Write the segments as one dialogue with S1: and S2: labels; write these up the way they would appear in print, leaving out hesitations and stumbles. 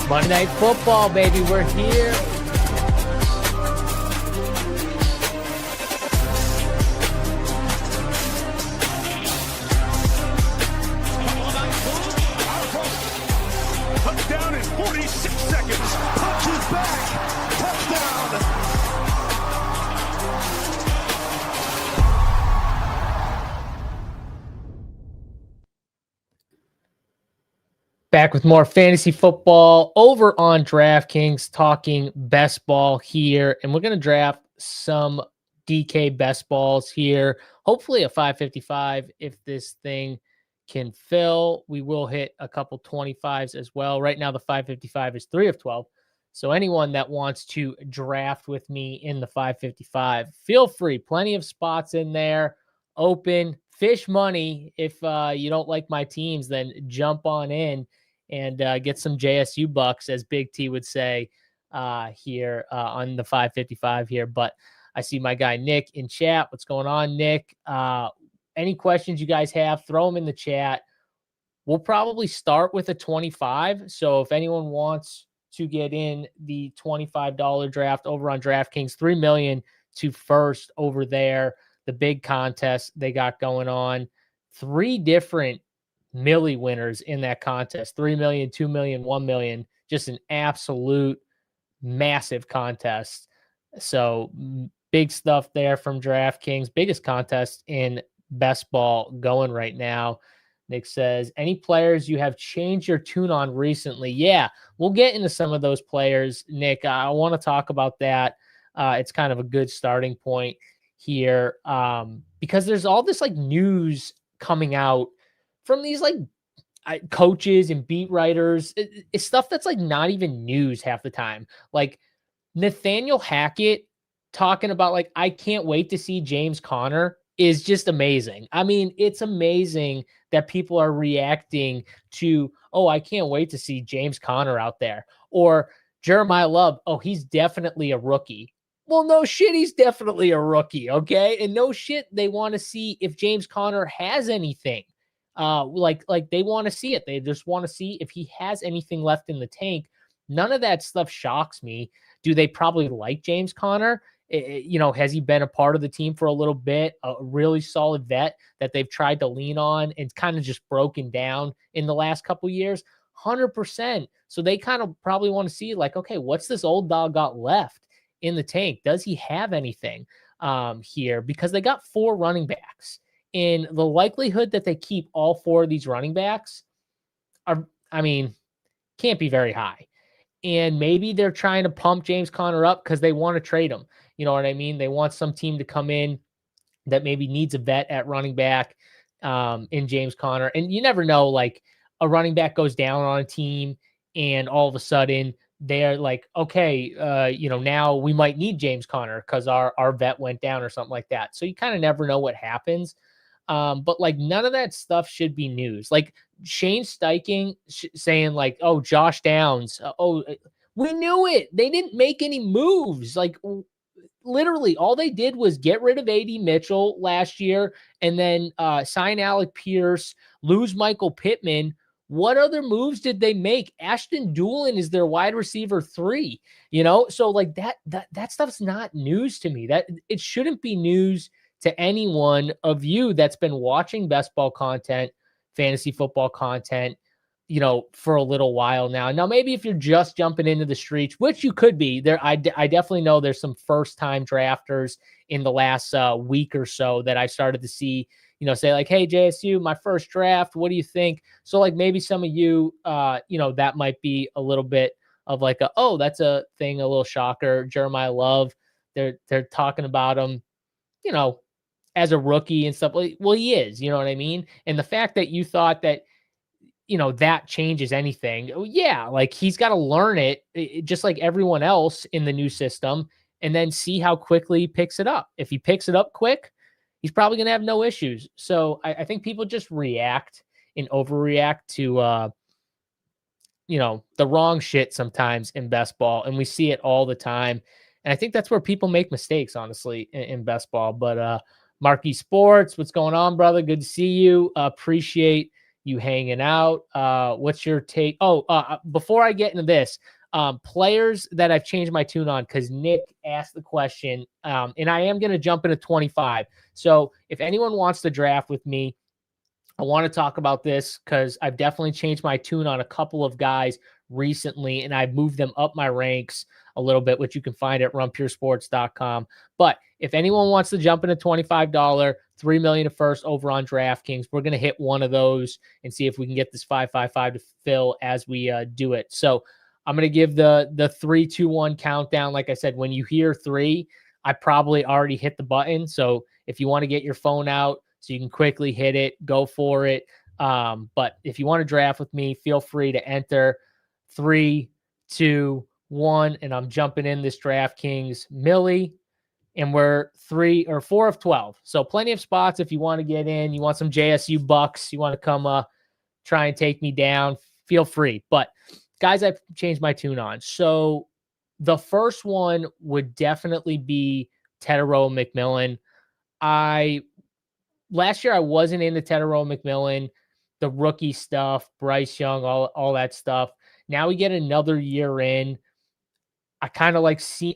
S1: Monday Night Football, baby. We're here.
S2: Touchdown in 46 seconds. Punches back. Touchdown.
S1: Back with more fantasy football over on DraftKings, talking best ball here. And we're going to draft some DK best balls here. Hopefully a 555 if this thing can fill. We will hit a couple 25s as well. Right now, the 555 is 3 of 12. So anyone that wants to draft with me in the 555, feel free. Plenty of spots in there. Open. Fish money. If you don't like my teams, then jump on in and get some JSU bucks, as Big T would say here on the 555 here. But I see my guy Nick in chat. What's going on, Nick? Any questions you guys have, throw them in the chat. We'll probably start with a 25. So if anyone wants to get in the $25 draft over on DraftKings, $3 million to first over there. The big contest they got going on. 3 different Millie winners in that contest. 3 million, 2 million, 1 million. Just an absolute massive contest. So big stuff there from DraftKings. Biggest contest in best ball going right now. Nick says, any players you have changed your tune on recently? Yeah, we'll get into some of those players, Nick. I want to talk about that. It's kind of a good starting point here because there's all this like news coming out from these like coaches and beat writers. It's stuff that's like not even news half the time. Like Nathaniel Hackett talking about like, I can't wait to see James Conner is just amazing. I mean, it's amazing that people are reacting to, oh, I can't wait to see James Conner out there. Or Jeremiah Love, oh, he's definitely a rookie. Well, no shit, he's definitely a rookie, okay? And no shit, they want to see if James Conner has anything. Like they want to see it. They just want to see if he has anything left in the tank. None of that stuff shocks me. Do they probably like James Conner? Has he been a part of the team for a little bit? A really solid vet that they've tried to lean on and kind of just broken down in the last couple of years? 100%. So they kind of probably want to see like, okay, what's this old dog got left in the tank? Does he have anything here? Because they got 4 running backs. And the likelihood that they keep all 4 of these running backs can't be very high. And maybe they're trying to pump James Conner up because they want to trade him. You know what I mean? They want some team to come in that maybe needs a vet at running back in James Conner. And you never know, like a running back goes down on a team and all of a sudden they're like, okay, now we might need James Conner because our vet went down or something like that. So you kind of never know what happens. But like none of that stuff should be news. Like Shane Steichen saying like, oh, Josh Downs. We knew it. They didn't make any moves. Like literally all they did was get rid of AD Mitchell last year and then sign Alec Pierce, lose Michael Pittman. What other moves did they make? Ashton Doolin is their wide receiver 3, So like that stuff's not news to me. That it shouldn't be news to anyone of you that's been watching best ball content, fantasy football content, for a little while now. Now, maybe if you're just jumping into the streets, which you could be there, I definitely know there's some first-time drafters in the last week or so that I started to see, say like, hey, JSU, my first draft, what do you think? So like maybe some of you, that might be a little bit of like, that's a thing, a little shocker. Jeremiah Love, they're talking about him, as a rookie and stuff. Well, he is, you know what I mean? And the fact that you thought that, that changes anything. Yeah, like he's got to learn it just like everyone else in the new system and then see how quickly he picks it up. If he picks it up quick, he's probably going to have no issues. So I think people just react and overreact to, the wrong shit sometimes in best ball. And we see it all the time. And I think that's where people make mistakes, honestly, in best ball. But Marquee Sports, what's going on, brother? Good to see you. Appreciate you hanging out. What's your take? Before I get into this, players that I've changed my tune on, because Nick asked the question, and I am going to jump into 25. So if anyone wants to draft with me, I want to talk about this because I've definitely changed my tune on a couple of guys recently, and I've moved them up my ranks a little bit, which you can find at runpuresports.com. But if anyone wants to jump in a $25, $3 million to first over on DraftKings, we're going to hit one of those and see if we can get this 555 to fill as we do it. So I'm going to give the 3, 2, 1 countdown. Like I said, when you hear 3, I probably already hit the button. So if you want to get your phone out so you can quickly hit it, go for it. But if you want to draft with me, feel free to enter 3, 2, 1, and I'm jumping in this DraftKings Millie, and we're 3 or 4 of 12. So plenty of spots if you want to get in. You want some JSU bucks, you want to come try and take me down, feel free. But guys, I've changed my tune on. So the first one would definitely be Tetairoa McMillan. Last year I wasn't into Tetairoa McMillan, the rookie stuff, Bryce Young, all that stuff. Now we get another year in. I kind of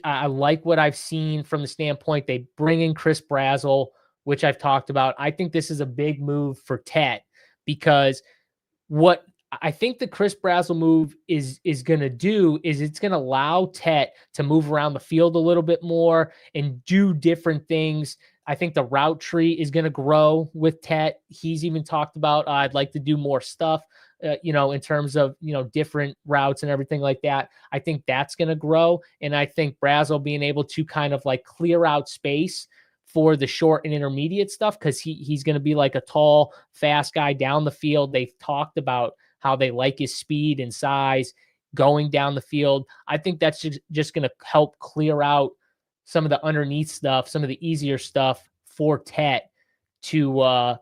S1: I like what I've seen from the standpoint they bring in Chris Brazzell, which I've talked about. I think this is a big move for Tet, because what I think the Chris Brazzell move is going to do is it's going to allow Tet to move around the field a little bit more and do different things. I think the route tree is going to grow with Tet. He's even talked about, I'd like to do more stuff, in terms of, different routes and everything like that. I think that's going to grow. And I think Brazzell being able to kind of like clear out space for the short and intermediate stuff, because he's going to be like a tall, fast guy down the field. They've talked about how they like his speed and size going down the field. I think that's just going to help clear out some of the underneath stuff, some of the easier stuff for Tet to,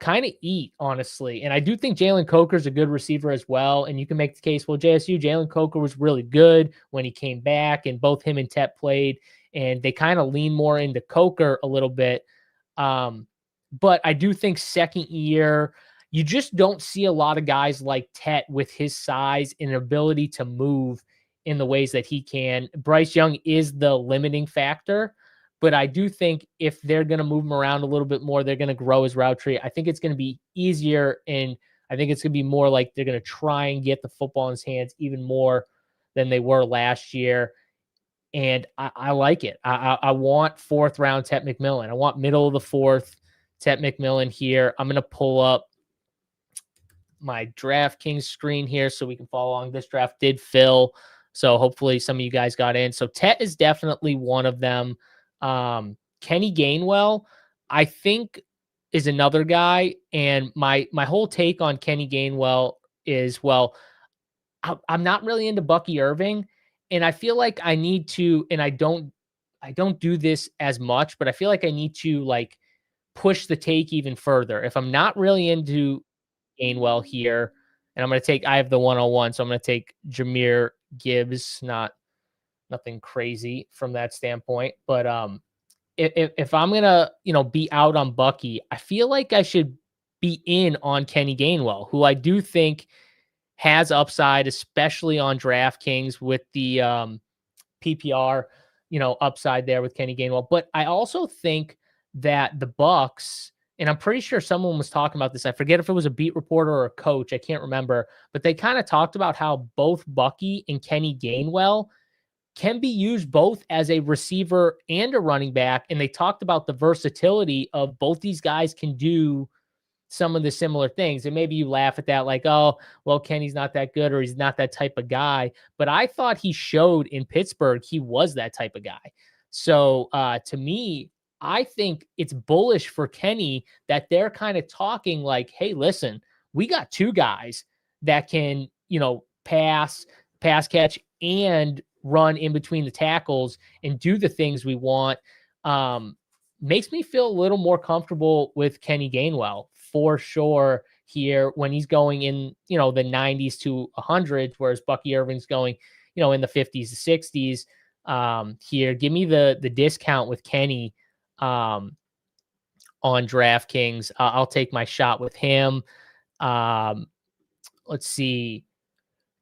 S1: kind of eat, honestly. And I do think Jalen Coker's a good receiver as well. And you can make the case, well, Jalen Coker was really good when he came back, and both him and Tet played, and they kind of lean more into Coker a little bit. But I do think second year, you just don't see a lot of guys like Tet with his size and ability to move in the ways that he can. Bryce Young is the limiting factor, but I do think if they're going to move him around a little bit more, they're going to grow his route tree. I think it's going to be easier, and I think it's going to be more like they're going to try and get the football in his hands even more than they were last year. And I like it. I want fourth round Tet McMillan. I want middle of the fourth Tet McMillan here. I'm going to pull up my DraftKings screen here so we can follow along. This draft did fill, so hopefully some of you guys got in. So Tet is definitely one of them. Kenny Gainwell, I think, is another guy. And my whole take on Kenny Gainwell is, well, I'm not really into Bucky Irving, and I feel like I need to, and I don't do this as much, but I feel like I need to like push the take even further. If I'm not really into Gainwell here, and I have the 101, so I'm going to take Jahmyr Gibbs. Nothing crazy from that standpoint, but if I'm going to, be out on Bucky, I feel like I should be in on Kenny Gainwell, who I do think has upside, especially on DraftKings with the PPR, upside there with Kenny Gainwell. But I also think that the Bucks, and I'm pretty sure someone was talking about this, I forget if it was a beat reporter or a coach, I can't remember, but they kind of talked about how both Bucky and Kenny Gainwell can be used both as a receiver and a running back. And they talked about the versatility of both these guys can do some of the similar things. And maybe you laugh at that, like, oh, well, Kenny's not that good, or he's not that type of guy. But I thought he showed in Pittsburgh he was that type of guy. So to me, I think it's bullish for Kenny that they're kind of talking like, hey, listen, we got two guys that can, pass catch and run in between the tackles and do the things we want. Makes me feel a little more comfortable with Kenny Gainwell for sure here when he's going in, the 90s to 100s, whereas Bucky Irving's going, in the 50s to 60s. Here, give me the discount with Kenny on DraftKings. I'll take my shot with him. Let's see.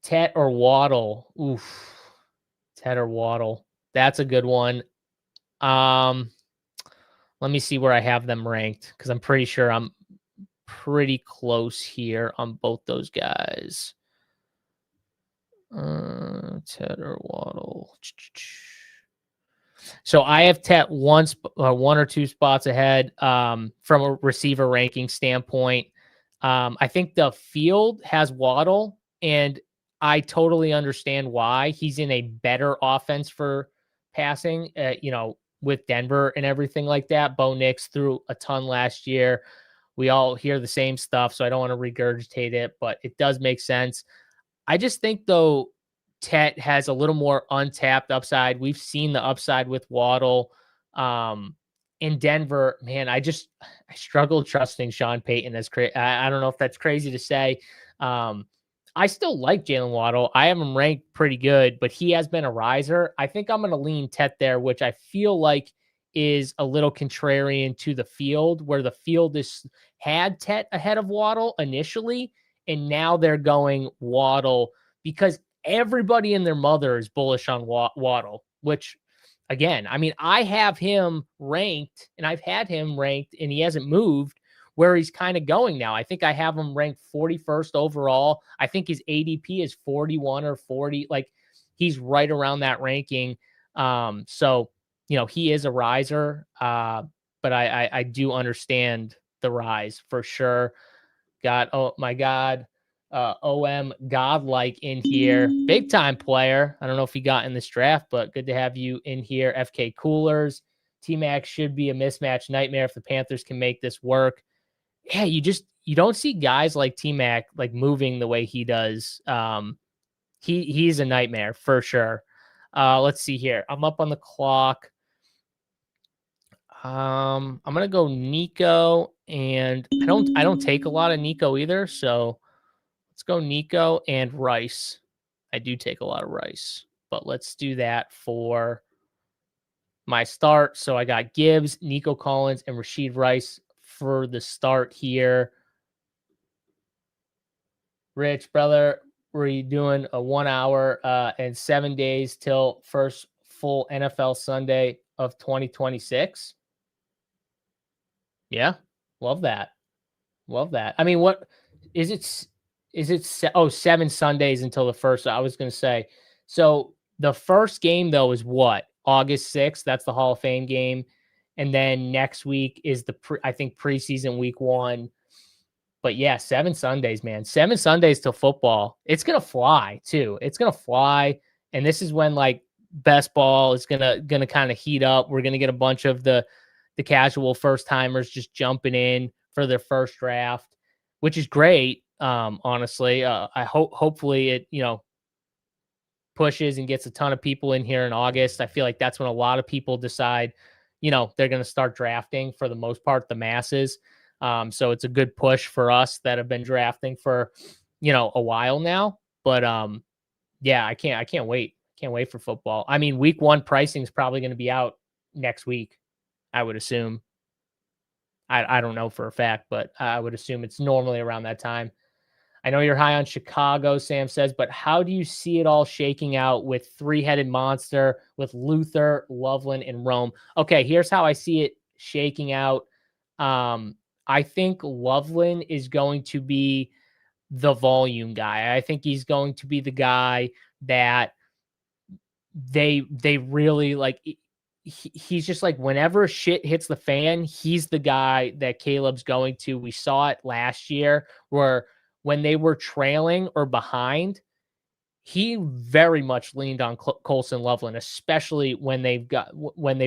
S1: Tet or Waddle. Oof. Tet or Waddle. That's a good one. Let me see where I have them ranked because I'm pretty sure I'm pretty close here on both those guys. Tet or Waddle. So I have Tet one or two spots ahead from a receiver ranking standpoint. I think the field has Waddle, and I totally understand why. He's in a better offense for passing, with Denver and everything like that. Bo Nix threw a ton last year. We all hear the same stuff, so I don't want to regurgitate it, but it does make sense. I just think, though, Tet has a little more untapped upside. We've seen the upside with Waddle. In Denver, man, I struggle trusting Sean Payton. I don't know if that's crazy to say. I still like Jalen Waddle. I have him ranked pretty good, but he has been a riser. I think I'm going to lean Tet there, which I feel like is a little contrarian to the field, where the field had Tet ahead of Waddle initially, and now they're going Waddle because everybody and their mother is bullish on Waddle, which, again, I mean, I have him ranked, and I've had him ranked, and he hasn't moved where he's kind of going now. I think I have him ranked 41st overall. I think his ADP is 41 or 40. Like, he's right around that ranking. So, he is a riser, but I do understand the rise for sure. Oh my God. OM Godlike in here. Big time player. I don't know if he got in this draft, but good to have you in here. FK Coolers. T-Mac should be a mismatch nightmare if the Panthers can make this work. Yeah, you don't see guys like T-Mac like moving the way he does. He's a nightmare for sure. Let's see here. I'm up on the clock. I'm gonna go Nico, and I don't take a lot of Nico either, so let's go Nico and Rice. I do take a lot of Rice, but let's do that for my start. So I got Gibbs, Nico Collins, and Rashid Rice for the start here. Rich, brother, were you doing a 1 hour and 7 days till first full NFL Sunday of 2026? Yeah, love that. Love that. I mean, what is it? Is it 7 Sundays until the first? I was going to say. So the first game, though, is what? August 6th. That's the Hall of Fame game. And then next week is I think preseason week 1. But yeah, 7 Sundays, man. 7 Sundays till football. It's going to fly too. It's going to fly. And this is when like best ball is going to kind of heat up. We're going to get a bunch of the casual first timers just jumping in for their first draft, which is great. Honestly, I hopefully it, pushes and gets a ton of people in here in August. I feel like that's when a lot of people decide, they're going to start drafting for the most part, the masses. So it's a good push for us that have been drafting for, a while now, but, yeah, I can't wait. Can't wait for football. I mean, week 1 pricing is probably going to be out next week, I would assume. I don't know for a fact, but I would assume it's normally around that time. I know you're high on Chicago, Sam says, but how do you see it all shaking out with three-headed monster with Luther, Loveland, and Rome? Okay, here's how I see it shaking out. I think Loveland is going to be the volume guy. I think he's going to be the guy that they really like. He's just like, whenever shit hits the fan, he's the guy that Caleb's going to. We saw it last year where when they were trailing or behind, he very much leaned on Colson Loveland, especially when they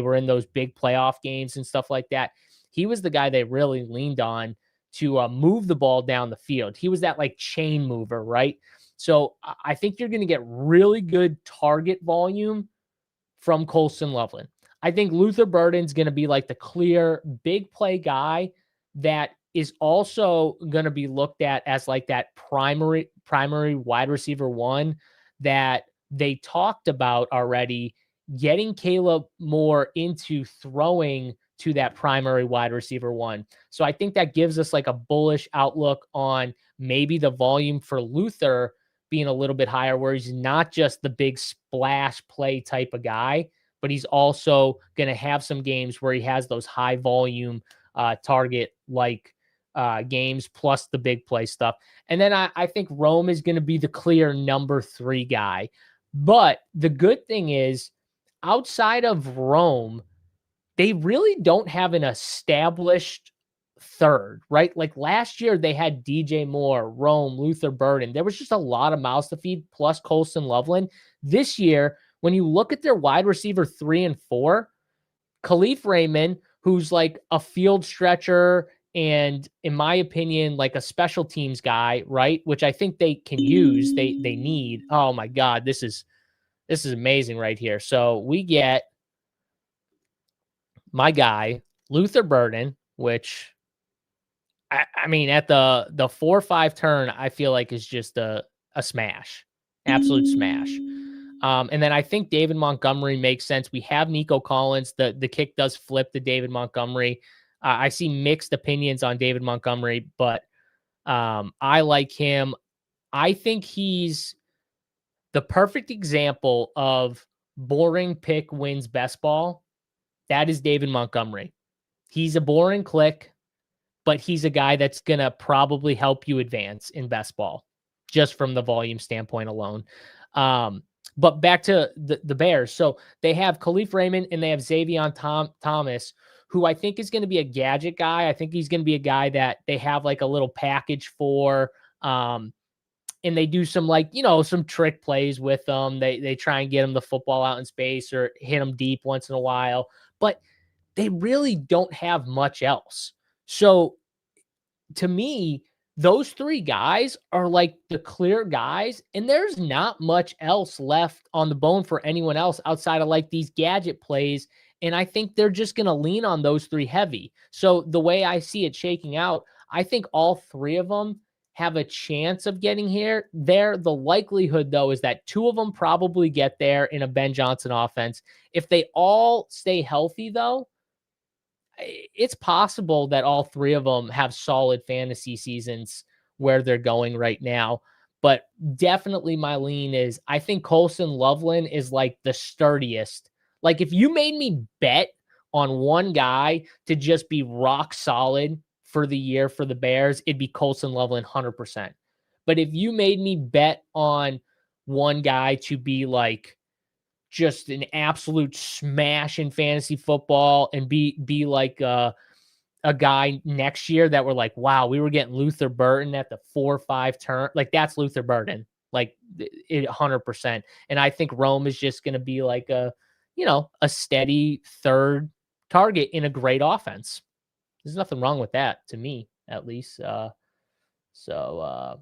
S1: were in those big playoff games and stuff like that. He was the guy they really leaned on to move the ball down the field. He was that like chain mover, right? So I think you're going to get really good target volume from Colson Loveland. I think Luther Burden's going to be like the clear big play guy that is also going to be looked at as like that primary wide receiver 1 that they talked about already, getting Caleb more into throwing to that primary wide receiver one. So I think that gives us like a bullish outlook on maybe the volume for Luther being a little bit higher, where he's not just the big splash play type of guy, but he's also going to have some games where he has those high volume target like games plus the big play stuff. And then I think Rome is going to be the clear number 3 guy. But the good thing is, outside of Rome, they really don't have an established third, right? Like last year, they had DJ Moore, Rome, Luther Burden. There was just a lot of mouths to feed, plus Colson Loveland. This year, when you look at their wide receiver 3 and 4, Khalif Raymond, who's like a field stretcher and, in my opinion, like a special teams guy, right? Which I think they can use. They need. Oh my God, this is amazing right here. So we get my guy, Luther Burden, which I mean, at the 4-5 turn, I feel like is just a smash, absolute smash. And then I think David Montgomery makes sense. We have Nico Collins. The kick does flip to David Montgomery. I see mixed opinions on David Montgomery, but I like him. I think he's the perfect example of boring pick wins best ball. That is David Montgomery. He's a boring click, but he's a guy that's going to probably help you advance in best ball just from the volume standpoint alone. But back to the Bears. So they have Khalif Raymond and they have Xavier Thomas, who I think is going to be a gadget guy. I think he's going to be a guy that they have like a little package for, and they do some like, some trick plays with them. They try and get him the football out in space or hit him deep once in a while, but they really don't have much else. So to me, those 3 guys are like the clear guys, and there's not much else left on the bone for anyone else outside of like these gadget plays. And I think they're just going to lean on those 3 heavy. So the way I see it shaking out, I think all 3 of them have a chance of getting there. The likelihood, though, is that 2 of them probably get there in a Ben Johnson offense. If they all stay healthy, though, it's possible that all 3 of them have solid fantasy seasons where they're going right now. But definitely my lean is I think Colson Loveland is like the sturdiest. Like if you made me bet on one guy to just be rock solid for the year for the Bears, it'd be Colson Loveland 100%. But if you made me bet on one guy to be like just an absolute smash in fantasy football and be like a guy next year that we're like, wow, we were getting Luther Burden at the 4-5 turn. Like that's Luther Burden, like 100%. And I think Rome is just going to be like a steady third target in a great offense. There's nothing wrong with that to me, at least. So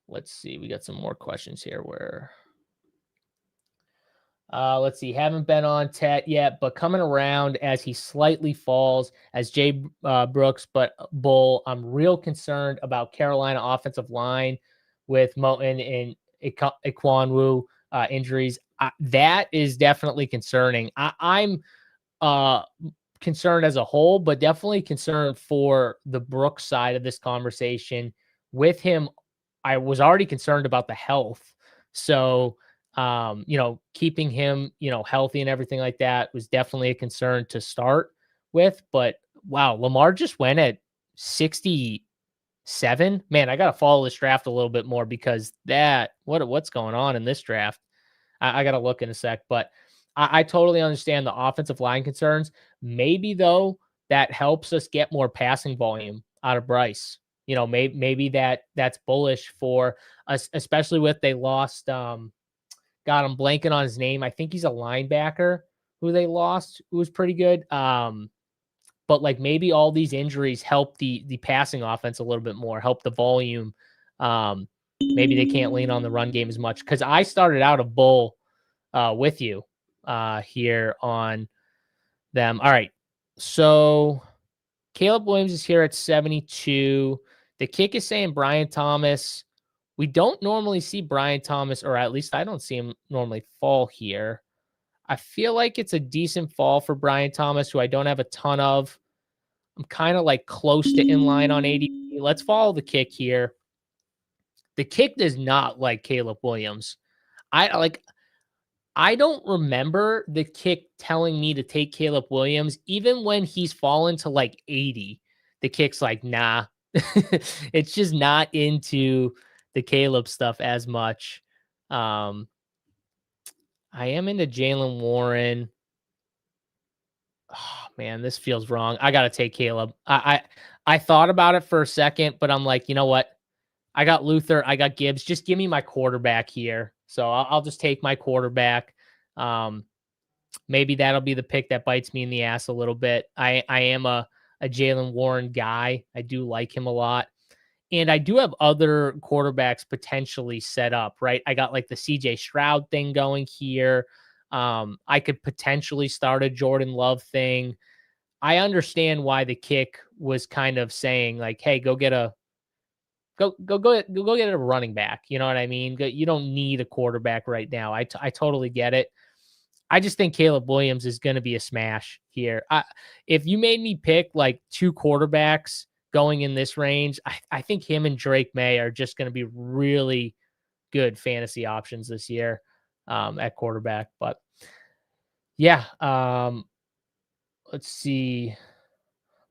S1: let's see. We got some more questions here where, let's see. Haven't been on Tet yet, but coming around as he slightly falls as Jay Brooks, but Bull. I'm real concerned about Carolina offensive line with Moton and Iquanwu injuries. That is definitely concerning. I'm concerned as a whole, but definitely concerned for the Brooks side of this conversation. With him, I was already concerned about the health. So keeping him, healthy and everything like that was definitely a concern to start with. But wow, Lamar just went at 67. Man, I got to follow this draft a little bit more because what's going on in this draft? I got to look in a sec, but I totally understand the offensive line concerns. Maybe though, that helps us get more passing volume out of Bryce. Maybe that's bullish for us, especially with they lost, God, I'm blanking on his name. I think he's a linebacker who they lost, who was pretty good. But like maybe all these injuries help the passing offense a little bit more, help the volume. Maybe they can't lean on the run game as much. Because I started out a Bull with you here on them. All right. So Caleb Williams is here at 72. The kick is saying Brian Thomas. We don't normally see Brian Thomas, or at least I don't see him normally fall here. I feel like it's a decent fall for Brian Thomas, who I don't have a ton of. I'm kind of like close to in line on ADP. Let's follow the kick here. The kick does not like Caleb Williams. I don't remember the kick telling me to take Caleb Williams, even when he's fallen to like 80. The kick's like, nah. It's just not into the Caleb stuff as much. I am into Jalen Warren. Oh man, this feels wrong. I gotta take Caleb. I thought about it for a second, but I'm like, you know what? I got Luther. I got Gibbs. Just give me my quarterback here. So I'll just take my quarterback. Um, Maybe that'll be the pick that bites me in the ass a little bit. I am a Jalen Warren guy. I do like him a lot. And I do have other quarterbacks potentially set up, right? I got like the CJ Stroud thing going here. I could potentially start a Jordan Love thing. I understand why the kick was kind of saying like, "Hey, go get a go get a running back." You know what I mean? You don't need a quarterback right now. I totally get it. I just think Caleb Williams is going to be a smash here. If you made me pick like two quarterbacks going in this range, I think him and Drake May are just going to be really good fantasy options this year at quarterback. But yeah, let's see.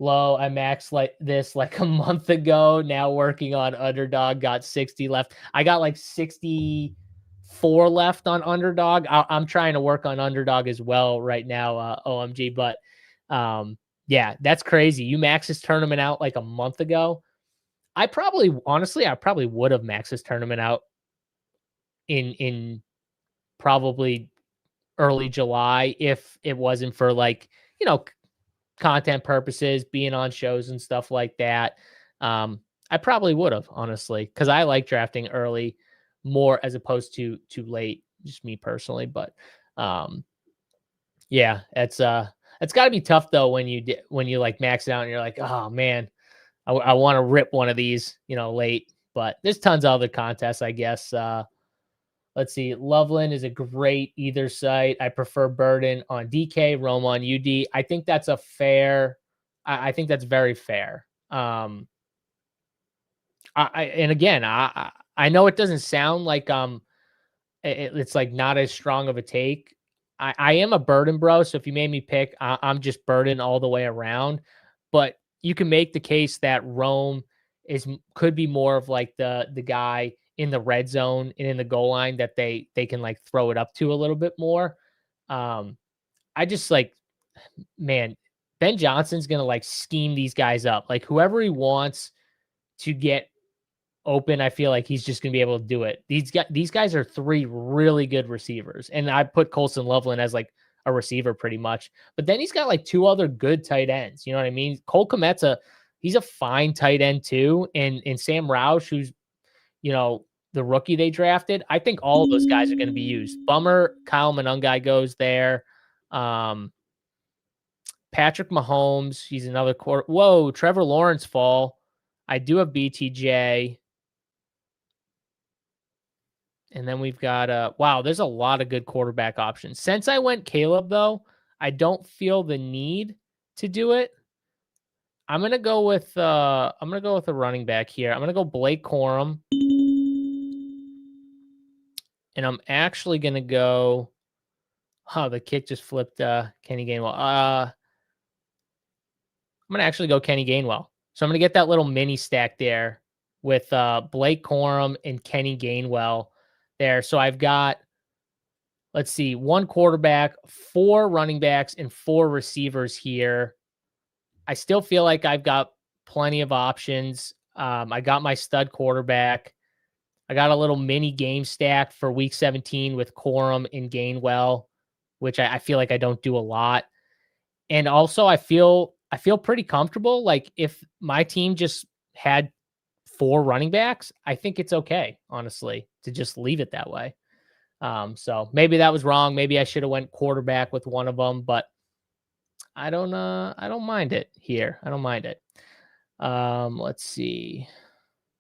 S1: Low, I maxed like this like a month ago. Now working on underdog, got 60 left. I got like 64 left on underdog. I'm trying to work on underdog as well right now, OMG. But yeah, that's crazy. You maxed this tournament out like a month ago. I probably would have maxed this tournament out in probably early July if it wasn't for like, you know, content purposes, being on shows and stuff like that. I probably would have, honestly, because I like drafting early more as opposed to too late, just me personally. But yeah, it's got to be tough though when you like max it out and you're like, oh man, I want to rip one of these, you know, late. But there's tons of other contests, I guess. Let's see. Loveland is a great either site. I prefer Burden on DK, Rome on UD. I think that's a fair. I think that's very fair. And again, I know it doesn't sound like it's like not as strong of a take. I am a Burden bro, so if you made me pick, I'm just Burden all the way around. But you can make the case that Rome could be more of like the guy in the red zone and in the goal line that they can like throw it up to a little bit more. I just like, man, Ben Johnson's gonna like scheme these guys up. Like whoever he wants to get open, I feel like he's just gonna be able to do it. These guys are three really good receivers, and I put Colson Loveland as like a receiver pretty much. But then he's got like two other good tight ends. You know what I mean? Cole Kmet's he's a fine tight end too, and Sam Roush, who's, you know, the rookie they drafted. I think all of those guys are going to be used. Bummer Kyle Monangai goes there. Patrick Mahomes, he's another quarter. Whoa, Trevor Lawrence fall. I do have BTJ. And then we've got wow, there's a lot of good quarterback options. Since I went Caleb though, I don't feel the need to do it. I'm gonna go with a running back here. I'm gonna go Blake Corum. And I'm actually gonna go. Oh, the kick just flipped Kenny Gainwell. I'm gonna actually go Kenny Gainwell. So I'm gonna get that little mini stack there with Blake Corum and Kenny Gainwell there. So I've got, let's see, one quarterback, four running backs, and four receivers here. I still feel like I've got plenty of options. I got my stud quarterback. I got a little mini game stack for week 17 with Corum and Gainwell, which I feel like I don't do a lot. And also I feel pretty comfortable. Like if my team just had four running backs, I think it's okay, honestly, to just leave it that way. So maybe that was wrong. Maybe I should have went quarterback with one of them, but I don't mind it here. I don't mind it. Let's see.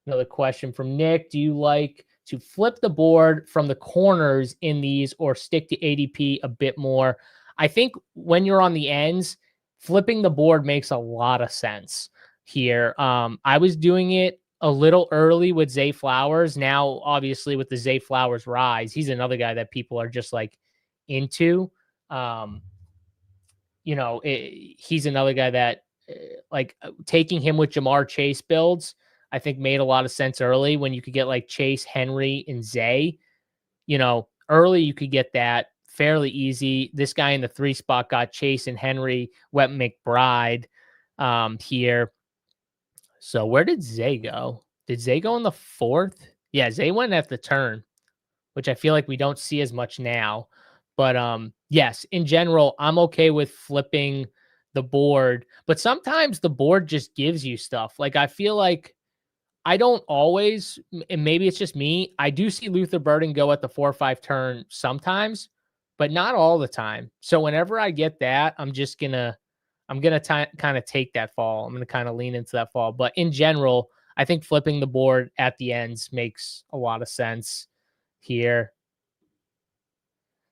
S1: Another question from Nick. Do you like to flip the board from the corners in these or stick to ADP a bit more. I think when you're on the ends, flipping the board makes a lot of sense here. I was doing it a little early with Zay Flowers. Now, obviously, with the Zay Flowers rise, he's another guy that people are just like into. He's another guy that taking him with Jamar Chase builds, I think made a lot of sense early when you could get like Chase, Henry, and Zay. Early you could get that fairly easy. This guy in the 3 spot got Chase and Henry, went McBride here. So where did Zay go? Did Zay go in the 4th? Yeah, Zay went at the turn, which I feel like we don't see as much now. But yes, in general, I'm okay with flipping the board, but sometimes the board just gives you stuff. Like I feel like I don't always, and maybe it's just me. I do see Luther Burden go at the 4 or 5 turn sometimes, but not all the time. So whenever I get that, I'm gonna kind of take that fall. I'm gonna kind of lean into that fall. But in general, I think flipping the board at the ends makes a lot of sense here.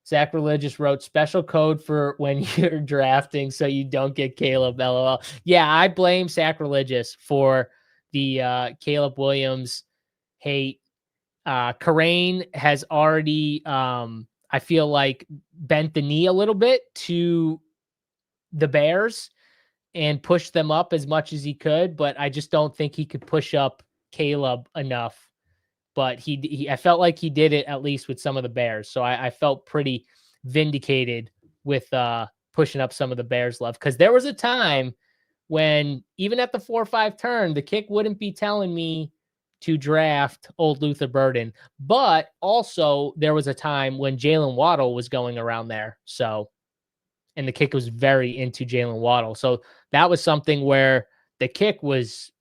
S1: Sacrilegious wrote special code for when you're drafting so you don't get Caleb, LOL. Yeah, I blame Sacrilegious for the Caleb Williams hate. Karain has already, I feel like, bent the knee a little bit to the Bears and pushed them up as much as he could, but I just don't think he could push up Caleb enough. But I felt like he did it at least with some of the Bears. So I felt pretty vindicated with pushing up some of the Bears love. Because there was a time when even at the 4 or 5 turn, the kick wouldn't be telling me to draft old Luther Burden. But also there was a time when Jalen Waddle was going around there. So, and the kick was very into Jalen Waddle. So that was something where the kick was,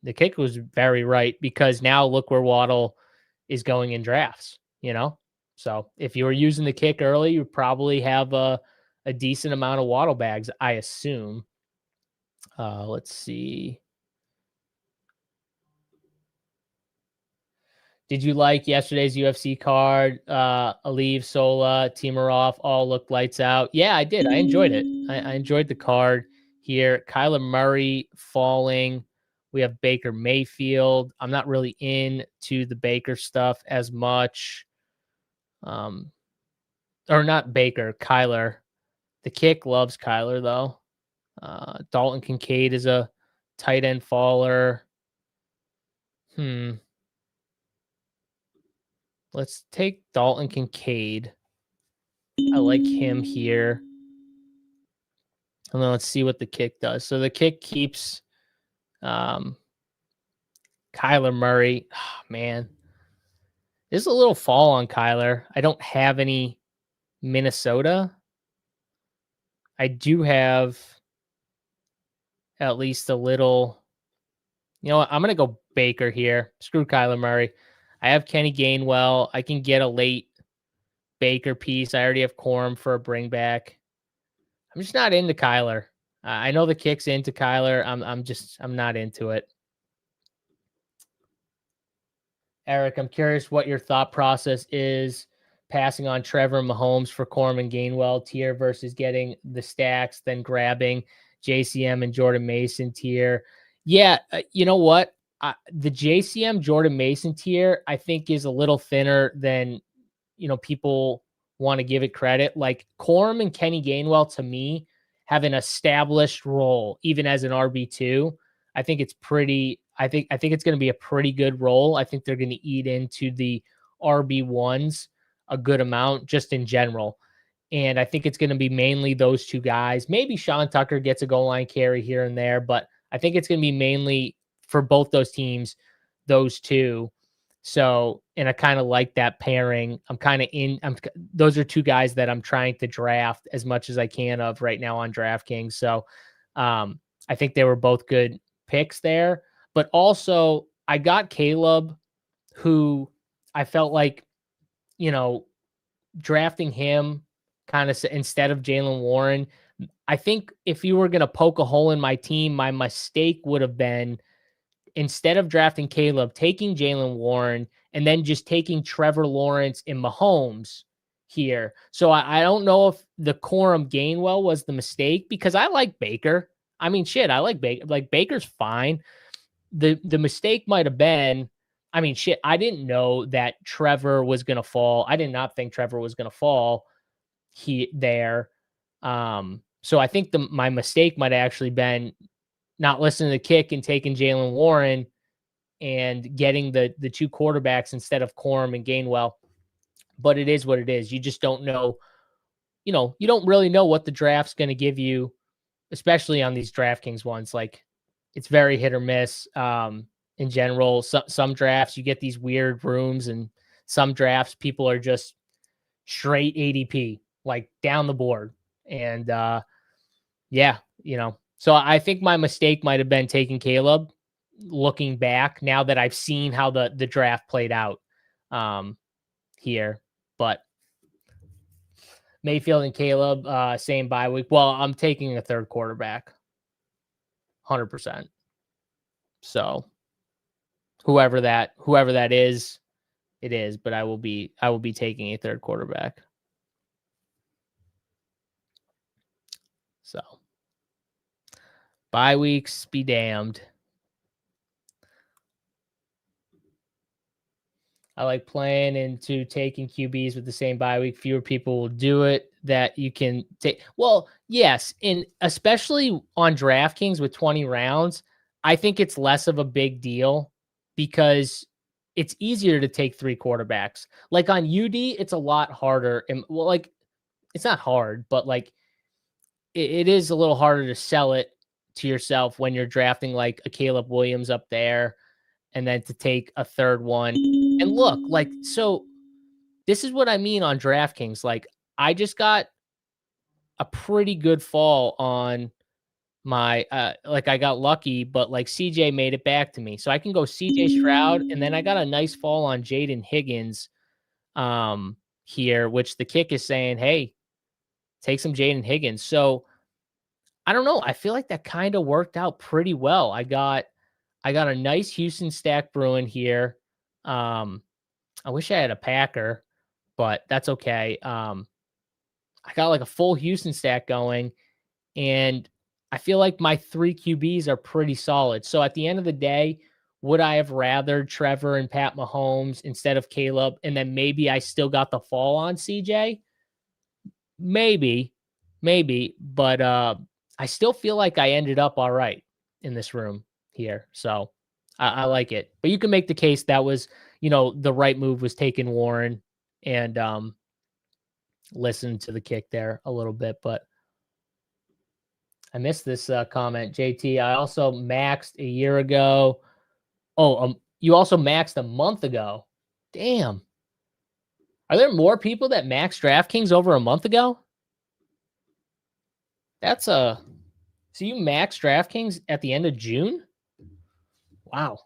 S1: the kick was very right because now look where Waddle is going in drafts, So if you were using the kick early, you probably have a decent amount of Waddle bags, I assume. Let's see. Did you like yesterday's UFC card? Aliv, Sola, Timarov all looked lights out. Yeah, I did. I enjoyed it. I enjoyed the card here. Kyler Murray falling. We have Baker Mayfield. I'm not really into the Baker stuff as much. Or not Baker, Kyler. The kick loves Kyler, though. Dalton Kincaid is a tight end faller. Let's take Dalton Kincaid. I like him here. And then let's see what the kick does. So the kick keeps Kyler Murray. Oh, man. There's a little fall on Kyler. I don't have any Minnesota. I do have at least a little. You know what? I'm going to go Baker here. Screw Kyler Murray. I have Kenny Gainwell. I can get a late Baker piece. I already have Corum for a bring back. I'm just not into Kyler. I know the kick's into Kyler. I'm not into it. Eric, I'm curious what your thought process is passing on Trevor Mahomes for Corum and Gainwell tier versus getting the stacks, then grabbing JCM and Jordan Mason tier. Yeah, you know what? The JCM Jordan Mason tier, I think, is a little thinner than people want to give it credit. Like Corum and Kenny Gainwell, to me, have an established role, even as an RB2. I think it's pretty. I think it's going to be a pretty good role. I think they're going to eat into the RB1s a good amount, just in general. And I think it's going to be mainly those two guys. Maybe Sean Tucker gets a goal line carry here and there, but I think it's going to be mainly for both those teams, those two. So, and I kind of like that pairing. Those are two guys that I'm trying to draft as much as I can of right now on DraftKings. So, I think they were both good picks there, but also I got Caleb, who I felt like, drafting him kind of instead of Jalen Warren. I think if you were going to poke a hole in my team, my mistake would have been instead of drafting Caleb, taking Jalen Warren, and then just taking Trevor Lawrence and Mahomes here. So I don't know if the Corum Gainwell was the mistake, because I like Baker. I mean, shit, I like Baker. Like, Baker's fine. The mistake might have been, I mean, shit, I didn't know that Trevor was going to fall. I did not think Trevor was going to fall there. So I think my mistake might have actually been not listening to the kick and taking Jalen Warren and getting the two quarterbacks instead of Corum and Gainwell. But it is what it is. You just don't know, you don't really know what the draft's going to give you, especially on these DraftKings ones. Like, it's very hit or miss. In general, some drafts you get these weird rooms, and some drafts people are just straight ADP, like down the board. And yeah, so I think my mistake might have been taking Caleb, looking back now that I've seen how the draft played out here. But Mayfield and Caleb, same bye week. Well, I'm taking a third quarterback, 100%. So whoever that is, it is. But I will be taking a third quarterback. So bye weeks be damned. I like playing into taking QBs with the same bye week. Fewer people will do it. That you can take. Well, yes, and especially on DraftKings with 20 rounds, I think it's less of a big deal because it's easier to take 3 quarterbacks. Like on UD, it's a lot harder. And well, like, it's not hard, but like it is a little harder to sell it to yourself when you're drafting like a Caleb Williams up there, and then to take a third one. And look, like, so this is what I mean on DraftKings. Like, I just got a pretty good fall on my, like, I got lucky, but like CJ made it back to me. So I can go CJ Stroud, and then I got a nice fall on Jaden Higgins here, which the kick is saying, hey, take some Jaden Higgins. So I don't know. I feel like that kind of worked out pretty well. I got a nice Houston stack brewing here. I wish I had a Packer, but that's okay. I got like a full Houston stack going, and I feel like my 3 QBs are pretty solid. So at the end of the day, would I have rather Trevor and Pat Mahomes instead of Caleb? And then maybe I still got the fall on CJ? Maybe, but I still feel like I ended up all right in this room here. So I like it. But you can make the case that was, the right move was taking Warren and listen to the kick there a little bit. But I missed this comment. JT, I also maxed a year ago. Oh, you also maxed a month ago. Damn. Are there more people that maxed DraftKings over a month ago? So you maxed DraftKings at the end of June? Wow.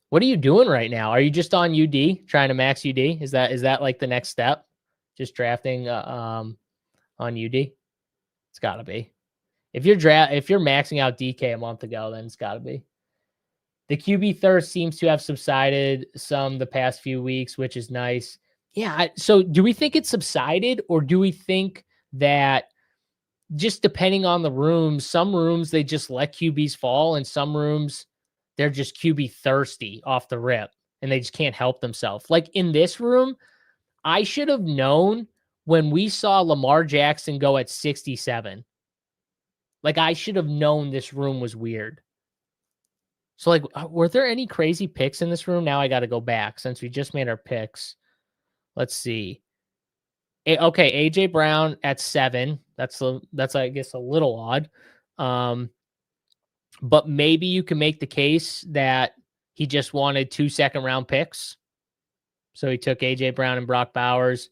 S1: What are you doing right now? Are you just on UD trying to max UD? Is that like the next step? Just drafting on UD? It's got to be. If you're maxing out DK a month ago, then it's got to be. The QB thirst seems to have subsided some the past few weeks, which is nice. Yeah. So do we think it's subsided, or do we think that just depending on the rooms, some rooms they just let QBs fall, and some rooms they're just QB thirsty off the rip and they just can't help themselves? Like in this room, I should have known when we saw Lamar Jackson go at 67. Like, I should have known this room was weird. So, like, were there any crazy picks in this room? Now I got to go back since we just made our picks. Let's see. Okay, AJ Brown at 7. That's I guess a little odd. But maybe you can make the case that he just wanted 2 second-round picks. So he took AJ Brown and Brock Bowers.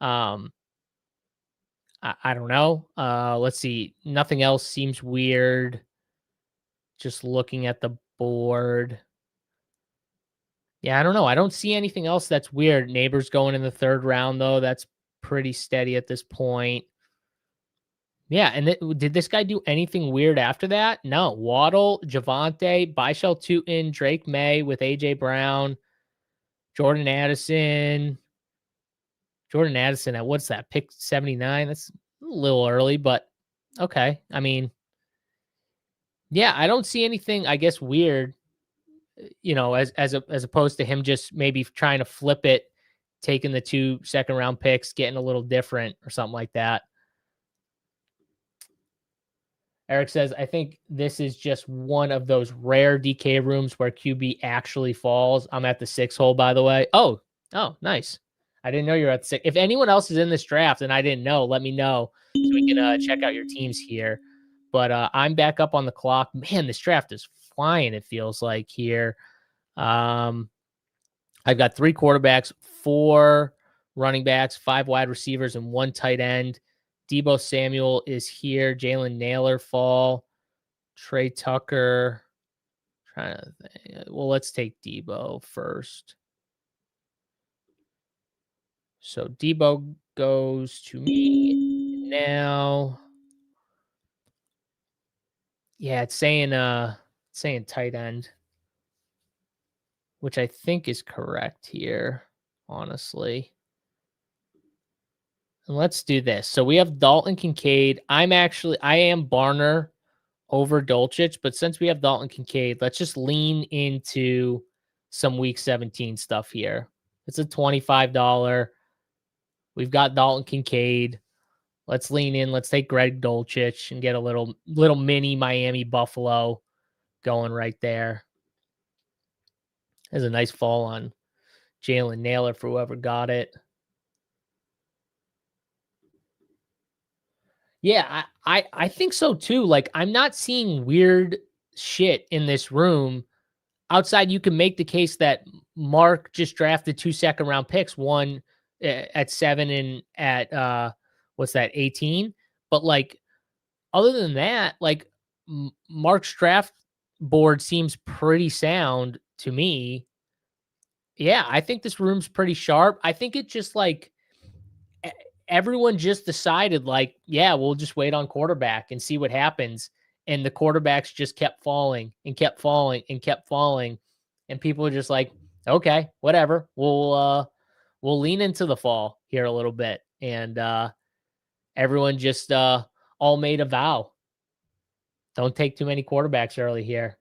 S1: I don't know. Let's see. Nothing else seems weird. Just looking at the board. Yeah, I don't know. I don't see anything else that's weird. Neighbors going in the 3rd round, though. That's pretty steady at this point. Yeah, and did this guy do anything weird after that? No. Waddle, Javante, Byshell Tootin, Drake May with AJ Brown, Jordan Addison. Jordan Addison at what's that? Pick 79. That's a little early, but okay. I mean, yeah, I don't see anything, I guess, weird, as opposed to him just maybe trying to flip it, taking the 2 second round picks, getting a little different or something like that. Eric says, I think this is just one of those rare DK rooms where QB actually falls. I'm at the 6 hole, by the way. Oh, nice. I didn't know you were at the 6. If anyone else is in this draft and I didn't know, let me know so we can check out your teams here. But I'm back up on the clock. Man, this draft is flying, it feels like here. I've got 3 quarterbacks, 4 running backs, 5 wide receivers, and 1 tight end. Deebo Samuel is here. Jalen Naylor fall. Trey Tucker. Trying to think. Well, let's take Deebo first. So Deebo goes to me now. Yeah, it's saying tight end, which I think is correct here, honestly. And let's do this. So we have Dalton Kincaid. I am Barner over Dolchich, but since we have Dalton Kincaid, let's just lean into some week 17 stuff here. It's a $25. We've got Dalton Kincaid. Let's lean in. Let's take Greg Dolchich and get a little mini Miami Buffalo going right there. There's a nice fall on Jalen Naylor for whoever got it. Yeah, I think so too. Like, I'm not seeing weird shit in this room. Outside, you can make the case that Mark just drafted 2 second round picks, one at 7 and at what's that, 18. But like, other than that, like Mark's draft board seems pretty sound to me. Yeah, I think this room's pretty sharp. I think it just like everyone just decided like, yeah, we'll just wait on quarterback and see what happens. And the quarterbacks just kept falling and kept falling and kept falling. And people are just like, okay, whatever. We'll lean into the fall here a little bit. And everyone just all made a vow. Don't take too many quarterbacks early here.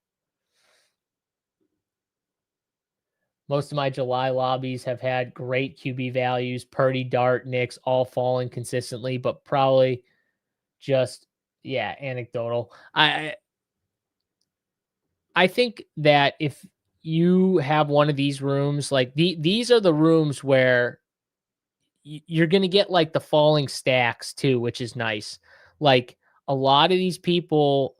S1: Most of my July lobbies have had great QB values. Purdy, Dart, Knicks, all falling consistently, but probably just, yeah, anecdotal. I think that if you have one of these rooms, like these are the rooms where you're going to get like the falling stacks too, which is nice. Like a lot of these people,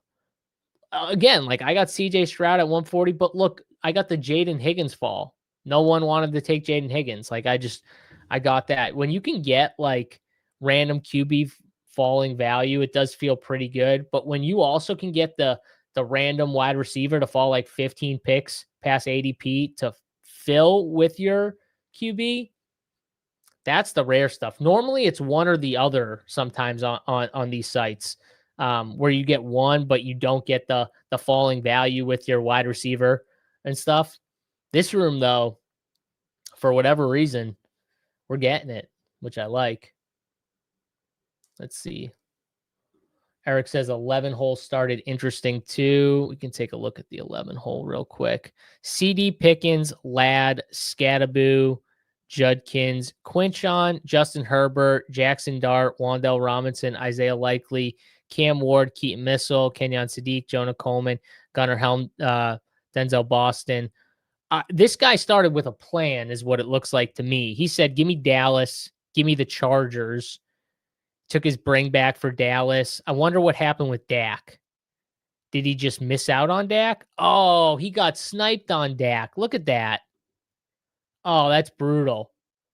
S1: again, like I got CJ Stroud at 140, but look, I got the Jaden Higgins fall. No one wanted to take Jaden Higgins. Like I got that. When you can get like random QB falling value, it does feel pretty good. But when you also can get the random wide receiver to fall like 15 picks past ADP to fill with your QB, that's the rare stuff. Normally it's one or the other sometimes on these sites. Where you get one, but you don't get the falling value with your wide receiver and stuff. This room, though, for whatever reason, we're getting it, which I like. Let's see. Eric says 11 hole started interesting too. We can take a look at the 11 hole real quick. CD Pickens, Ladd, Scattaboo, Judkins, Quinchon, Justin Herbert, Jackson Dart, Wandell Robinson, Isaiah Likely, Cam Ward, Keaton Missile, Kenyon Sadiq, Jonah Coleman, Gunnar Helm, Denzel Boston. This guy started with a plan, is what it looks like to me. He said, give me Dallas, give me the Chargers. Took his bring back for Dallas. I wonder what happened with Dak. Did he just miss out on Dak? Oh, he got sniped on Dak. Look at that. Oh, that's brutal.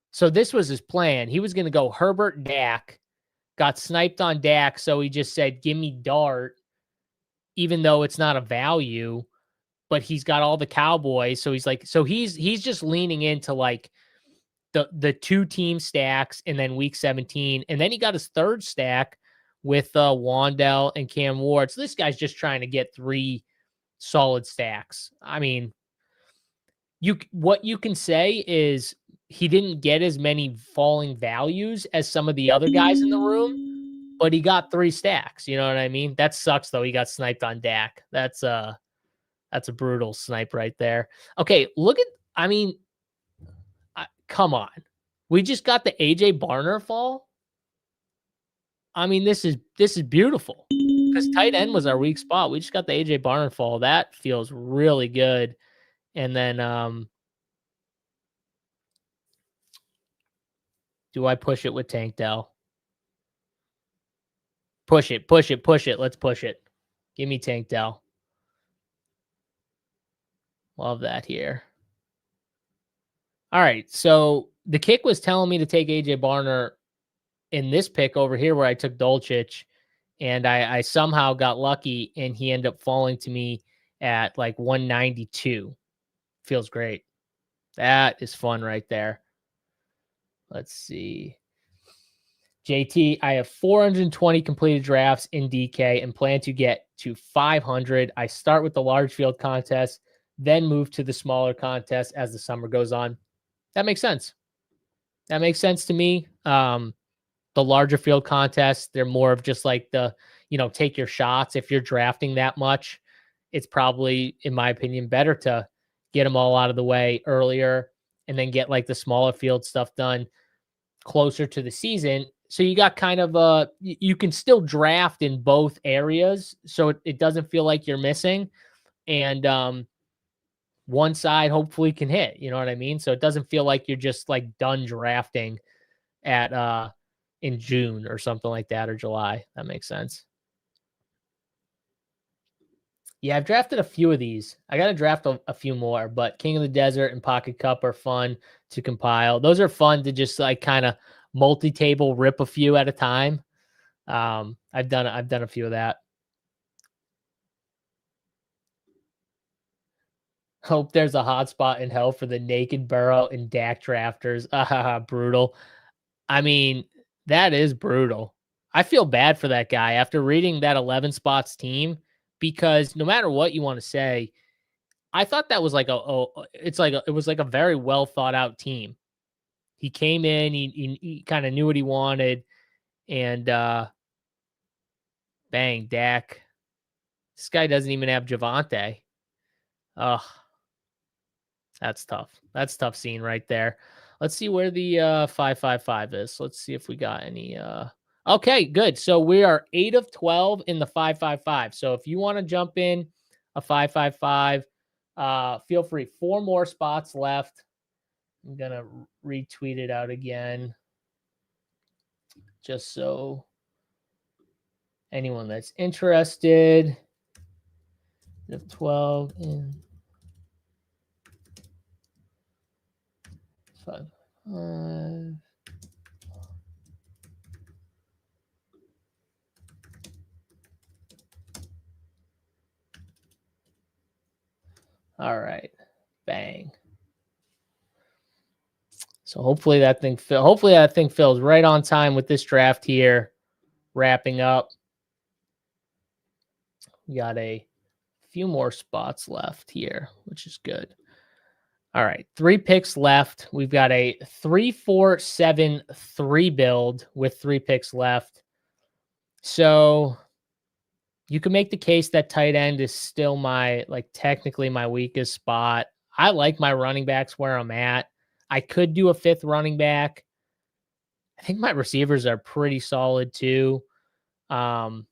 S1: So this was his plan. He was going to go Herbert, Dak, got sniped on Dak, so he just said, give me Dart, even though it's not a value, but he's got all the Cowboys. So he's like, so he's just leaning into like the 2 team stacks and then week 17. And then he got his third stack with Wandell and Cam Ward. So this guy's just trying to get 3 solid stacks. I mean, what you can say is he didn't get as many falling values as some of the other guys in the room, but he got 3 stacks. You know what I mean? That sucks though. He got sniped on Dak. That's a brutal snipe right there. Okay, look at. I mean, come on. We just got the AJ Barner fall. I mean, this is beautiful because tight end was our weak spot. We just got the AJ Barner fall. That feels really good. And then, do I push it with Tank Dell? Push it, push it, push it. Let's push it. Give me Tank Dell. Love that here. All right. So the kick was telling me to take AJ Barner in this pick over here where I took Dolchich, and I somehow got lucky and he ended up falling to me at like 192. Feels great. That is fun right there. Let's see. JT, I have 420 completed drafts in DK and plan to get to 500. I start with the large field contest, then move to the smaller contest as the summer goes on. That makes sense. That makes sense to me. The larger field contests, they're more of just like the, take your shots. If you're drafting that much, it's probably, in my opinion, better to get them all out of the way earlier and then get like the smaller field stuff done closer to the season. So you got kind of you can still draft in both areas. So it doesn't feel like you're missing. And one side hopefully can hit, you know what I mean? So it doesn't feel like you're just like done drafting at in June or something like that, or July. That makes sense. Yeah, I've drafted a few of these. I got to draft a few more, but King of the Desert and Pocket Cup are fun to compile. Those are fun to just like kind of multi-table rip a few at a time. I've done a few of that. Hope there's a hot spot in hell for the naked Burrow and Dak drafters. Brutal. I mean, that is brutal. I feel bad for that guy after reading that 11 spots team, because no matter what you want to say, I thought that was like it was like a very well thought out team. He came in, he kind of knew what he wanted, and bang, Dak. This guy doesn't even have Javante. Ugh. That's tough. That's tough scene right there. Let's see where the 555 is. Let's see if we got any okay, good. So we are 8 of 12 in the 555. So if you want to jump in a 555, feel free. 4 more spots left. I'm going to retweet it out again just so anyone that's interested. Of 12 in 5. All right, bang. So hopefully that thing fills right on time with this draft here. Wrapping up, we got a few more spots left here, which is good. All right, 3 picks left. We've got a 3-4-7-3 build with 3 picks left. So you can make the case that tight end is still technically my weakest spot. I like my running backs where I'm at. I could do a 5th running back. I think my receivers are pretty solid too. Do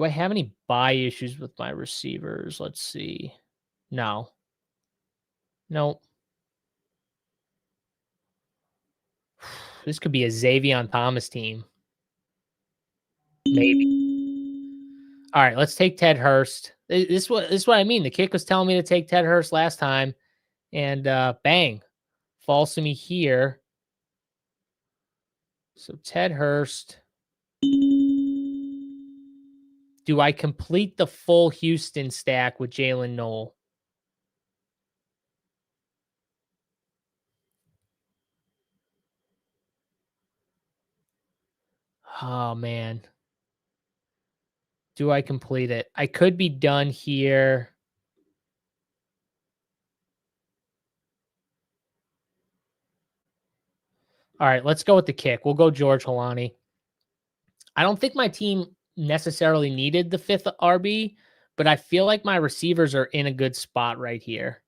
S1: I have any buy issues with my receivers? Let's see. No. Nope. This could be a Xavier Thomas team. Maybe. All right, let's take Ted Hurst. This is what I mean. The kick was telling me to take Ted Hurst last time, and bang, falls to me here. So Ted Hurst. Do I complete the full Houston stack with Jalen Noel? Oh, man. Do I complete it? I could be done here. All right, let's go with the kick. We'll go George Holani. I don't think my team necessarily needed the fifth RB, but I feel like my receivers are in a good spot right here.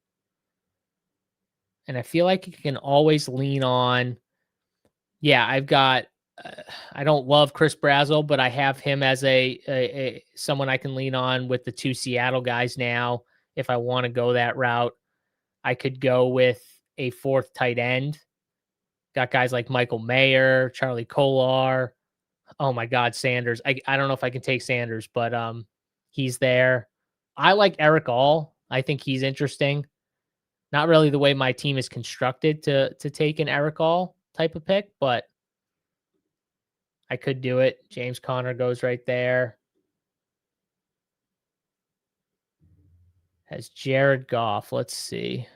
S1: And I feel like you can always lean on. Yeah, I've got. I don't love Chris Brazzell, but I have him as a someone I can lean on with the two Seattle guys now. If I want to go that route, I could go with a fourth tight end. Got guys like Michael Mayer, Charlie Kolar. Oh my God, Sanders. I don't know if I can take Sanders, but he's there. I like Eric All. I think he's interesting. Not really the way my team is constructed to take an Eric All type of pick, but I could do it. James Conner goes right there. Has Jared Goff. Let's see.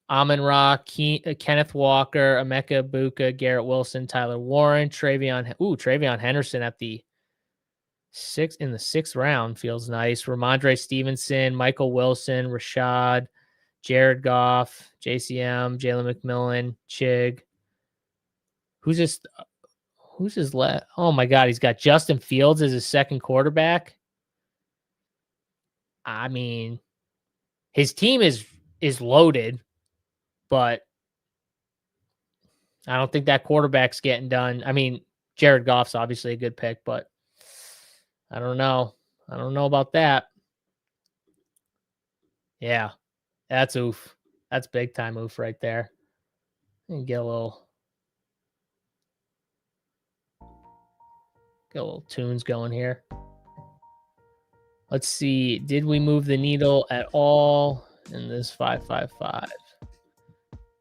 S1: Amon Ra, Kenneth Walker, Emeka Buka, Garrett Wilson, Tyler Warren, Travion Henderson at the sixth round feels nice. Ramondre Stevenson, Michael Wilson, Rashad, Jared Goff, JCM, Jalen McMillan, Chig. Who's his left? Oh my God, he's got Justin Fields as his second quarterback. I mean, his team is loaded, but I don't think that quarterback's getting done. I mean, Jared Goff's obviously a good pick, but I don't know. I don't know about that. Yeah, that's oof. That's big time oof right there. And get a little tunes going here. Let's see. Did we move the needle at all in this 5-5-5?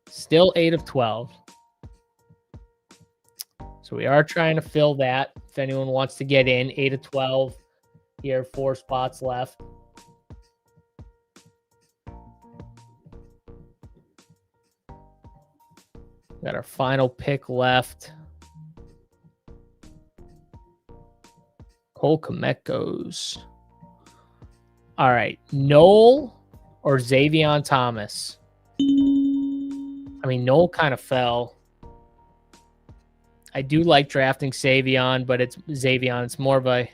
S1: Still 8 of 12. So we are trying to fill that. If anyone wants to get in, 8 of 12 here, 4 spots left. Got our final pick left. Cole Kmet goes. All right. Noel or Xavion Thomas? I mean, Noel kind of fell. I do like drafting Xavion, but it's Xavion. It's more of a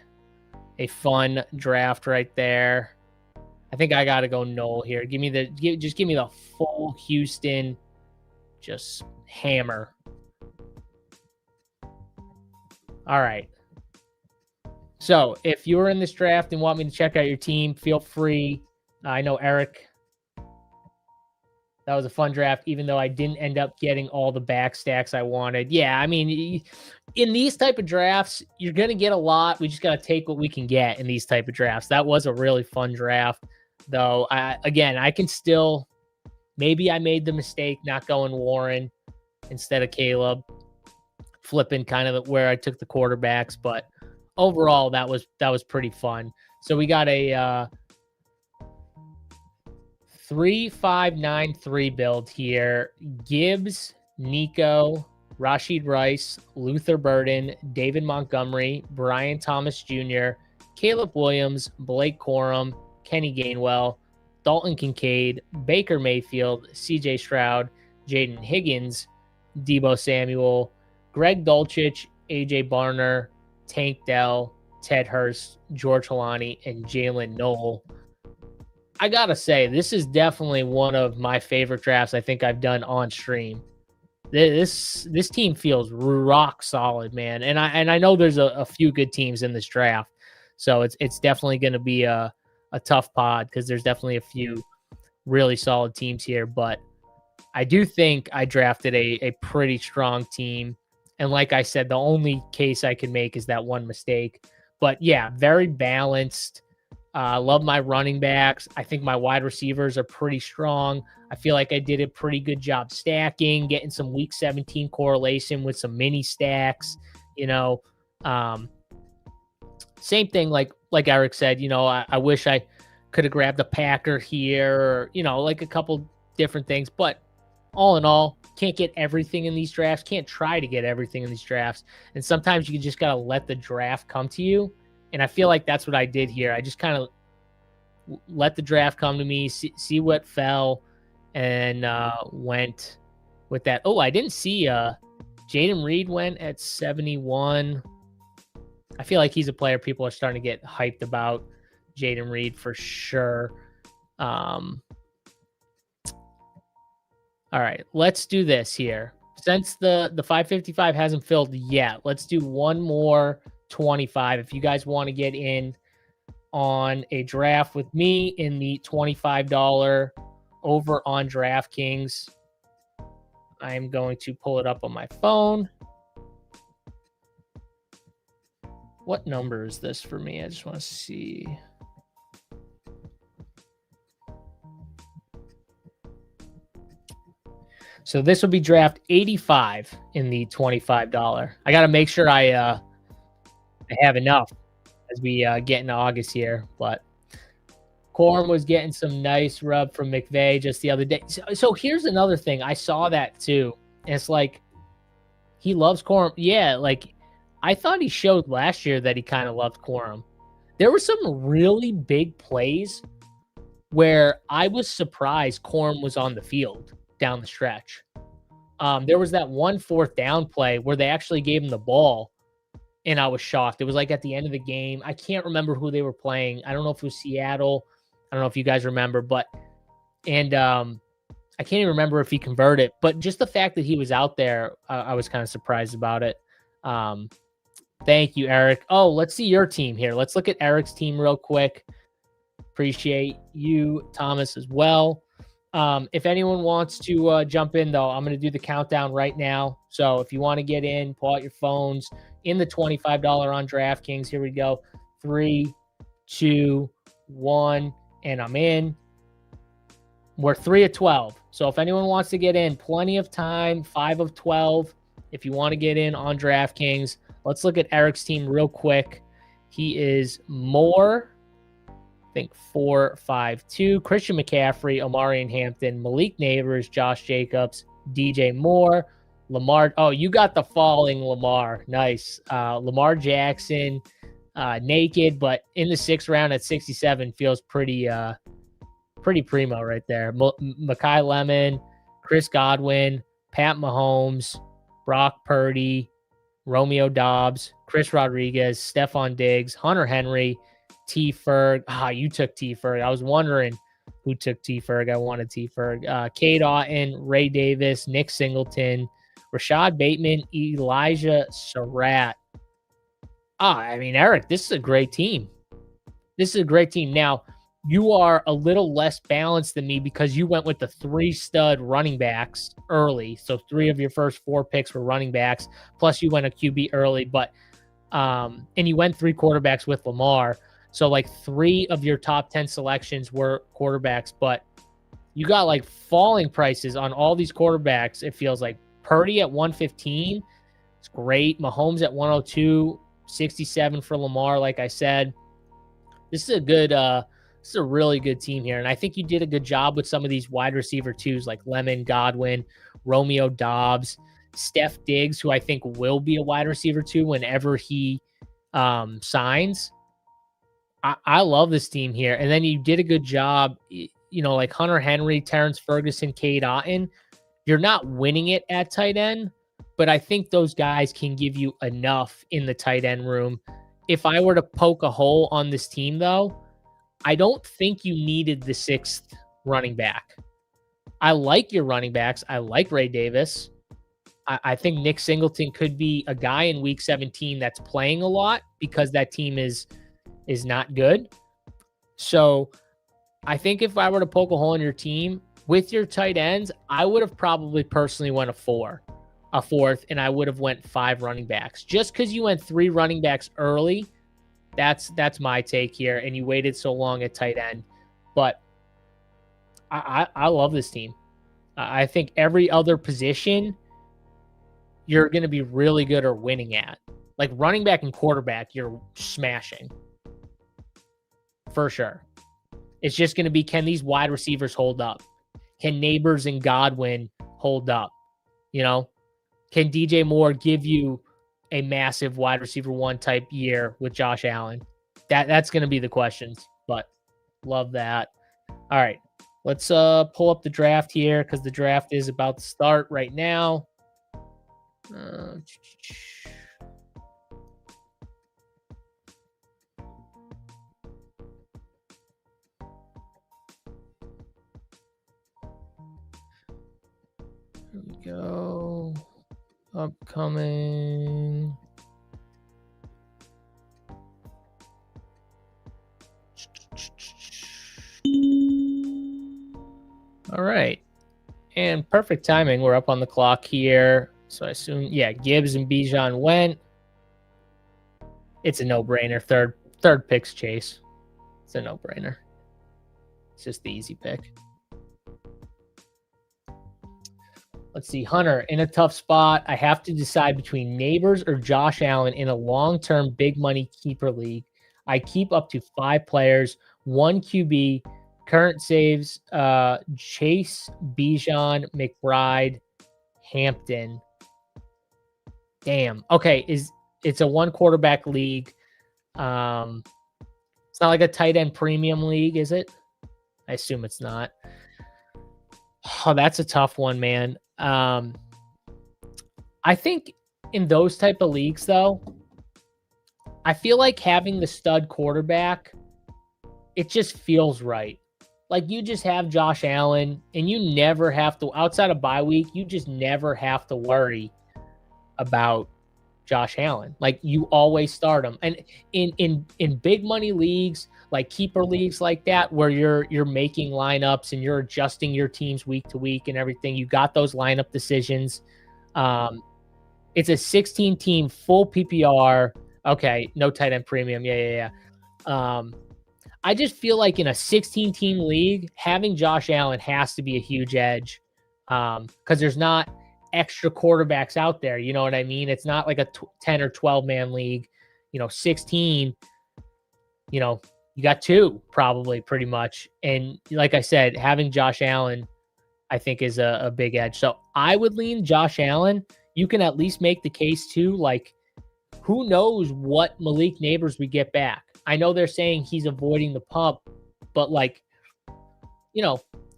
S1: fun draft right there. I think I got to go Noel here. Just give me the full Houston, just hammer. All right. So if you're in this draft and want me to check out your team, feel free. I know Eric. That was a fun draft, even though I didn't end up getting all the back stacks I wanted. Yeah, I mean, in these type of drafts, you're going to get a lot. We just got to take what we can get in these type of drafts. That was a really fun draft, though. I can still, maybe I made the mistake not going Warren instead of Caleb, flipping kind of where I took the quarterbacks. But overall, that was pretty fun. So we got a 3-5-9-3 build here. Gibbs, Nico, Rashid Rice, Luther Burden, David Montgomery, Brian Thomas Jr., Caleb Williams, Blake Corum, Kenny Gainwell, Dalton Kincaid, Baker Mayfield, CJ Stroud, Jaden Higgins, Debo Samuel, Greg Dulcich, AJ Barner, Tank Dell, Ted Hurst, George Holani, and Jalen Noel. I gotta say, this is definitely one of my favorite drafts I think I've done on stream. This team feels rock solid, man. And I know there's a few good teams in this draft, so it's definitely going to be a tough pod because there's definitely a few really solid teams here. But I do think I drafted a pretty strong team. And like I said, the only case I can make is that one mistake. But yeah, very balanced. I love my running backs. I think my wide receivers are pretty strong. I feel like I did a pretty good job stacking, getting some week 17 correlation with some mini stacks. Same thing like Eric said, I wish I could have grabbed a Packer here or, like a couple different things. But all in all, can't get everything in these drafts, can't try to get everything in these drafts. And sometimes you just got to let the draft come to you. And I feel like that's what I did here. I just kind of let the draft come to me, see what fell, and went with that. Oh, I didn't see Jaden Reed went at 71. I feel like he's a player people are starting to get hyped about. Jaden Reed for sure. All right, let's do this here. Since the 555 hasn't filled yet, let's do one more 25. If you guys want to get in on a draft with me in the $25 over on DraftKings, I'm going to pull it up on my phone. What number is this for me? I just want to see. So this will be draft 85 in the $25. I got to make sure I have enough as we get into August here. But Corum was getting some nice rub from McVay just the other day. So here's another thing. I saw that too. And it's like, he loves Corum. Yeah, like I thought he showed last year that he kind of loved Corum. There were some really big plays where I was surprised Corum was on the field down the stretch. There was that 1 4th down play where they actually gave him the ball, and I was shocked. It was like at the end of the game. I can't remember who they were playing. I don't know if it was Seattle. I don't know if you guys remember, but I can't even remember if he converted. But just the fact that he was out there, I was kind of surprised about it. Thank you, Eric. Oh, let's see your team here. Let's look at Eric's team real quick. Appreciate you, Thomas, as well. If anyone wants to jump in, though, I'm going to do the countdown right now. So if you want to get in, pull out your phones in the $25 on DraftKings. Here we go. 3, 2, 1, and I'm in. We're 3 of 12. So if anyone wants to get in, plenty of time. 5 of 12. If you want to get in on DraftKings, let's look at Eric's team real quick. He is Moore. I think 4-5-2. Christian McCaffrey, Omarion Hampton, Malik Neighbors, Josh Jacobs, DJ Moore, Lamar. Oh, you got the falling Lamar. Nice. Lamar Jackson, naked, but in the 6th round at 67 feels pretty primo right there. Mekhi Lemon, Chris Godwin, Pat Mahomes, Brock Purdy, Romeo Dobbs, Chris Rodriguez, Stephon Diggs, Hunter Henry, T. Ferg. You took T. Ferg. I was wondering who took T. Ferg. I wanted T. Ferg. Cade Otton, Ray Davis, Nick Singleton, Rashad Bateman, Elijah Surratt. I mean, Eric, this is a great team. This is a great team. Now, you are a little less balanced than me because you went with the 3 stud running backs early. So 3 of your first 4 picks were running backs. Plus you went a QB early, but and you went 3 quarterbacks with Lamar. So like 3 of your top 10 selections were quarterbacks, but you got like falling prices on all these quarterbacks. It feels like Purdy at 115. It's great. Mahomes at 102, 67 for Lamar. Like I said, this is a really good team here. And I think you did a good job with some of these wide receiver twos like Lemon, Godwin, Romeo Dobbs, Steph Diggs, who I think will be a wide receiver too whenever he signs. I love this team here. And then you did a good job, like Hunter Henry, Terrence Ferguson, Cade Otton. You're not winning it at tight end, but I think those guys can give you enough in the tight end room. If I were to poke a hole on this team, though, I don't think you needed the 6th running back. I like your running backs. I like Ray Davis. I think Nick Singleton could be a guy in week 17 that's playing a lot because that team is not good. So I think if I were to poke a hole in your team with your tight ends, I would have probably personally went a 4th, and I would have went 5 running backs. Just because you went 3 running backs early, that's my take here, and you waited so long at tight end. But I love this team. I think every other position you're going to be really good or winning at. Like running back and quarterback, you're smashing. For sure. It's just going to be, can these wide receivers hold up? can Neighbors and Godwin hold up? You know, can DJ Moore give you a massive wide receiver 1 type year with Josh Allen? That's going to be the questions, but love that. All right, let's pull up the draft here because the draft is about to start right now. Here we go. Upcoming. All right. And perfect timing. We're up on the clock here. So I assume, yeah, Gibbs and Bijan went. It's a no-brainer. Third pick's Chase. It's a no-brainer. It's just the easy pick. Let's see. Hunter, in a tough spot. I have to decide between Neighbors or Josh Allen in a long-term big money keeper league. I keep up to 5 players, 1 QB, current saves, Chase, Bijan, McBride, Hampton. Damn. Okay, it's a 1 quarterback league. It's not like a tight end premium league, is it? I assume it's not. Oh, that's a tough one, man. I think in those type of leagues, though, I feel like having the stud quarterback, it just feels right. Like you just have Josh Allen and you never have to, outside of bye week, you just never have to worry about Josh Allen. Like you always start him. And in big money leagues, like keeper leagues like that, where you're making lineups and you're adjusting your teams week to week and everything, you got those lineup decisions. It's a 16 team full PPR. Okay, no tight end premium. Yeah. I just feel like in a 16 team league, having Josh Allen has to be a huge edge because there's not extra quarterbacks out there. You know what I mean? It's not like a 10 or 12 man league. 16, you got 2 probably pretty much. And like I said, having Josh Allen, I think is a big edge. So I would lean Josh Allen. You can at least make the case too, like, who knows what Malik Neighbors we get back? I know they're saying he's avoiding the pump, but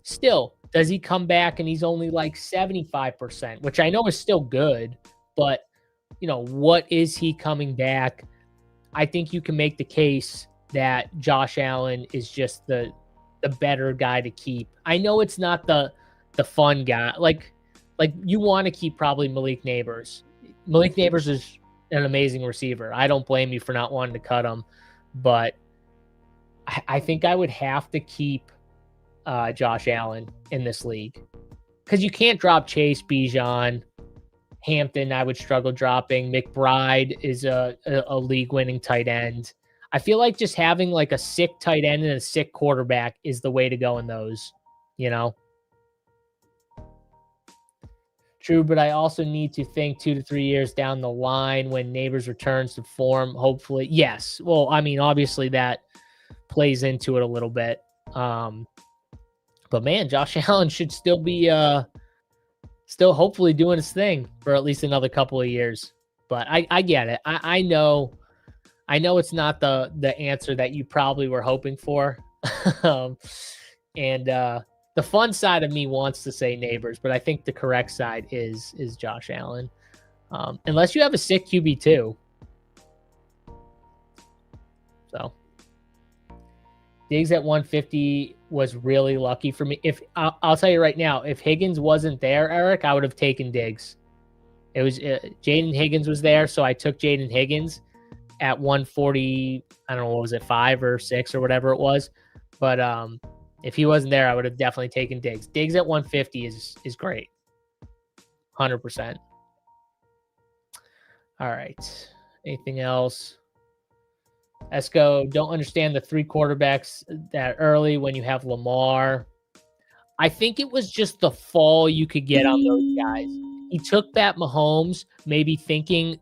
S1: still, does he come back and he's only like 75%, which I know is still good, but what is he coming back? I think you can make the case that Josh Allen is just the better guy to keep. I know it's not the fun guy. Like you want to keep probably Malik Neighbors. Malik Neighbors is an amazing receiver. I don't blame you for not wanting to cut him, but I think I would have to keep Josh Allen in this league because you can't drop Chase, Bijan, Hampton. I would struggle dropping. McBride is a league-winning tight end. I feel like just having like a sick tight end and a sick quarterback is the way to go in those, True, but I also need to think 2 to 3 years down the line when Neighbors returns to form, hopefully. Yes. Well, I mean, obviously that plays into it a little bit. But man, Josh Allen should still be still hopefully doing his thing for at least another couple of years. But I get it. I know it's not the answer that you probably were hoping for. The fun side of me wants to say Neighbors, but I think the correct side is Josh Allen. Unless you have a sick QB too. So Diggs at 150 was really lucky for me. If I'll tell you right now, if Higgins wasn't there, Eric, I would have taken Diggs. It was Jaden Higgins was there, so I took Jaden Higgins at 140. I don't know, what was it, 5 or 6 or whatever it was, but if he wasn't there, I would have definitely taken Diggs. Diggs at 150 is great. 100%. All right. Anything else? Esco, don't understand the 3 quarterbacks that early when you have Lamar. I think it was just the fall you could get on those guys. He took Pat Mahomes, maybe thinking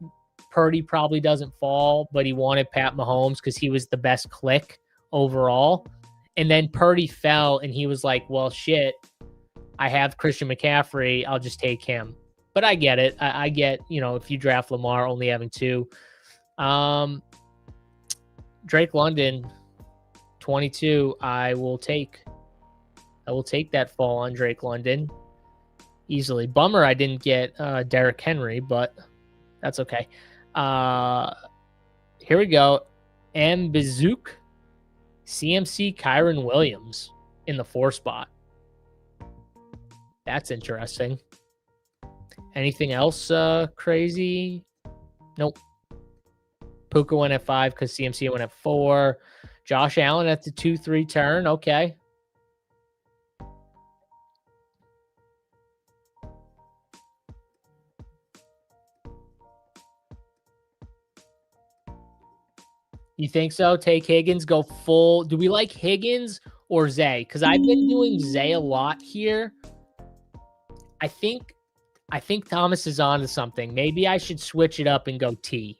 S1: Purdy probably doesn't fall, but he wanted Pat Mahomes because he was the best click overall. And then Purdy fell, and he was like, well, shit, I have Christian McCaffrey. I'll just take him. But I get it. I get, if you draft Lamar only having 2. Drake London, 22. I will take that fall on Drake London easily. Bummer I didn't get Derrick Henry, but that's okay. Here we go. Mbizouk, CMC, Kyron Williams in the 4 spot. That's interesting. Anything else crazy? Nope. Puka went at 5 because CMC went at 4. Josh Allen at the 2-3 turn. Okay. You think so? Take Higgins, go full. Do we like Higgins or Zay? Because I've been doing Zay a lot here. I think Thomas is on to something. Maybe I should switch it up and go T.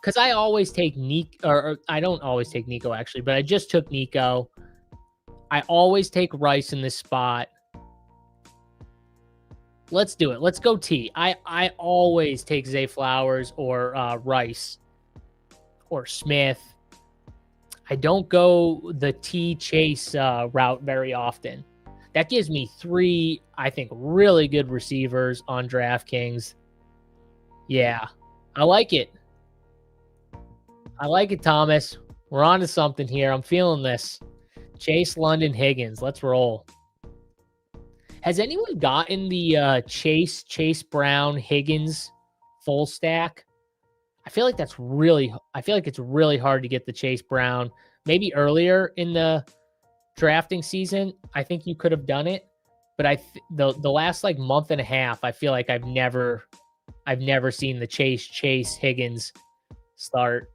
S1: Because I always take Nico, or I don't always take Nico actually, but I just took Nico. I always take Rice in this spot. Let's do it. Let's go T. I always take Zay Flowers or Rice or Smith. I don't go the T Chase route very often. That gives me 3, I think, really good receivers on DraftKings. Yeah, I like it. I like it, Thomas. We're on to something here. I'm feeling this. Chase, London, Higgins. Let's roll. Has anyone gotten the Chase Brown, Higgins full stack? I feel like it's really hard to get the Chase Brown. Maybe earlier in the drafting season, I think you could have done it, but the last like month and a half, I feel like I've never seen the Chase Higgins start.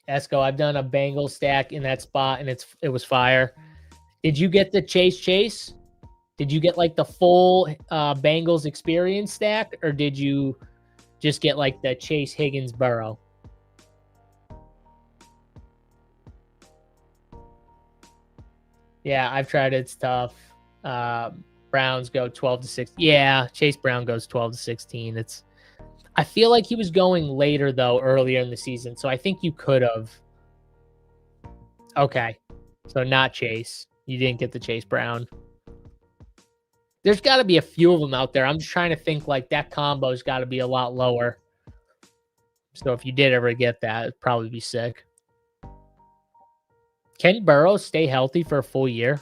S1: Esco, I've done a Bengals stack in that spot, and it was fire. Did you get the Chase? Did you get like the full Bengals experience stack, or did you just get like the Chase Higgins Burrow? Yeah, I've tried it. It's tough. Browns go 12-6. Yeah, Chase Brown goes 12-16. I feel like he was going later, though, earlier in the season. So I think you could have. Okay. So not Chase. You didn't get the Chase Brown. There's got to be a few of them out there. I'm just trying to think like that combo's got to be a lot lower. So if you did ever get that, it'd probably be sick. Can Burrow stay healthy for a full year?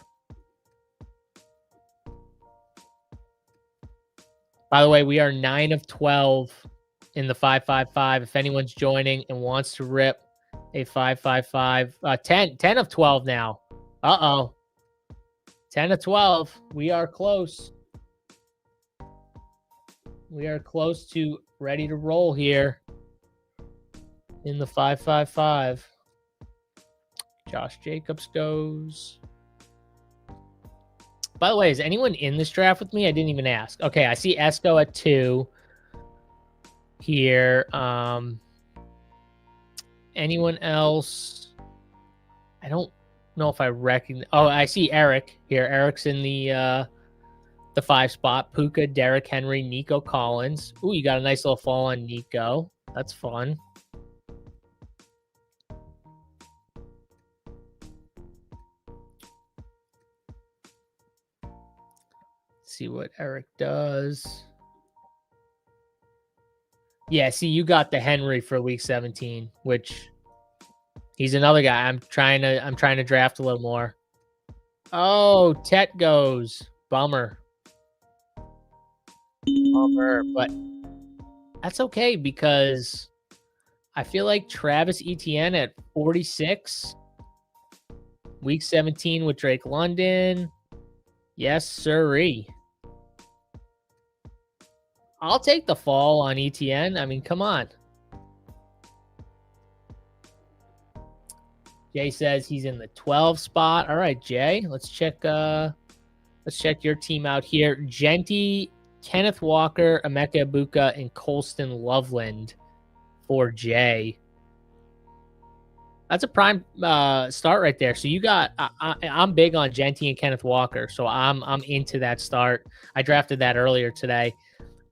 S1: By the way, we are 9 of 12 in the 5-5-5. If anyone's joining and wants to rip a 5-5-5, 10 of 12 now. 10 of 12. We are close. We are close to ready to roll here in the 5-5-5. Josh Jacobs goes. By the way, is anyone in this draft with me? I didn't even ask. Okay, I see Esco at 2 here. Anyone else? I don't know if I recognize. Oh, I see Eric here. Eric's in the 5 spot. Puka, Derrick Henry, Nico Collins. Ooh, you got a nice little fall on Nico. That's fun. See what Eric does. Yeah, see, you got the Henry for week 17, which he's another guy I'm trying to draft a little more. Oh, Tet goes. Bummer. But that's okay because I feel like Travis Etienne at 46, week 17 with Drake London. Yes, sirree. I'll take the fall on Etienne. I mean, come on. Jay says he's in the 12 spot. All right, Jay. Let's check your team out here. Genty, Kenneth Walker, Emeka Ibuka, and Colston Loveland for Jay. That's a prime start right there. So you got I'm big on Genty and Kenneth Walker, so I'm into that start. I drafted that earlier today.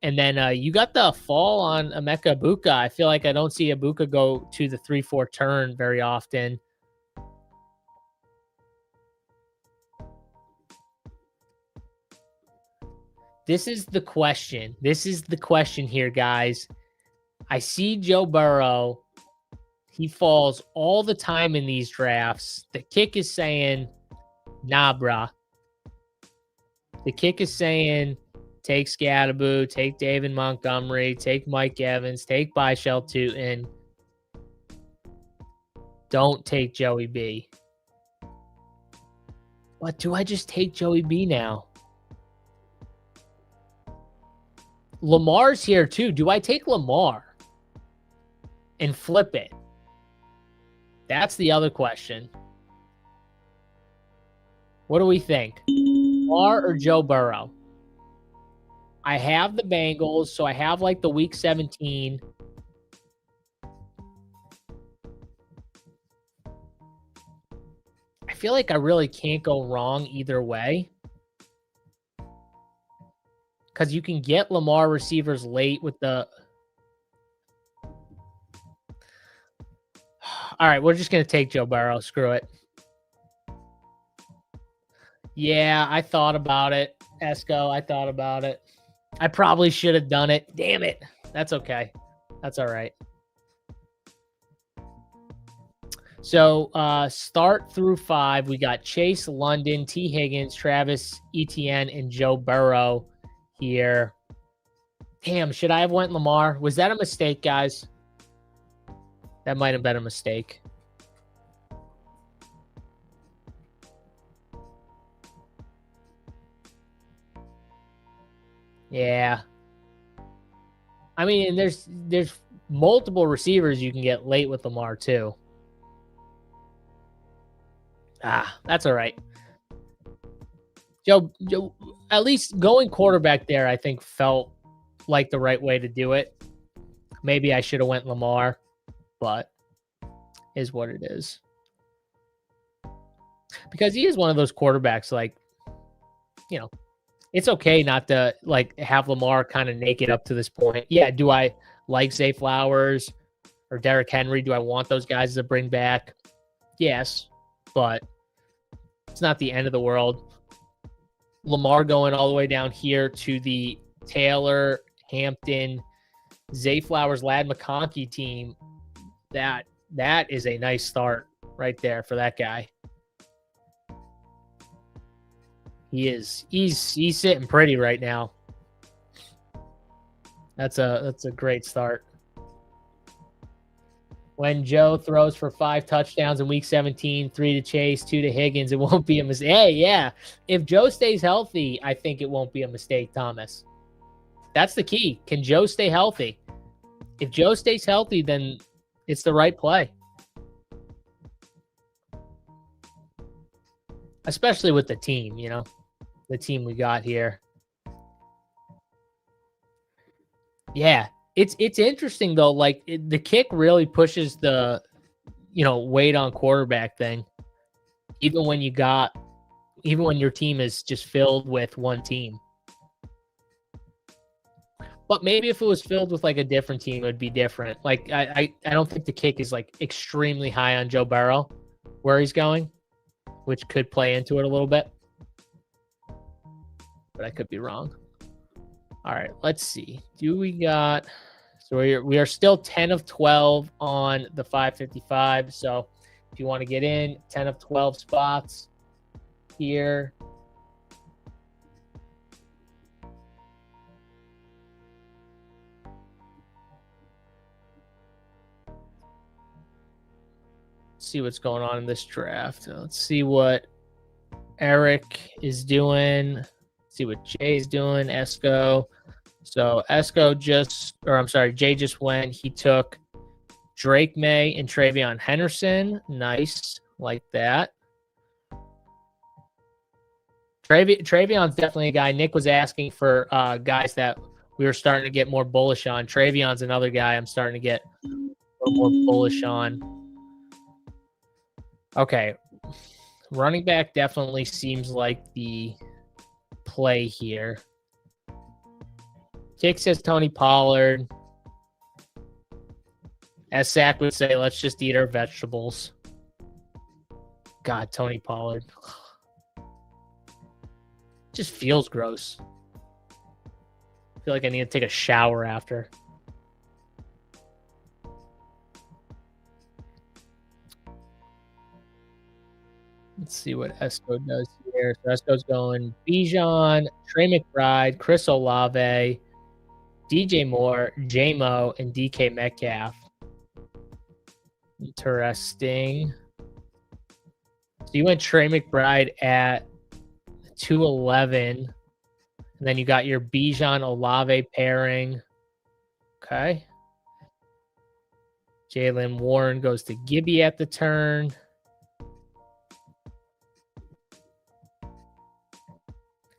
S1: And then you got the fall on Emeka Ibuka. I feel like I don't see Ibuka go to the 3-4 turn very often. This is the question. This is the question here, guys. I see Joe Burrow. He falls all the time in these drafts. The kick is saying, nah, brah. The kick is saying, take Scatterboo, take David Montgomery, take Mike Evans, take Byshell Tootin. Don't take Joey B. But do I just take Joey B now? Lamar's here too. Do I take Lamar and flip it? That's the other question. What do we think? Lamar or Joe Burrow? I have the Bengals, so I have like the week 17. I feel like I really can't go wrong either way. Because you can get Lamar receivers late with the... All right, we're just going to take Joe Burrow. Screw it. Yeah, I thought about it. Esco, I thought about it. I probably should have done it. Damn it. That's okay. That's all right. So start through 5, we got Chase, London, T. Higgins, Travis Etienne, and Joe Burrow here. Damn, should I have went Lamar? Was that a mistake, guys? That might have been a mistake. Yeah. I mean, there's multiple receivers you can get late with Lamar too. That's all right. Joe, at least going quarterback there, I think felt like the right way to do it. Maybe I should have went Lamar, but is what it is. Because he is one of those quarterbacks, like, you know, it's okay not to like have Lamar kind of naked up to this point. Yeah, do I like Zay Flowers or Derrick Henry? Do I want those guys to bring back? Yes, but it's not the end of the world. Lamar going all the way down here to the Taylor, Hampton, Zay Flowers, Ladd McConkey team. That is a nice start right there for that guy. He's sitting pretty right now. That's a great start. When Joe throws for 5 touchdowns in week 17, 3 to Chase, 2 to Higgins, it won't be a mistake. Hey, yeah. If Joe stays healthy, I think it won't be a mistake, Thomas. That's the key. Can Joe stay healthy? If Joe stays healthy, then it's the right play. Especially with the team, you know, the team we got here. Yeah. It's interesting though. Like the kick really pushes the, weight on quarterback thing. Even when your team is just filled with one team. But maybe if it was filled with like a different team, it would be different. Like I don't think the kick is like extremely high on Joe Burrow where he's going, which could play into it a little bit. But I could be wrong. All right, let's see. So we are still 10 of 12 on the 555. So if you want to get in, 10 of 12 spots here. Let's see what's going on in this draft. Let's see what Eric is doing. See what Jay's doing. Esco. So Jay just went. He took Drake May and Travion Henderson. Nice. Like that. Travion's definitely a guy. Nick was asking for guys that we were starting to get more bullish on. Travion's another guy I'm starting to get a little more bullish on. Okay. Running back definitely seems like the play here. Kick says Tony Pollard. As Zach would say, let's just eat our vegetables. God, Tony Pollard. Just feels gross. I feel like I need to take a shower after. Let's see what Esco does here. So Esco's going Bijan, Trey McBride, Chris Olave, DJ Moore, J-Mo, and DK Metcalf. Interesting. So you went Trey McBride at 211. And then you got your Bijan Olave pairing. Okay. Jalen Warren goes to Gibby at the turn.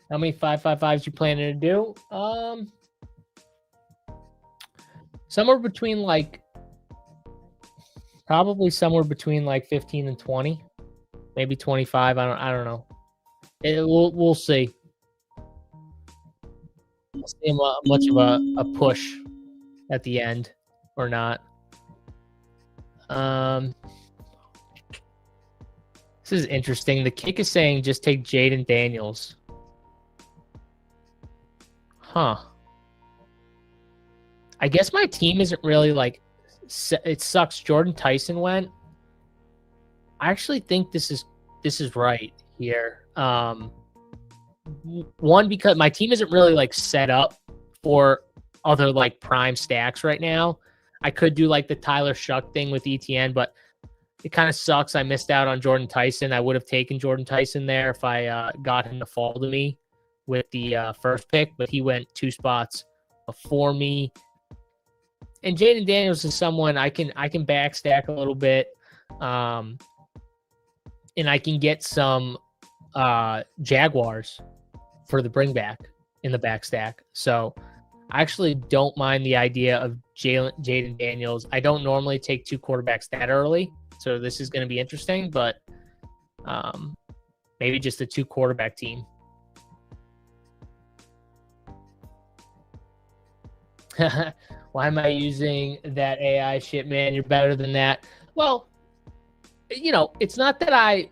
S1: How many 5.55s you planning to do? Somewhere between probably somewhere between 15 and 20, maybe 25. I don't know. We'll see. We'll see how much of a push at the end or not. This is interesting. The kick is saying just take Jaden Daniels. Huh. I guess my team isn't really it sucks. Jordan Tyson went. I actually think this is right here. One, because my team isn't really set up for other prime stacks right now. I could do the Tyler Shuck thing with ETN, but it kind of sucks. I missed out on Jordan Tyson. I would have taken Jordan Tyson there if I got him to fall to me with the first pick, but he went 2 spots before me. And Jaden Daniels is someone I can backstack a little bit, and I can get some Jaguars for the bring back in the backstack. So I actually don't mind the idea of Jaden Daniels. I don't normally take 2 quarterbacks that early, so this is going to be interesting. But maybe just a 2 quarterback team. Why am I using that AI shit, man? You're better than that. Well, it's not that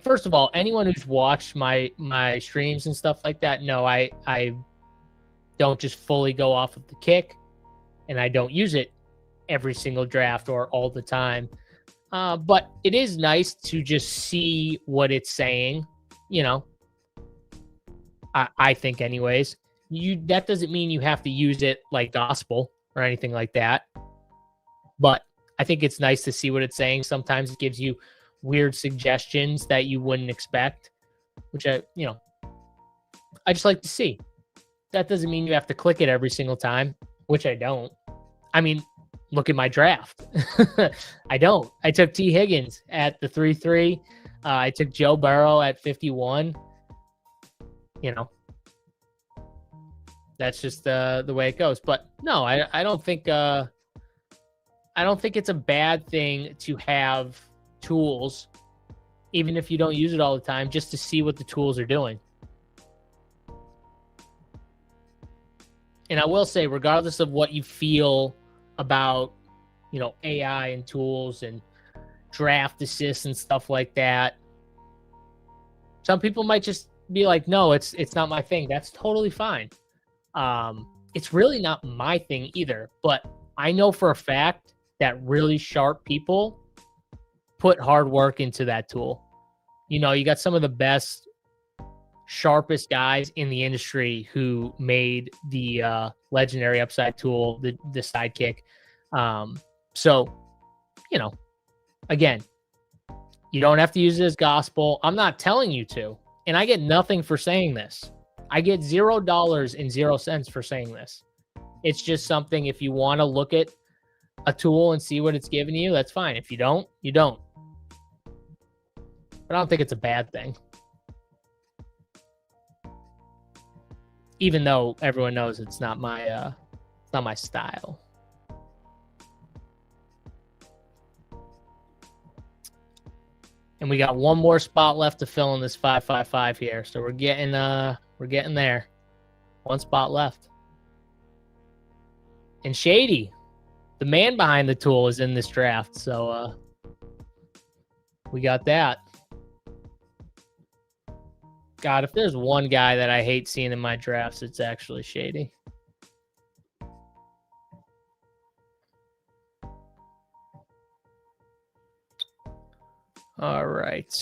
S1: first of all, anyone who's watched my streams and stuff like that, no, I don't just fully go off of the kick, and I don't use it every single draft or all the time. But it is nice to just see what it's saying, I think anyways. That doesn't mean you have to use it like gospel or anything like that. But I think it's nice to see what it's saying. Sometimes it gives you weird suggestions that you wouldn't expect, which I just like to see. That doesn't mean you have to click it every single time, which I don't. I mean, look at my draft. I don't. I took T. Higgins at the 3-3. I took Joe Burrow at 51. That's just the way it goes. But no, I don't think it's a bad thing to have tools, even if you don't use it all the time, just to see what the tools are doing. And I will say, regardless of what you feel about, AI and tools and draft assists and stuff like that, some people might just be like, no, it's not my thing. That's totally fine. It's really not my thing either, but I know for a fact that really sharp people put hard work into that tool. You got some of the best, sharpest guys in the industry who made the legendary upside tool, the sidekick. So, again, you don't have to use it as gospel. I'm not telling you to, and I get nothing for saying this. I get $0.00 for saying this. It's just something, if you want to look at a tool and see what it's giving you, that's fine. If you don't, you don't. But I don't think it's a bad thing. Even though everyone knows it's not my style. And we got one more spot left to fill in this 555 here. So we're getting there. One spot left. And Shady, the man behind the tool, is in this draft. So we got that. God, if there's one guy that I hate seeing in my drafts, it's actually Shady. All right.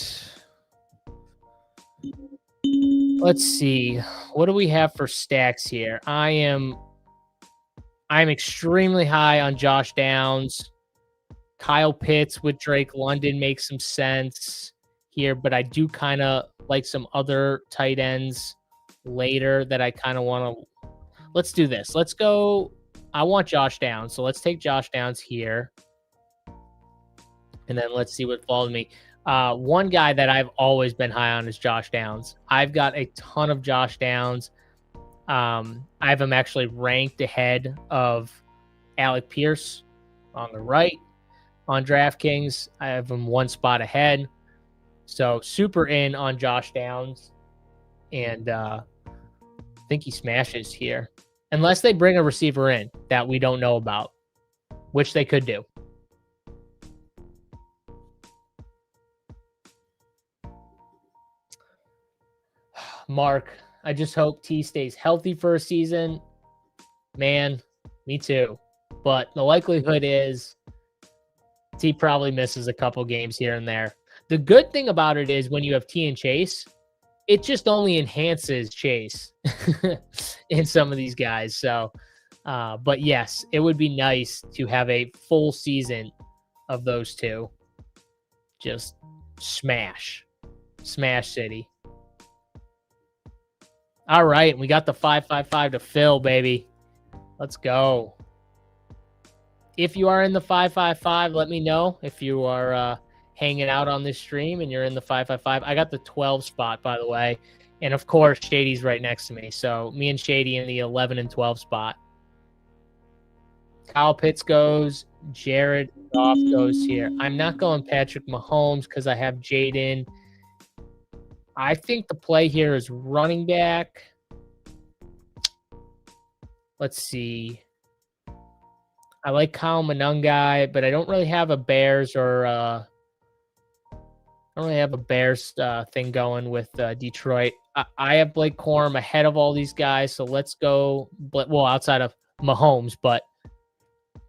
S1: Let's see. What do we have for stacks here? I'm extremely high on Josh Downs. Kyle Pitts with Drake London makes some sense here, but I do kind of like some other tight ends later that I kind of want to. Let's do this. Let's go. I want Josh Downs, so let's take Josh Downs here. And then let's see what follows me. One guy that I've always been high on is Josh Downs. I've got a ton of Josh Downs. I have him actually ranked ahead of Alec Pierce on the right on DraftKings. I have him one spot ahead. So super in on Josh Downs. And I think he smashes here. Unless they bring a receiver in that we don't know about, which they could do. Mark, I just hope T stays healthy for a season. Man, me too. But the likelihood is T probably misses a couple games here and there. The good thing about it is when you have T and Chase, it just only enhances Chase in some of these guys. So, but yes, it would be nice to have a full season of those two. Just smash City. All right, we got the 555 to fill, baby. Let's go. If you are in the 555, let me know. If you are hanging out on this stream and you're in the 555, I got the 12 spot, by the way. And, of course, Shady's right next to me. So, me and Shady in the 11 and 12 spot. Kyle Pitts goes. Jared Goff goes here. I'm not going Patrick Mahomes because I have Jaden. I think the play here is running back. Let's see. I like Kyle Monungai, but I don't really have a Bears or I don't really have a Bears thing going with Detroit. I have Blake Corum ahead of all these guys, so let's go. Well, outside of Mahomes, but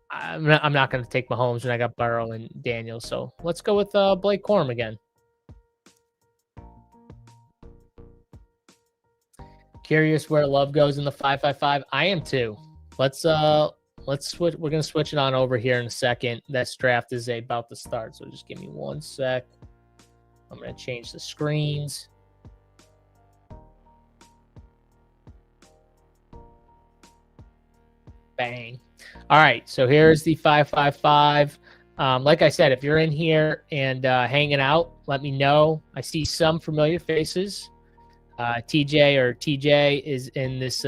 S1: I'm not going to take Mahomes when I got Burrow and Daniels. So let's go with Blake Corum again. Curious where Love goes in the 555. I am too. Let's switch. We're gonna switch it on over here in a second. This draft is about to start, so just give me 1 sec. I'm gonna change the screens. Bang. All right, so here's the 555. Like I said, if you're in here and hanging out, let me know. I see some familiar faces. TJ is in this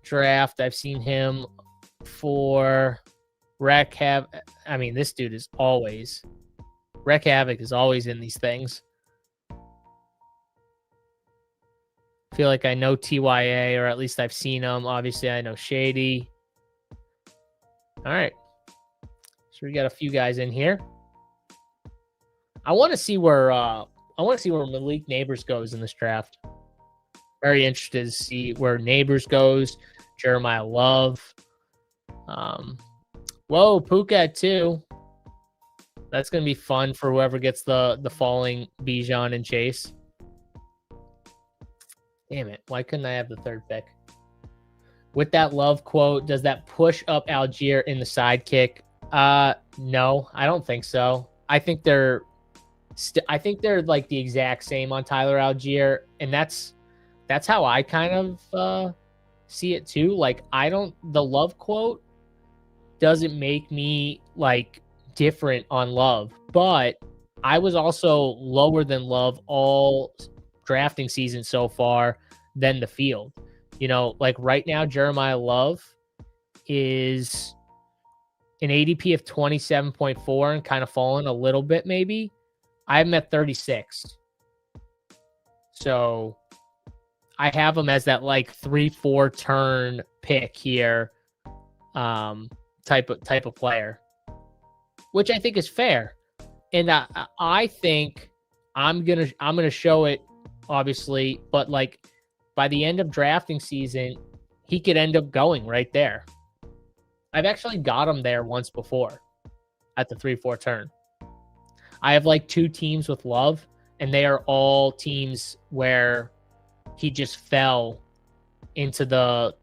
S1: draft. I've seen him for Wreck Havoc. I mean, this dude is always Wreck Havoc is always in these things. I feel like I know TYA, or at least I've seen him. Obviously, I know Shady. All right. So we got a few guys in here. I want to see where Malik Neighbors goes in this draft. Very interested to see where Neighbors goes. Jeremiah Love. Whoa, Puka at 2. That's going to be fun for whoever gets the falling Bijan and Chase. Damn it. Why couldn't I have the 3rd pick? With that Love quote, does that push up Algier in the sidekick? No, I don't think so. I think they're like the exact same on Tyler Algier, and that's how I kind of see it too. Like, the Love quote doesn't make me like different on Love, but I was also lower than Love all drafting season so far than the field. You know, like right now, Jeremiah Love is an ADP of 27.4 and kind of fallen a little bit maybe. I have him at 36. So I have him as that like 3-4 turn pick here, type of player, which I think is fair. And I think I'm gonna show it, obviously, but like by the end of drafting season, he could end up going right there. I've actually got him there once before at the 3-4 turn. I have like 2 teams with love, and they are all teams where he just fell into the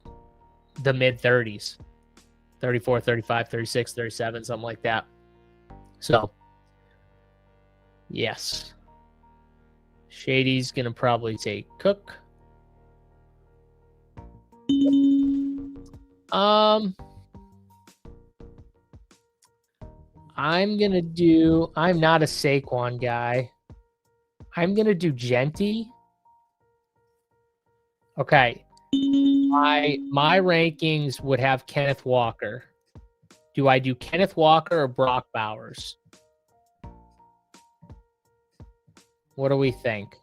S1: mid 30s, 34, 35, 36, 37, something like that. So, yes. Shady's going to probably take Cook. I'm not a Saquon guy. I'm going to do Genty. Okay. My rankings would have Kenneth Walker. Do I do Kenneth Walker or Brock Bowers? What do we think?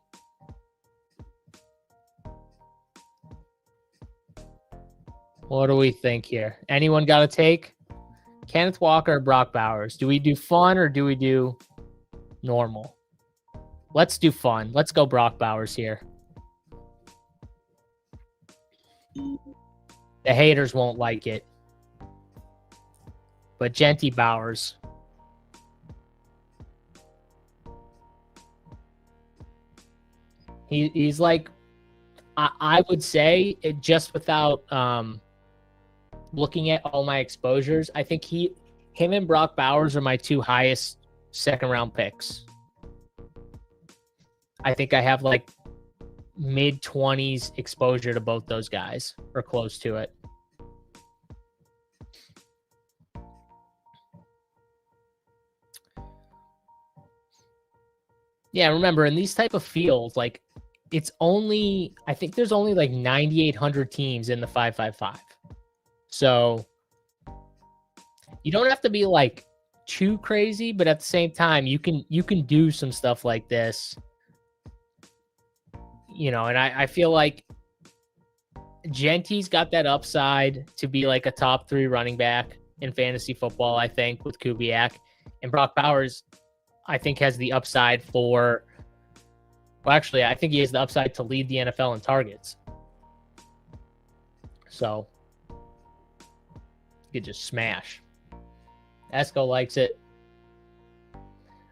S1: What do we think here? Anyone got a take? Kenneth Walker or Brock Bowers? Do we do fun or do we do normal? Let's do fun. Let's go Brock Bowers here. The haters won't like it. But Genty Bowers. He's like, I would say, it just without looking at all my exposures, I think him and Brock Bowers are my 2 highest second-round picks. I think I have like mid-20s exposure to both those guys, or close to it. Yeah, remember, in these type of fields, like, I think there's only like 9,800 teams in the 555. So you don't have to be like too crazy, but at the same time, you can do some stuff like this. And I feel like Genty's got that upside to be like a top 3 running back in fantasy football, I think, with Kubiak. And Brock Bowers, I think, has the upside for... Well, actually, I think he has the upside to lead the NFL in targets. So, you could just smash. Esco likes it.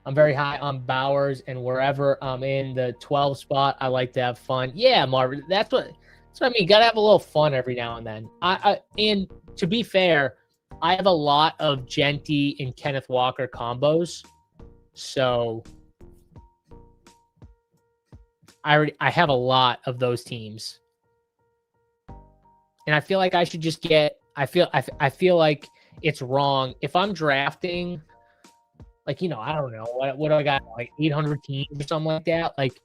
S1: I'm very high on Bowers, and wherever I'm in the 12 spot, I like to have fun. Yeah, Marvin, that's what I mean. You got to have a little fun every now and then. And to be fair, I have a lot of Genty and Kenneth Walker combos. So I have a lot of those teams. And I feel like I should just I feel like it's wrong if I'm drafting, like, I don't know, what do I got, like 800 teams or something like that? Like,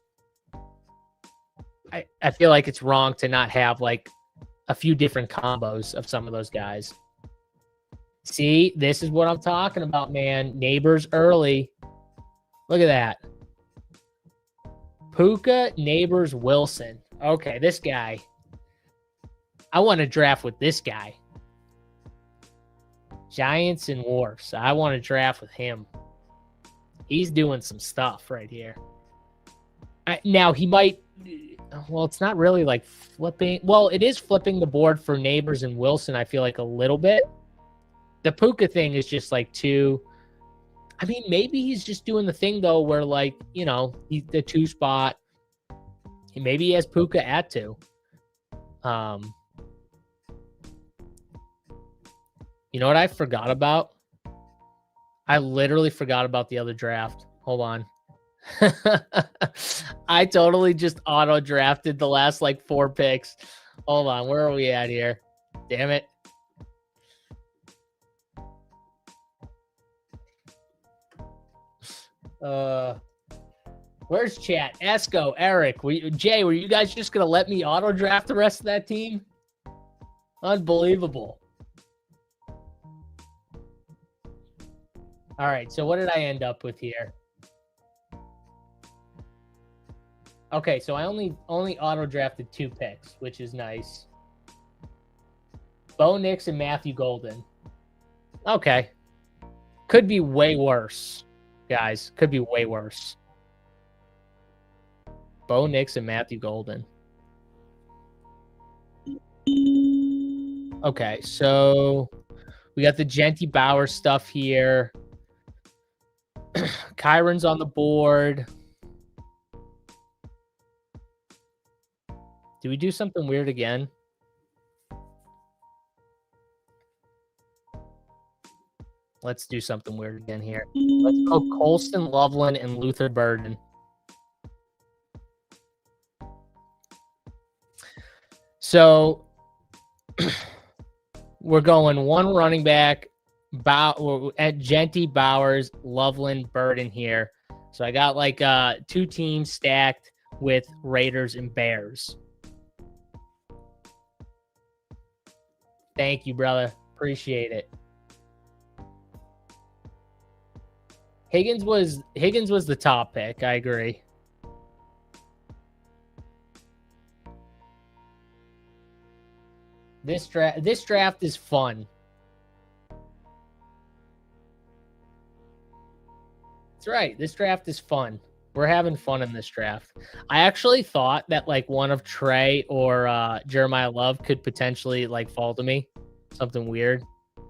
S1: I feel like it's wrong to not have like a few different combos of some of those guys. See, this is what I'm talking about, man. Neighbors early. Look at that. Puka, Neighbors, Wilson. Okay, this guy. I want to draft with this guy. Giants and Wharfs. I want to draft with him. He's doing some stuff right here. Now, he might... Well, it's not really like flipping... Well, it is flipping the board for Neighbors and Wilson, I feel like, a little bit. The Puka thing is just like too... I mean, maybe he's just doing the thing, though, where, like, he's the 2 spot. Maybe he has Puka at 2. You know what I forgot about? I literally forgot about the other draft. Hold on. I totally just auto-drafted the last, like, 4 picks. Hold on. Where are we at here? Damn it. Where's chat? Esco, Eric, Jay, were you guys just gonna let me auto draft the rest of that team? Unbelievable. All right, so what did I end up with here? Okay, so I only auto drafted 2 picks, which is nice. Bo Nix and Matthew Golden. Okay. Could be way worse, guys. Could be way worse. Bo Nix and Matthew Golden. Okay, so we got the Genty Bauer stuff here. Kyron's on the board. Do we do something weird again? Let's do something weird again here. Let's go Colston, Loveland, and Luther Burden. So we're going 1 running back, at Genty, Bowers, Loveland, Burden here. So I got like 2 teams stacked with Raiders and Bears. Thank you, brother. Appreciate it. Higgins was the top pick. I agree. This draft is fun. That's right. This draft is fun. We're having fun in this draft. I actually thought that like one of Trey or Jeremiah Love could potentially like fall to me. Something weird. You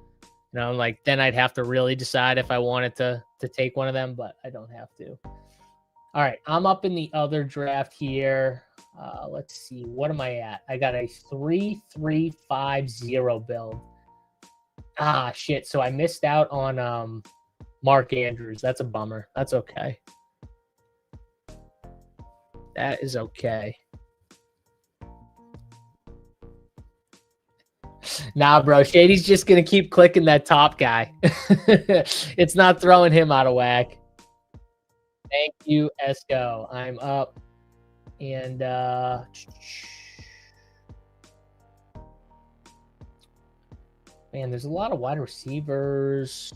S1: know, like then I'd have to really decide if I wanted to take one of them, but I don't have to. All right, I'm up in the other draft here. Let's see, what am I at? I got a 3-3-5-0 build. Ah, shit. So I missed out on Mark Andrews. That's a bummer. That's okay. That is okay. Nah, bro. Shady's just going to keep clicking that top guy. It's not throwing him out of whack. Thank you, Esco. I'm up. And man, there's a lot of wide receivers.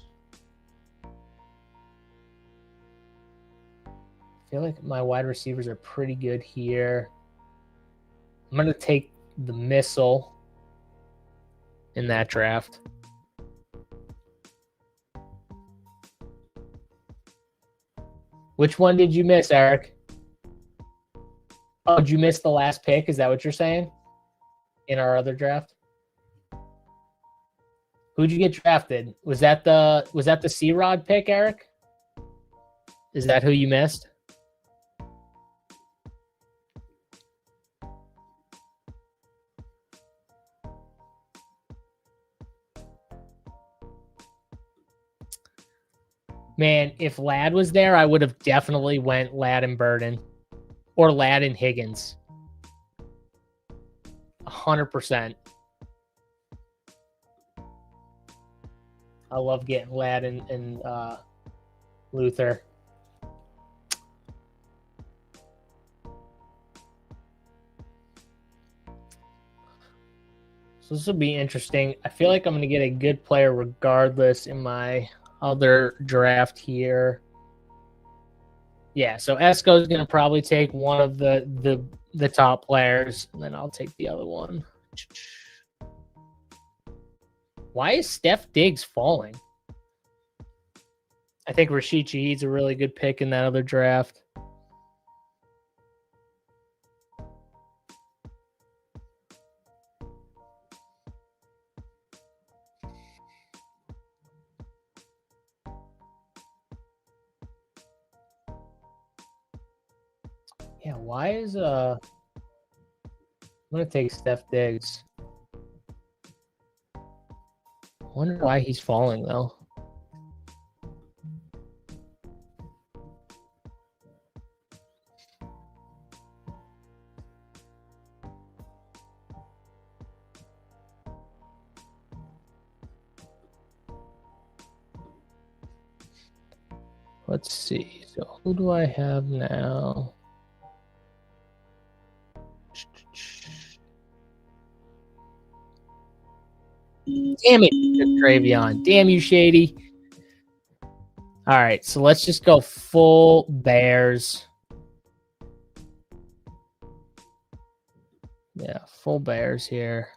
S1: I feel like my wide receivers are pretty good here. I'm going to take the missile in that draft. Which one did you miss, Eric? Oh, did you miss the last pick? Is that what you're saying? In our other draft? Who'd you get drafted? Was that the C-Rod pick, Eric? Is that who you missed? Man, if Ladd was there, I would have definitely went Ladd and Burden. Or Ladd and Higgins. 100%. I love getting Ladd and Luther. So this will be interesting. I feel like I'm going to get a good player regardless in my other draft here. Yeah, so Esco's going to probably take one of the top players, and then I'll take the other one. Why is Steph Diggs falling? I think Rashid Shaheed's a really good pick in that other draft. Yeah, why is I'm gonna take Steph Diggs. I wonder why he's falling though. Let's see. So who do I have now? Damn it, Travion. Damn you, Shady. All right, so let's just go full Bears. Full bears here.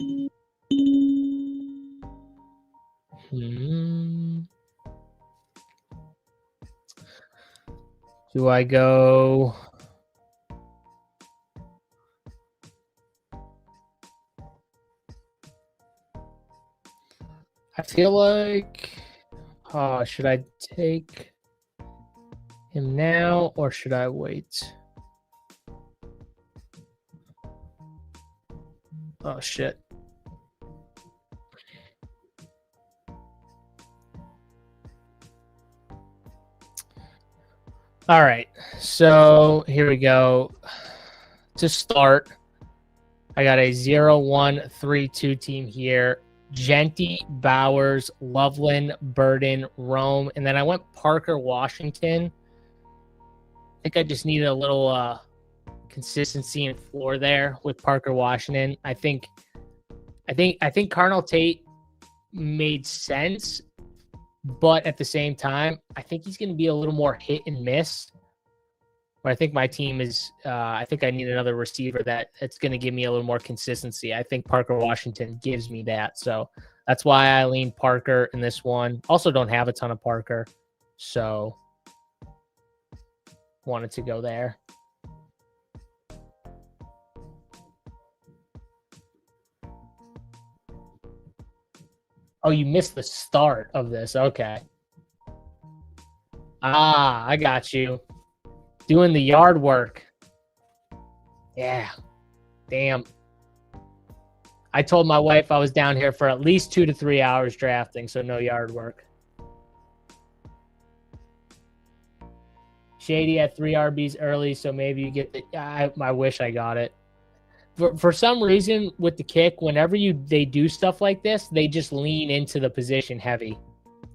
S1: Do I go? I feel like, should I take him now or should I wait? Oh, shit. All right, so here we go. To start, I got a 0-1-3-2 team here. Genty, Bowers, Loveland, Burden, Rome, and then I went Parker, Washington. I think I just needed a little consistency and floor there with Parker, Washington. I think Cardinal Tate made sense, but at the same time, I think he's going to be a little more hit and miss. But I think my team is, I think I need another receiver that's going to give me a little more consistency. I think Parker Washington gives me that. So that's why I lean Parker in this one. Also don't have a ton of Parker. So wanted to go there. Oh, you missed the start of this. Okay. I got you. Doing the yard work. Yeah. Damn. I told my wife I was down here for at least 2 to 3 hours drafting, so no yard work. Shady had 3 RBs early, so maybe you get the. I wish I got it. For some reason, with the kick, whenever they do stuff like this, they just lean into the position heavy.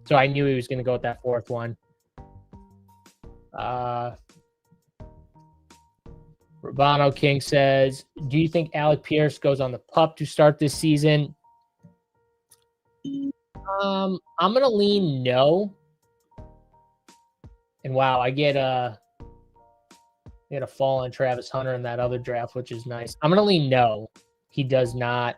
S1: So I knew he was going to go with that fourth one. Urbano King says, do you think Alec Pierce goes on the pup to start this season? I'm going to lean no. And wow, I get a fall on Travis Hunter in that other draft, which is nice. I'm going to lean no. He does not.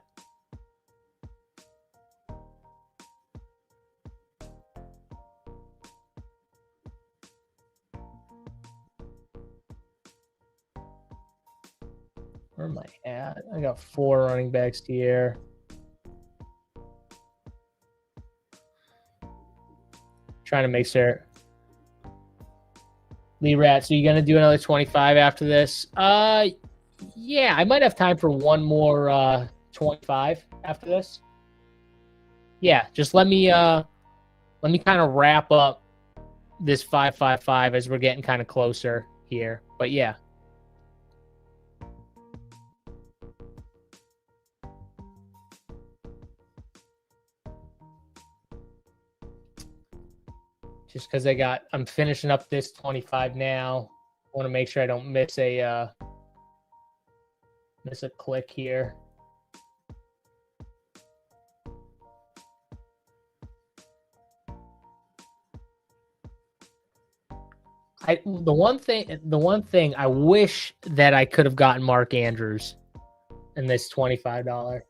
S1: Where am I at? I got 4 running backs here. Trying to make sure. Lee Rat, so you're going to do another 25 after this? Yeah, I might have time for one more 25 after this. Yeah, just let me kind of wrap up this 5-5-5 as we're getting kind of closer here. But yeah. Just because I'm finishing up this 25 now. I want to make sure I don't miss a click here. The one thing I wish that I could have gotten Mark Andrews in this $25.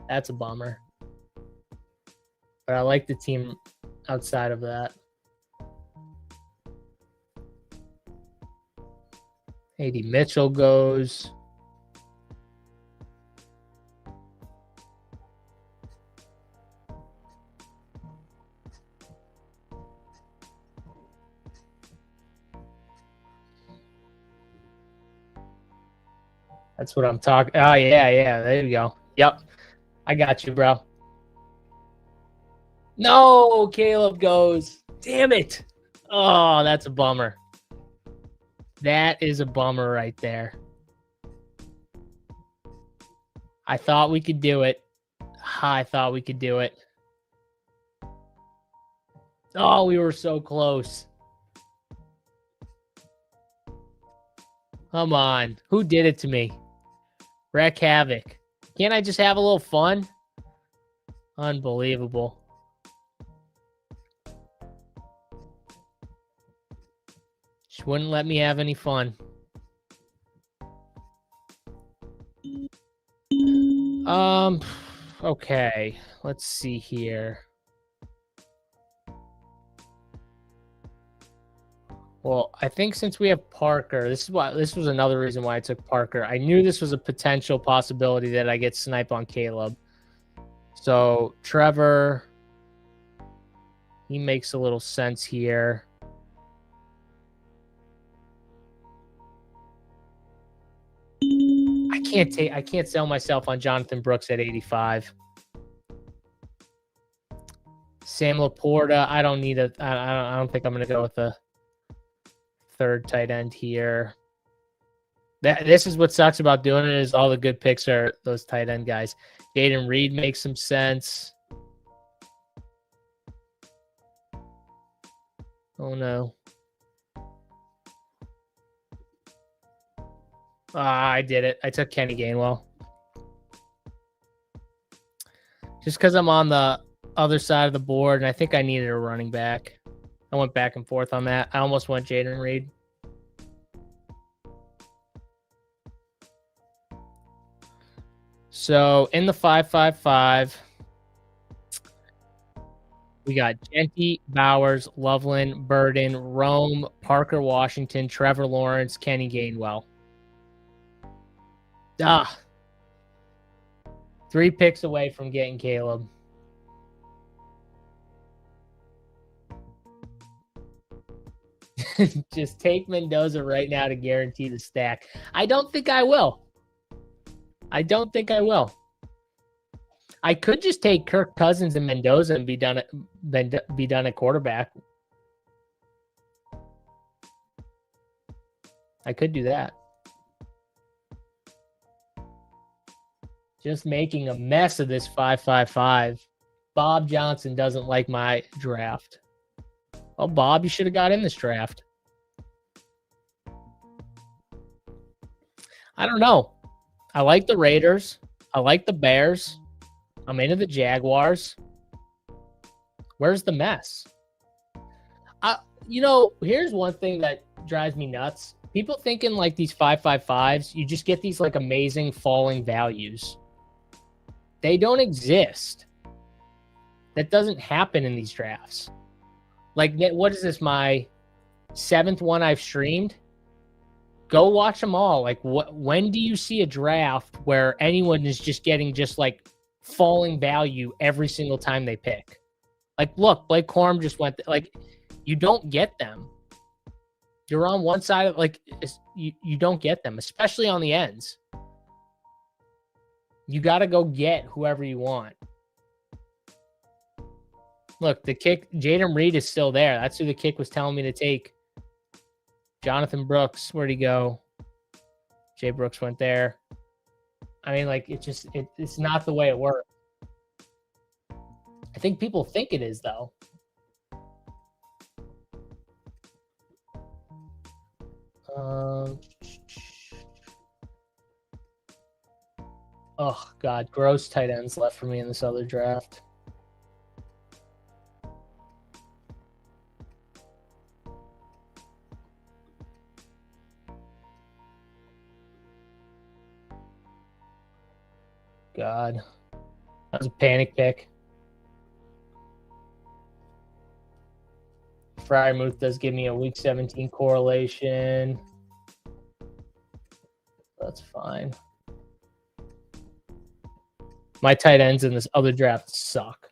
S1: That's a bummer. But I like the team outside of that. AD Mitchell goes. That's what I'm talking. Oh, yeah. There you go. Yep. I got you, bro. No, Caleb goes. Damn it. Oh, that's a bummer. That is a bummer right there. I thought we could do it. I thought we could do it. Oh, we were so close. Come on. Who did it to me? Wreck Havoc. Can't I just have a little fun? Unbelievable. Just wouldn't let me have any fun. Okay, let's see here. Well, I think since we have Parker, this was another reason why I took Parker. I knew this was a potential possibility that I get snipe on Caleb. So Trevor, he makes a little sense here. I can't sell myself on Jonathan Brooks at 85. Sam Laporta, I don't need I don't think I'm gonna go with a third tight end here. This is what sucks about doing it, is all the good picks are those tight end guys. Jaden Reed makes some sense. Oh no. I did it. I took Kenny Gainwell. Just because I'm on the other side of the board, and I think I needed a running back. I went back and forth on that. I almost went Jaden Reed. So in the 5-5-5, we got Genty, Bowers, Loveland, Burden, Rome, Parker Washington, Trevor Lawrence, Kenny Gainwell. 3 picks away from getting Caleb. Just take Mendoza right now to guarantee the stack. I don't think I will. I don't think I will. I could just take Kirk Cousins and Mendoza and be done at quarterback. I could do that. Just making a mess of this 5-5-5. Bob Johnson doesn't like my draft. Oh, Bob, you should have got in this draft. I don't know. I like the Raiders. I like the Bears. I'm into the Jaguars. Where's the mess? Here's one thing that drives me nuts. People thinking like these 5-5-5s, you just get these like amazing falling values. They don't exist. That doesn't happen in these drafts. Like, what is this, my 7th one I've streamed? Go watch them all. Like, when do you see a draft where anyone is just getting just like falling value every single time they pick? Like, look, Blake Corum just went. Like, you don't get them. You're on one side of you don't get them, especially on the ends. You got to go get whoever you want. Look, the kick, Jaden Reed is still there. That's who the kick was telling me to take. Jonathan Brooks, where'd he go? Jay Brooks went there. I mean, like, it's not the way it works. I think people think it is, though. Oh, God. Gross tight ends left for me in this other draft. God. That was a panic pick. Fryermuth does give me a week 17 correlation. That's fine. My tight ends in this other draft suck.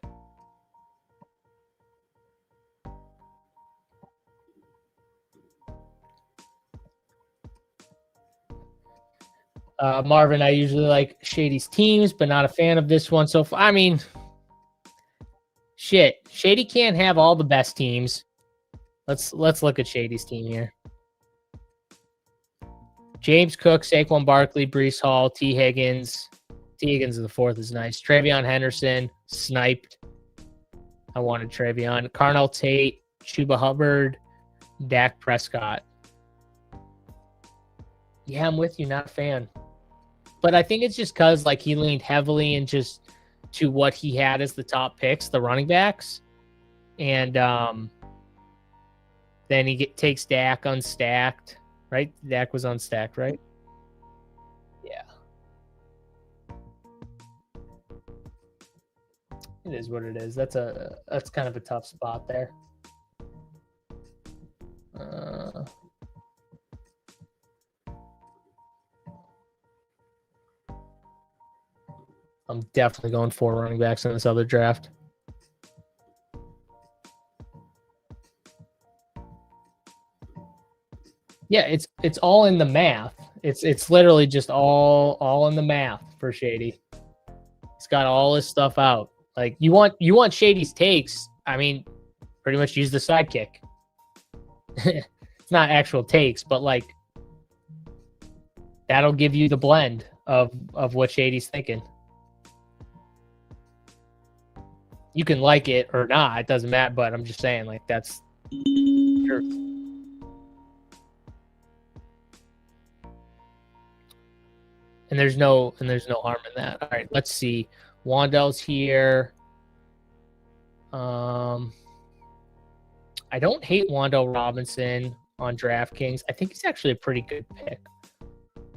S1: Marvin, I usually like Shady's teams, but not a fan of this one so far. I mean, shit. Shady can't have all the best teams. Let's look at Shady's team here. James Cook, Saquon Barkley, Breece Hall, T. Higgins. T. Higgins of the 4th is nice. Travion Henderson, sniped. I wanted Travion. Carnell Tate, Chuba Hubbard, Dak Prescott. Yeah, I'm with you. Not a fan. But I think it's just because like he leaned heavily in just to what he had as the top picks, the running backs. And then he takes Dak unstacked, right? Dak was unstacked, right? Yeah. It is what it is. That's kind of a tough spot there. I'm definitely going 4 running backs in this other draft. Yeah, it's all in the math. It's literally just all in the math for Shady. He's got all his stuff out. Like you want Shady's takes. I mean, pretty much use the sidekick. It's not actual takes, but like that'll give you the blend of what Shady's thinking. You can like it or not, it doesn't matter, but I'm just saying, like, that's truth. And there's no harm in that. All right, let's see. Wandel's here. I don't hate Wandell Robinson on DraftKings. I think he's actually a pretty good pick.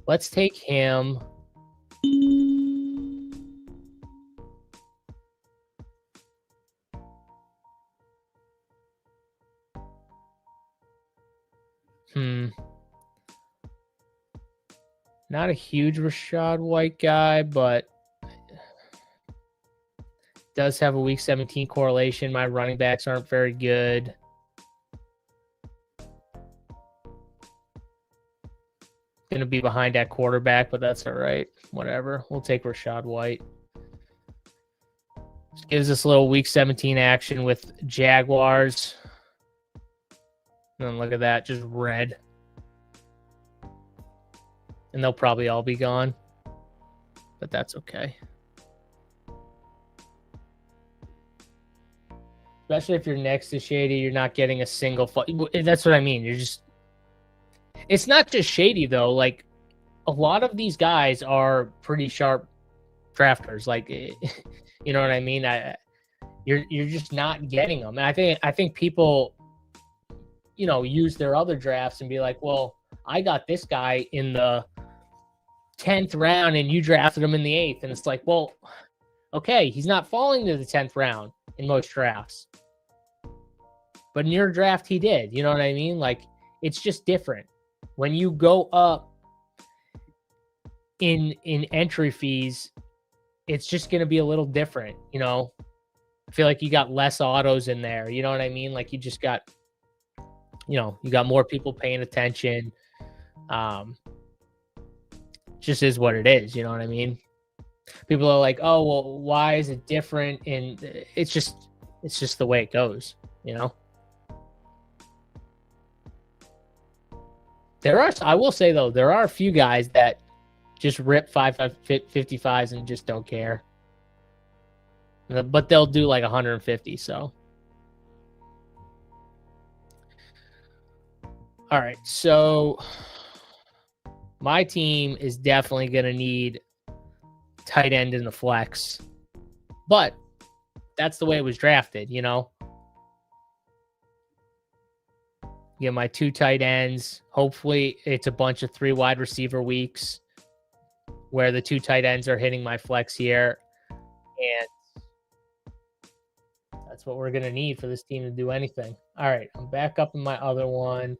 S1: Let's take him. Not a huge Rachaad White guy, but does have a week 17 correlation. My running backs aren't very good. Going to be behind at quarterback, but that's all right. Whatever. We'll take Rachaad White. Just gives us a little week 17 action with Jaguars. And then look at that, just red. And they'll probably all be gone. But that's okay. Especially if you're next to Shady, you're not getting a single... That's what I mean. You're just... It's not just Shady, though. Like, a lot of these guys are pretty sharp drafters. Like, you know what I mean? You're just not getting them. And I think people, use their other drafts and be like, well, I got this guy in the 10th round and you drafted him in the 8th. And it's like, well, okay, he's not falling to the 10th round in most drafts. But in your draft, he did. You know what I mean? Like, it's just different. When you go up in entry fees, it's just going to be a little different, I feel like you got less autos in there. You know what I mean? Like you just got, you got more people paying attention. Just is what it is. You know what I mean? People are like, oh, well, why is it different? And it's just the way it goes, I will say though, there are a few guys that just rip 55s and just don't care. But they'll do like 150, so. All right, so my team is definitely going to need tight end in the flex. But that's the way it was drafted, Get my 2 tight ends. Hopefully it's a bunch of 3 wide receiver weeks where the 2 tight ends are hitting my flex here. And that's what we're going to need for this team to do anything. All right, I'm back up in my other one.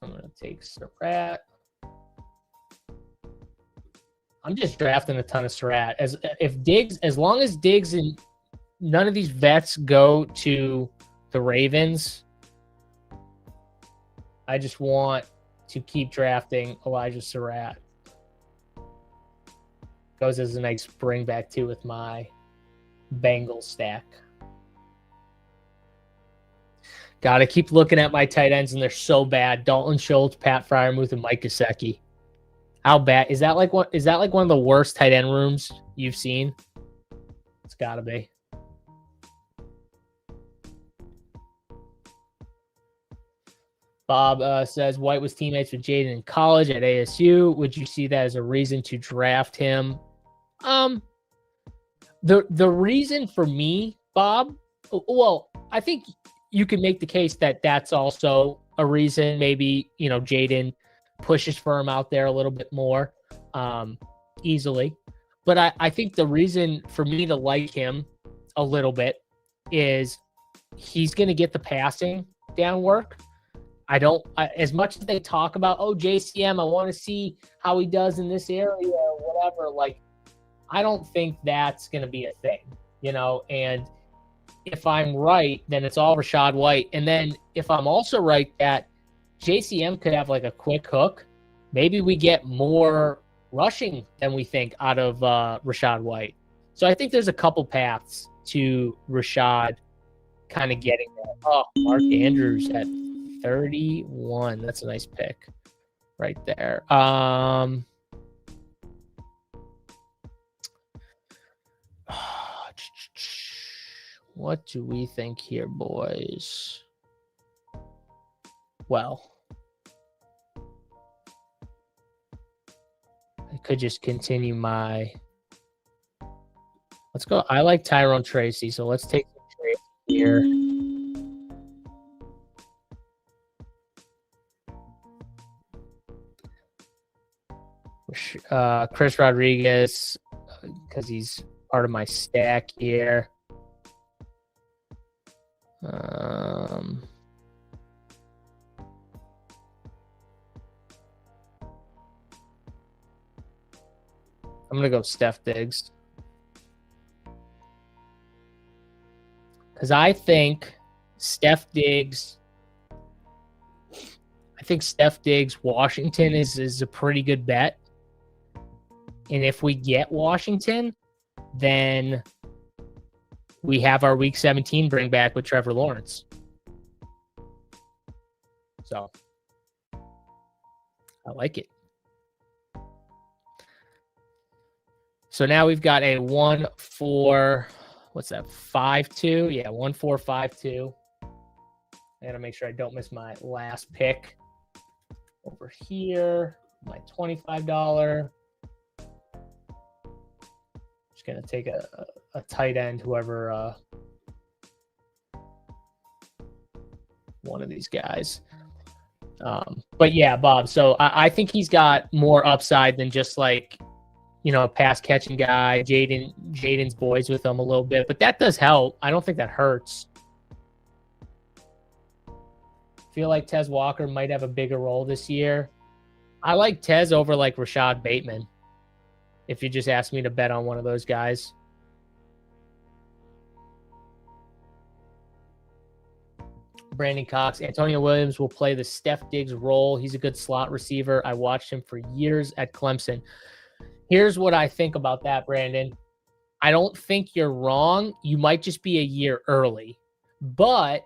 S1: I'm going to take Surratt. I'm just drafting a ton of Surratt. As long as Diggs and none of these vets go to the Ravens, I just want to keep drafting Elijah Surratt. Goes as a nice bring back too with my Bengals stack. Got to keep looking at my tight ends, and they're so bad. Dalton Schultz, Pat Freiermuth, and Mike Gesicki. How bad is that? Like what? Is that like one of the worst tight end rooms you've seen? It's got to be. Bob says White was teammates with Jaden in college at ASU. Would you see that as a reason to draft him? The reason for me, Bob, well, I think you can make the case that that's also a reason. Maybe, Jaden pushes for him out there a little bit more. easily. But I think the reason for me to like him a little bit is he's going to get the passing down work. As much as they talk about, oh, JCM, I want to see how he does in this area or whatever. Like, I don't think that's going to be a thing, and if I'm right, then it's all Rachaad White. And then if I'm also right that JCM could have like a quick hook, maybe we get more rushing than we think out of Rachaad White. So I think there's a couple paths to Rachaad kind of getting there. Oh, Mark Andrews at 31. That's a nice pick right there. What do we think here, boys? Well, I could just continue my. Let's go. I like Tyrone Tracy, so let's take some Tracy here. Chris Rodriguez, because he's part of my stack here. I'm gonna go Steph Diggs because I think Steph Diggs. Washington is a pretty good bet, and if we get Washington, then we have our Week 17 bring back with Trevor Lawrence. So I like it. So now we've got a 1-4. What's that? 5-2. Yeah, 1-4-5-2. I gotta make sure I don't miss my last pick over here. My $25. Just gonna take a tight end, whoever one of these guys. But yeah, Bob. So I think he's got more upside than just like, a pass catching guy. Jaden's boys with him a little bit, but that does help. I don't think that hurts. Feel like Tez Walker might have a bigger role this year. I like Tez over like Rashad Bateman. If you just ask me to bet on one of those guys. Brandon Cox. Antonio Williams will play the Steph Diggs role. He's a good slot receiver. I watched him for years at Clemson. Here's what I think about that, Brandon. I don't think you're wrong. You might just be a year early. But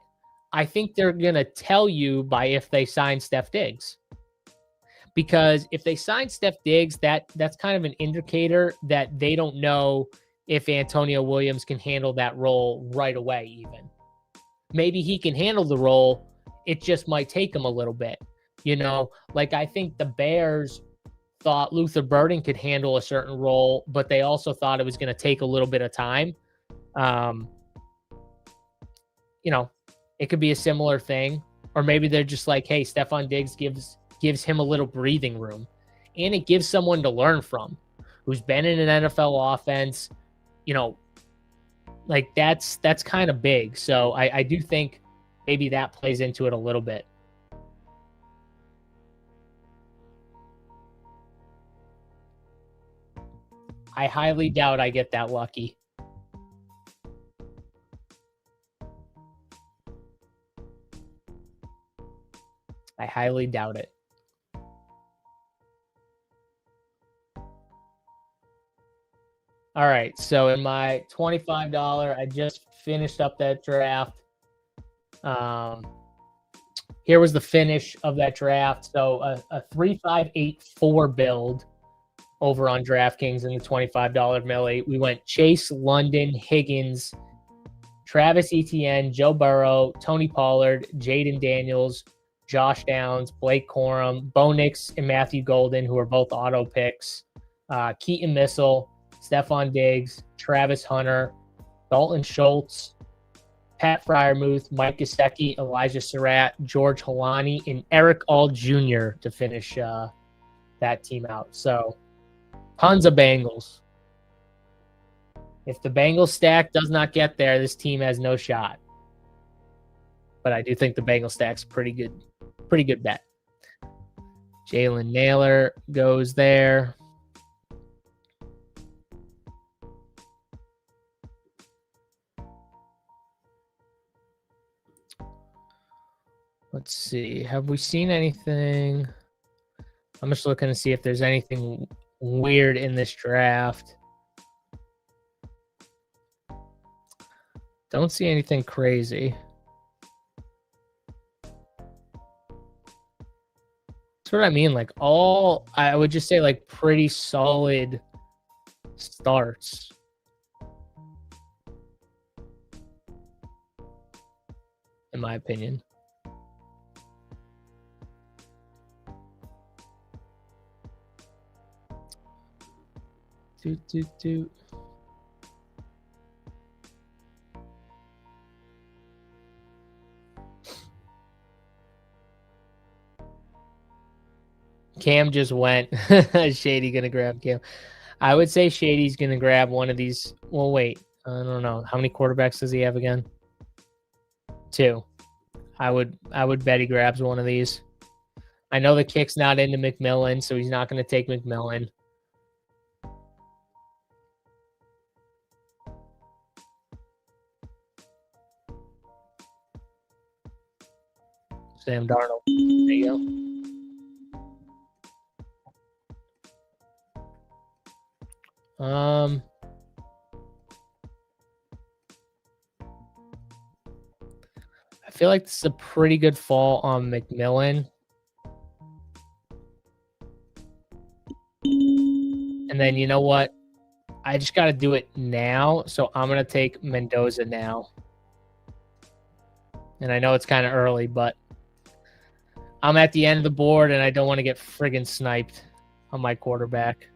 S1: I think they're going to tell you by if they sign Steph Diggs. Because if they sign Steph Diggs, that's kind of an indicator that they don't know if Antonio Williams can handle that role right away even. Maybe he can handle the role. It just might take him a little bit. Like I think the Bears thought Luther Burden could handle a certain role, but they also thought it was going to take a little bit of time. It could be a similar thing. Or maybe they're just like, hey, Stephon Diggs gives him a little breathing room. And it gives someone to learn from who's been in an NFL offense. Like that's kind of big. So I do think maybe that plays into it a little bit. I highly doubt I get that lucky. I highly doubt it. All right, so in my $25, I just finished up that draft. Here was the finish of that draft. So a 3-5-8-4 build over on DraftKings in the $25 milli. We went Chase, London, Higgins, Travis Etienne, Joe Burrow, Tony Pollard, Jaden Daniels, Josh Downs, Blake Corum, Bo Nix, and Matthew Golden, who are both auto picks, Keaton Mitchell, Stephon Diggs, Travis Hunter, Dalton Schultz, Pat Freiermuth, Mike Gesicki, Elijah Surratt, George Holani, and Eric All Jr. to finish that team out. So Tons of Bengals. If the Bengals stack does not get there, this team has no shot. But I do think the Bengals stack's pretty good bet. Jalen Naylor goes there. Let's see. Have we seen anything? I'm just looking to see if there's anything weird in this draft. Don't see anything crazy. That's what I mean. Like I would just say like pretty solid starts. In my opinion. Doot. Cam just went. Shady gonna grab Cam. I would say Shady's gonna grab one of these. Well, wait. I don't know. How many quarterbacks does he have again? 2. I would bet he grabs one of these. I know the kick's not into McMillan, so he's not going to take McMillan. Sam Darnold. There you go. I feel like this is a pretty good fall on McMillan. And then you know what? I just got to do it now. So I'm going to take Mendoza now. And I know it's kind of early, but I'm at the end of the board and I don't want to get friggin' sniped on my quarterback.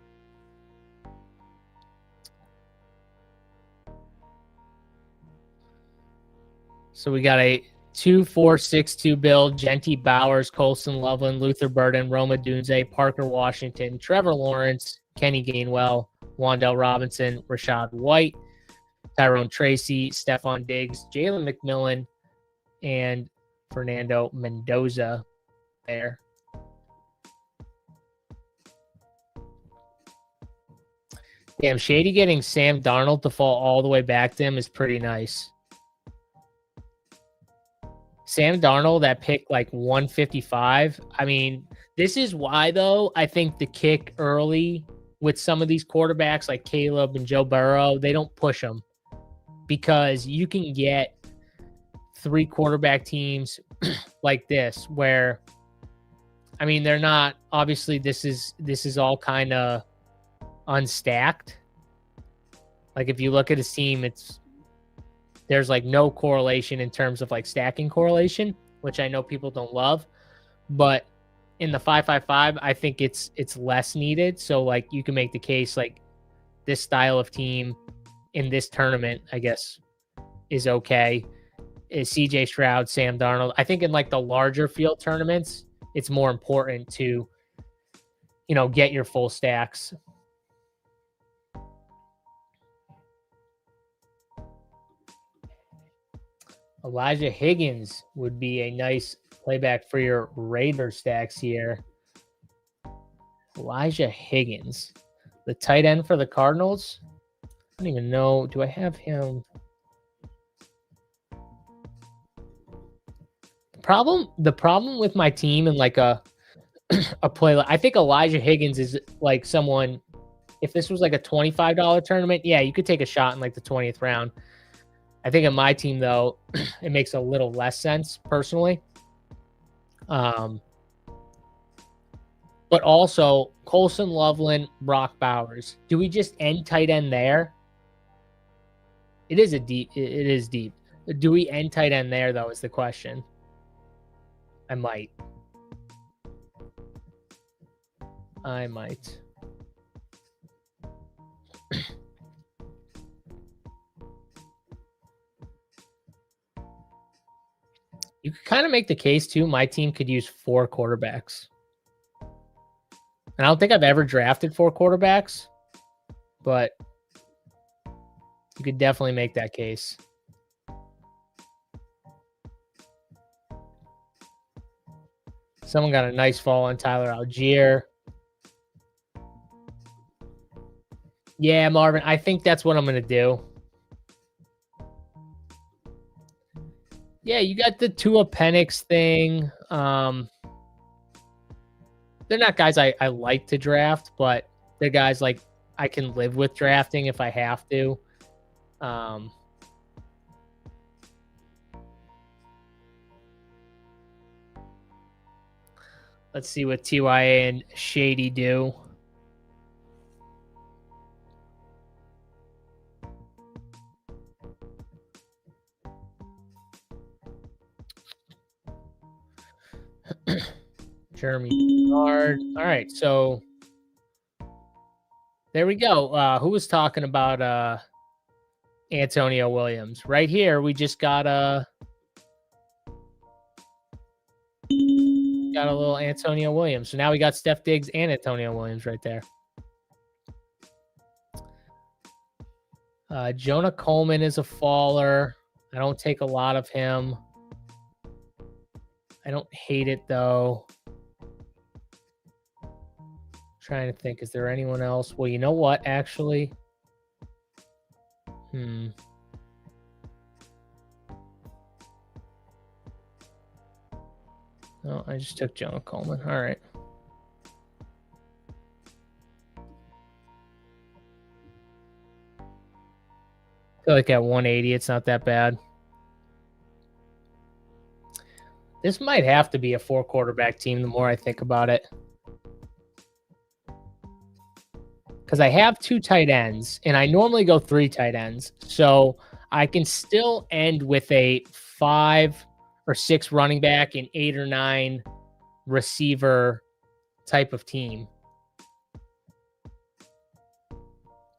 S1: So we got a 2-4-6-2 build. Genty Bowers, Colson Loveland, Luther Burden, Roma Dunze, Parker Washington, Trevor Lawrence, Kenny Gainwell, Wan'Dale Robinson, Rashad White, Tyrone Tracy, Stephon Diggs, Jalen McMillan, and Fernando Mendoza there. Damn, Shady getting Sam Darnold to fall all the way back to him is pretty nice. Sam Darnold at pick like 155. I mean, this is why, though, I think the kick early with some of these quarterbacks like Caleb and Joe Burrow, they don't push them because you can get 3 quarterback teams like this where, I mean, they're not, obviously this is all kind of unstacked. Like if you look at his team, there's like no correlation in terms of like stacking correlation, which I know people don't love, but in the 5-5-5, I think it's less needed. So like you can make the case like this style of team in this tournament, I guess, is okay. Is CJ Stroud, Sam Darnold. I think in like the larger field tournaments, it's more important to, get your full stacks. Elijah Higgins would be a nice playback for your Raider stacks here. Elijah Higgins, the tight end for the Cardinals. I don't even know. Do I have him? The problem with my team and like a play, I think Elijah Higgins is like someone, if this was like a $25 tournament, yeah, you could take a shot in like the 20th round. I think in my team, though, it makes a little less sense personally. But also, Colson Loveland, Brock Bowers. Do we just end tight end there? It is deep. Do we end tight end there, though, is the question. I might. You could kind of make the case, too. My team could use 4 quarterbacks. And I don't think I've ever drafted 4 quarterbacks. but you could definitely make that case. Someone got a nice fall on Tyler Algier. Yeah, Marvin, I think that's what I'm going to do. Yeah, you got the Tua Penix thing. They're not guys I like to draft, but they're guys like I can live with drafting if I have to. Let's see what TYA and Shady do. Jeremy Bernard. All right, so there we go. Who was talking about Antonio Williams? Right here, we just got a little Antonio Williams. So now we got Steph Diggs and Antonio Williams right there. Jonah Coleman is a faller. I don't take a lot of him. I don't hate it though. Trying to think, is there anyone else? Well, you know what, actually? No, I just took Jonah Coleman. All right. I feel like at 180, it's not that bad. This might have to be a 4-quarterback team the more I think about it. Because I have 2 tight ends, and I normally go 3 tight ends. So I can still end with a 5 or 6 running back and 8 or 9 receiver type of team.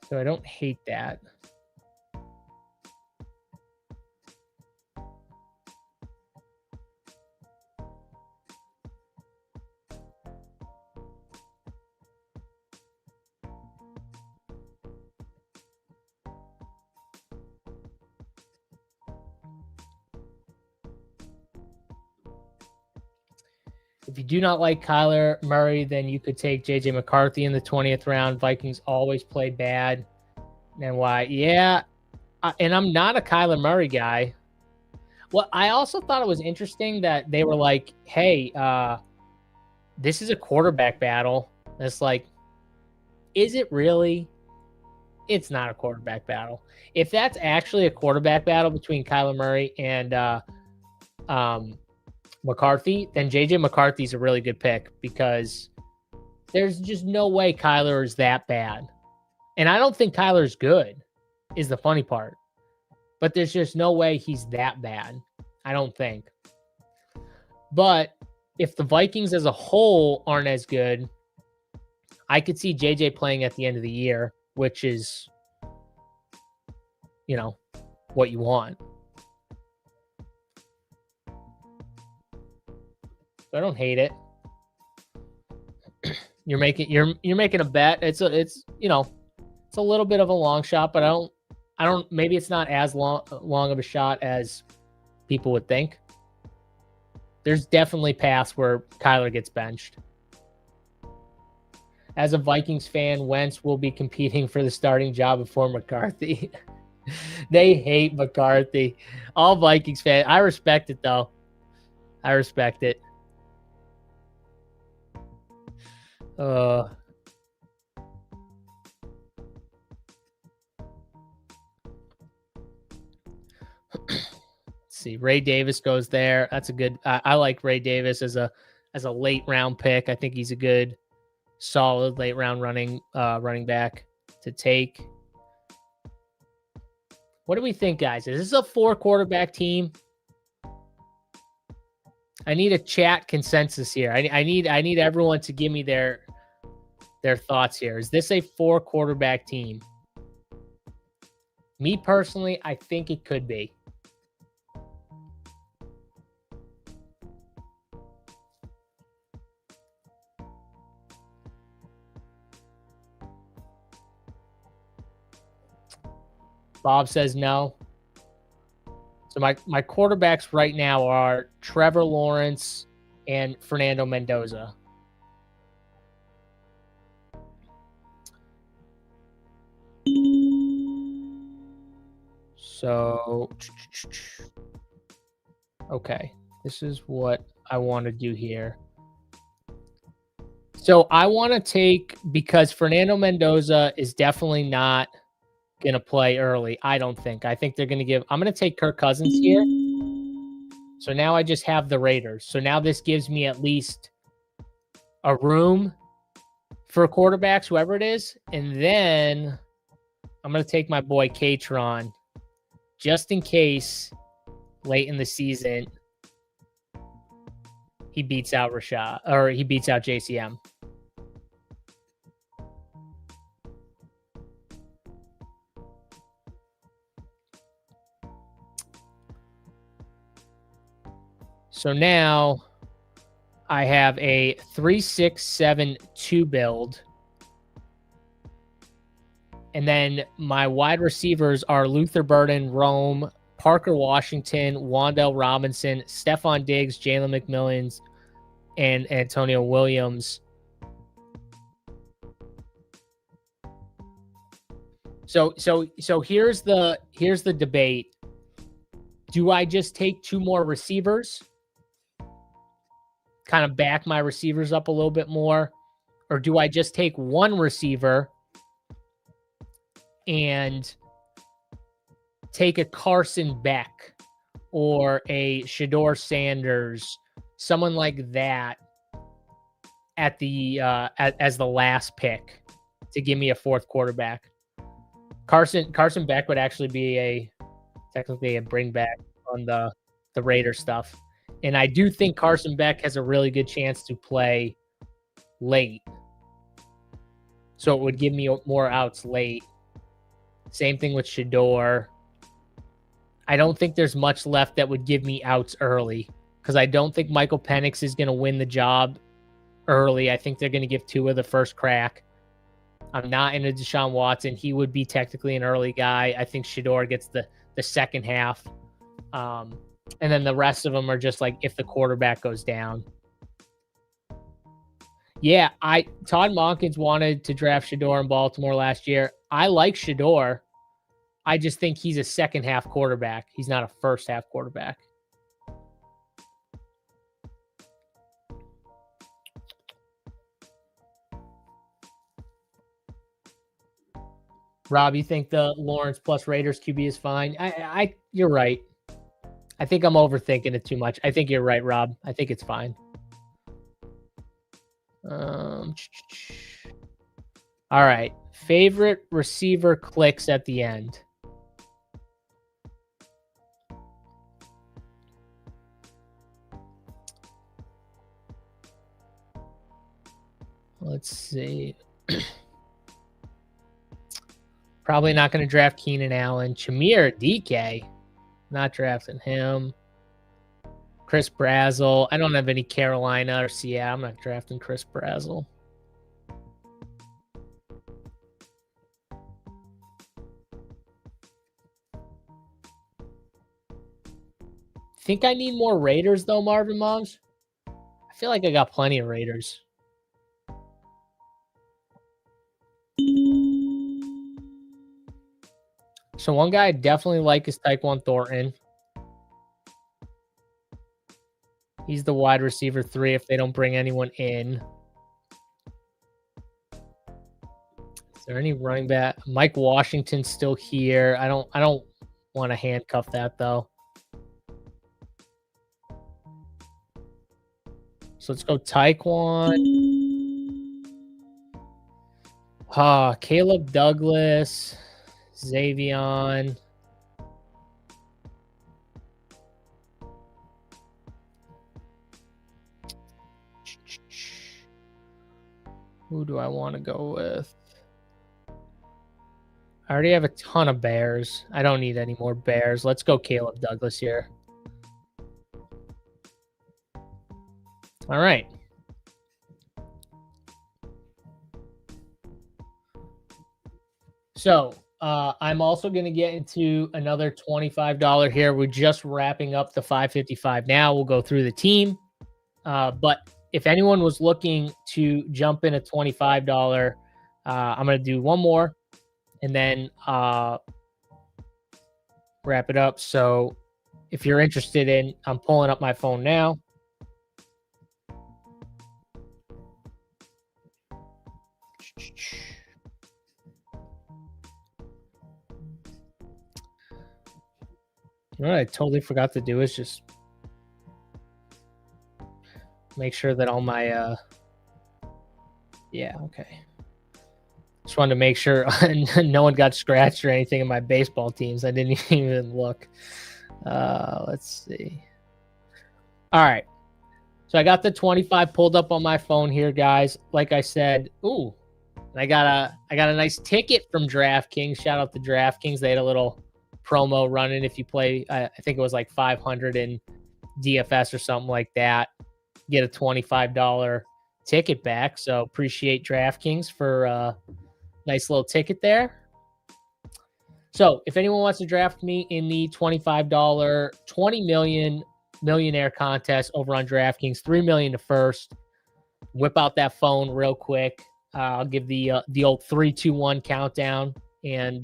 S1: So I don't hate that. If you do not like Kyler Murray, then you could take J.J. McCarthy in the 20th round. Vikings always play bad. And why? Yeah, and I'm not a Kyler Murray guy. Well, I also thought it was interesting that they were like, hey, this is a quarterback battle. It's like, is it really? It's not a quarterback battle. If that's actually a quarterback battle between Kyler Murray and McCarthy, then JJ McCarthy's a really good pick because there's just no way Kyler is that bad. And I don't think Kyler's good, is the funny part. But there's just no way he's that bad. I don't think. But if the Vikings as a whole aren't as good, I could see JJ playing at the end of the year, which is, what you want. I don't hate it. You're making a bet. It's a little bit of a long shot, but I don't maybe it's not as long of a shot as people would think. There's definitely paths where Kyler gets benched. As a Vikings fan, Wentz will be competing for the starting job before McCarthy. They hate McCarthy. All Vikings fans. I respect it, though. I respect it. Let's see. Ray Davis goes there. That's a good. I like Ray Davis as a late round pick. I think he's a good, solid late round running back to take. What do we think, guys? Is this a 4-quarterback team? I need a chat consensus here. I need everyone to give me their thoughts here. Is this a 4-quarterback team? Me personally, I think it could be. Bob says no. So my quarterbacks right now are Trevor Lawrence and Fernando Mendoza. So, okay, this is what I want to do here. So I want to take, because Fernando Mendoza is definitely not going to play early. I don't think. I think they're going to give, I'm going to take Kirk Cousins here. So now I just have the Raiders. So now this gives me at least a room for quarterbacks, whoever it is. And then I'm going to take my boy Katron just in case late in the season he beats out Rashad, or he beats out JCM. So now I have a 3-6-7-2 build. And then my wide receivers are Luther Burden, Rome, Parker Washington, Wan'Dale Robinson, Stephon Diggs, Jalen McMillan, and Antonio Williams. So here's the debate. Do I just take 2 more receivers? Kind of back my receivers up a little bit more? Or do I just take 1 receiver and take a Carson Beck or a Shedeur Sanders, someone like that at the as the last pick to give me a 4th quarterback? Carson Beck would actually be technically a bring back on the Raider stuff. And I do think Carson Beck has a really good chance to play late. So it would give me more outs late. Same thing with Shedeur. I don't think there's much left that would give me outs early, because I don't think Michael Penix is going to win the job early. I think they're going to give Tua the first crack. I'm not into Deshaun Watson. He would be technically an early guy. I think Shedeur gets the second half. And then the rest of them are just like if the quarterback goes down. Yeah, Todd Monken's wanted to draft Shedeur in Baltimore last year. I like Shedeur. I just think he's a second half quarterback. He's not a first half quarterback. Rob, you think the Lawrence plus Raiders QB is fine? You're right. I think I'm overthinking it too much. I think you're right, Rob. I think it's fine. All right. Favorite receiver clicks at the end. Let's see. Probably not going to draft Keenan Allen. Chimere DK. Not drafting him. Chris Brazzell. I don't have any Carolina or Seattle. I'm not drafting Chris Brazzell. Think I need more Raiders, though, Marvin Moms? I feel like I got plenty of Raiders. So one guy I definitely like is Tyquan Thornton. He's the wide receiver 3 if they don't bring anyone in. Is there any running back? Mike Washington's still here. I don't want to handcuff that though. So let's go Tyquan. Caleb Douglas, Xavion. Who do I want to go with? I already have a ton of Bears. I don't need any more Bears. Let's go Caleb Douglas here. All right. So I'm also going to get into another $25 here. We're just wrapping up the 555 now. We'll go through the team. But if anyone was looking to jump in a $25, I'm going to do one more and then wrap it up. So if you're interested in, I'm pulling up my phone now. What I totally forgot to do is just make sure that all my yeah, okay. Just wanted to make sure no one got scratched or anything in my baseball teams. I didn't even look. Let's see. All right. So I got the 25 pulled up on my phone here, guys. Like I said, ooh, I got a nice ticket from DraftKings. Shout out to DraftKings. They had a little promo running. If you play, I think it was like 500 in DFS or something like that, get a $25 ticket back. So appreciate DraftKings for a nice little ticket there. So if anyone wants to draft me in the $25 20 million millionaire contest over on DraftKings, 3 million to first, whip out that phone real quick. I'll give the old 3, 2, 1 countdown and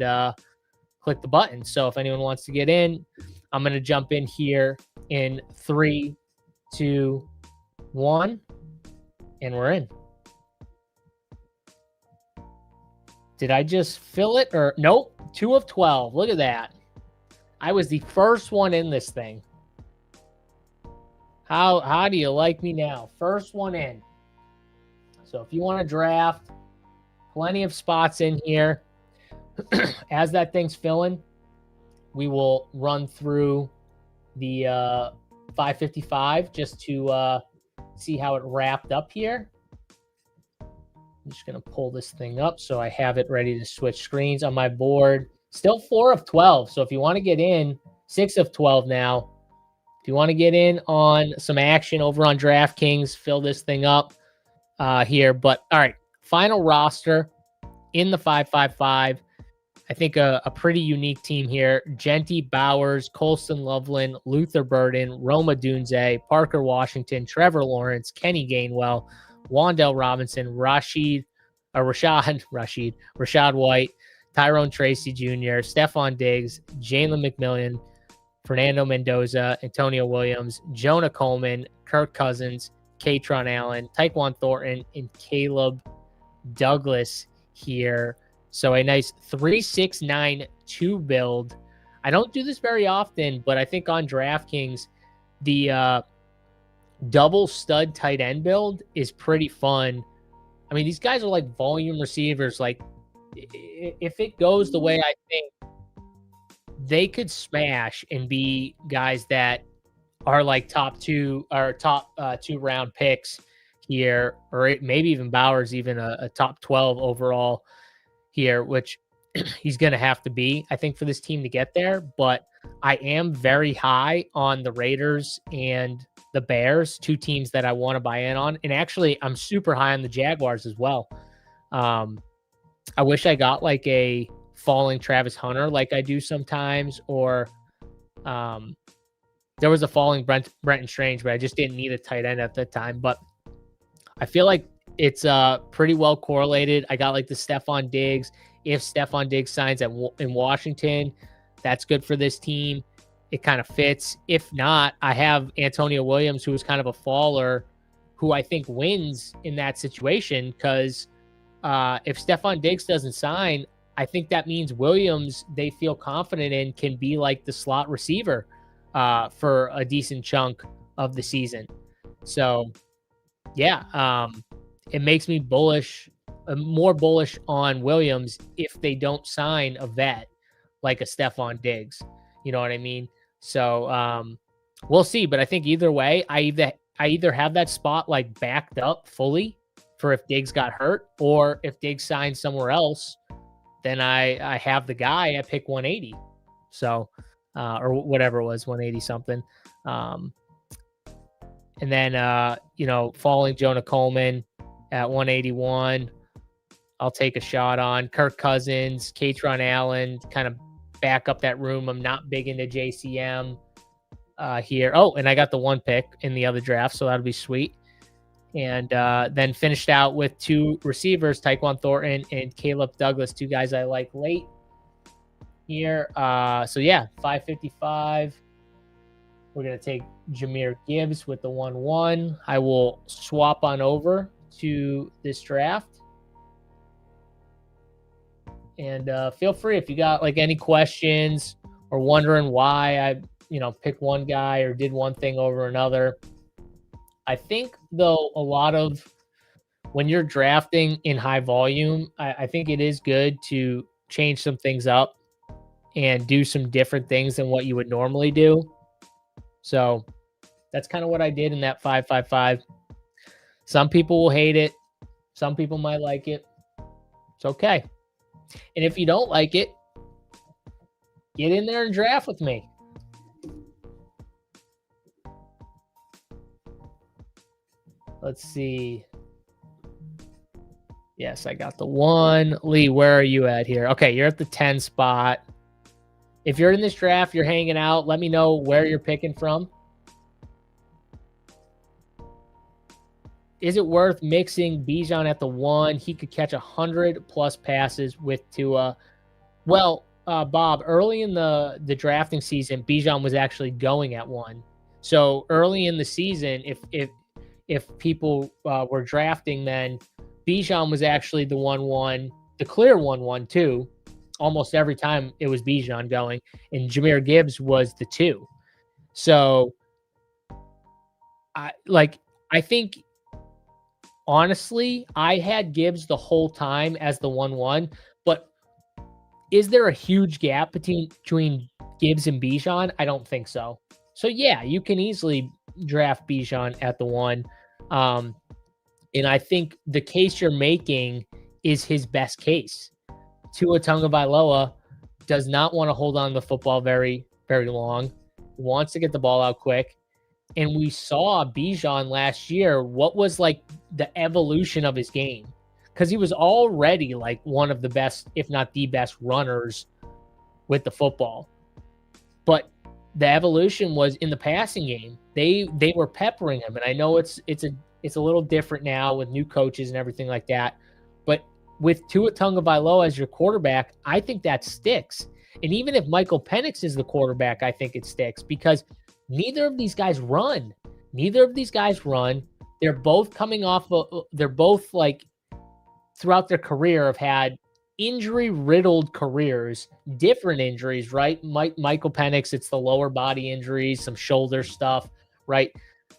S1: click the button. So if anyone wants to get in, I'm going to jump in here in 3, 2, 1, and we're in. Did I just fill it or nope? 2 of 12. Look at that. I was the first one in this thing. How do you like me now? First one in. So if you want to draft, plenty of spots in here. As that thing's filling, we will run through the 555 just to see how it wrapped up here. I'm just going to pull this thing up so I have it ready to switch screens on my board. Still 4 of 12. So if you want to get in, 6 of 12 now. If you want to get in on some action over on DraftKings, fill this thing up here. But all right, final roster in the 555. I think a pretty unique team here. Genty, Bowers, Colston Loveland, Luther Burden, Roma Dunze, Parker Washington, Trevor Lawrence, Kenny Gainwell, Wandell Robinson, Rashad White, Tyrone Tracy Jr., Stephon Diggs, Jalen McMillan, Fernando Mendoza, Antonio Williams, Jonah Coleman, Kirk Cousins, Katron Allen, Tyquan Thornton, and Caleb Douglas here. So a nice 3-6-9-2 build. I don't do this very often, but I think on DraftKings, the double stud tight end build is pretty fun. I mean, these guys are like volume receivers. Like, if it goes the way I think, they could smash and be guys that are like top 2 round picks here, or maybe even Bowers, even a top 12 overall here, which he's going to have to be, I think, for this team to get there. But I am very high on the Raiders and the Bears, 2 teams that I want to buy in on. And actually, I'm super high on the Jaguars as well. I wish I got like a falling Travis Hunter like I do sometimes, or there was a falling Brenton Strange, but I just didn't need a tight end at that time. But I feel like it's pretty well correlated. I got like the Stephon Diggs. If Stephon Diggs signs in Washington, that's good for this team. It kind of fits. If not, I have Antonio Williams, who is kind of a faller, who I think wins in that situation, because if Stephon Diggs doesn't sign, I think that means Williams, they feel confident in, can be like the slot receiver for a decent chunk of the season. So, yeah, it makes me more bullish on Williams if they don't sign a vet like a Stephon Diggs. You know what I mean? So we'll see. But I think either way, I either have that spot like backed up fully for if Diggs got hurt, or if Diggs signs somewhere else, then I have the guy at pick 180. So, or whatever it was, 180 something. And then, falling Jonah Coleman at 181. I'll take a shot on. Kirk Cousins, Katron Allen, kind of back up that room. I'm not big into JCM here. Oh, and I got the 1 pick in the other draft, so that'll be sweet. And then finished out with 2 receivers, Tyquan Thornton and Caleb Douglas, 2 guys I like late here. So yeah, 555. We're going to take Jahmyr Gibbs with the 1-1. I will swap on over to this draft. And feel free if you got like any questions or wondering why I, picked one guy or did one thing over another. I think though a lot of when you're drafting in high volume, I think it is good to change some things up and do some different things than what you would normally do. So that's kind of what I did in that 555. Some people will hate it. Some people might like it. It's okay. And if you don't like it, get in there and draft with me. Let's see. Yes, I got the 1. Lee, where are you at here? Okay, you're at the 10 spot. If you're in this draft, you're hanging out, let me know where you're picking from. Is it worth mixing Bijan at the 1? He could catch 100+ passes with Tua. Well, Bob, early in the drafting season, Bijan was actually going at 1. So early in the season, if people were drafting, then Bijan was actually the 1-1, the clear 1-1 too. Almost every time it was Bijan going, and Jahmyr Gibbs was the 2. So I think honestly, I had Gibbs the whole time as the 1-1, but is there a huge gap between Gibbs and Bijan? I don't think so. So yeah, you can easily draft Bijan at the 1. And I think the case you're making is his best case. Tua Tagovailoa does not want to hold on to the football very, very long. He wants to get the ball out quick. And we saw Bijan last year, what was like the evolution of his game. Because he was already like one of the best, if not the best runners with the football. But the evolution was in the passing game. They were peppering him. And I know it's a little different now with new coaches and everything like that. But with Tua Tagovailoa as your quarterback, I think that sticks. And even if Michael Penix is the quarterback, I think it sticks because neither of these guys run. They're both coming off they're both like throughout their career have had injury-riddled careers, different injuries, right? Michael Penix, it's the lower body injuries, some shoulder stuff, right?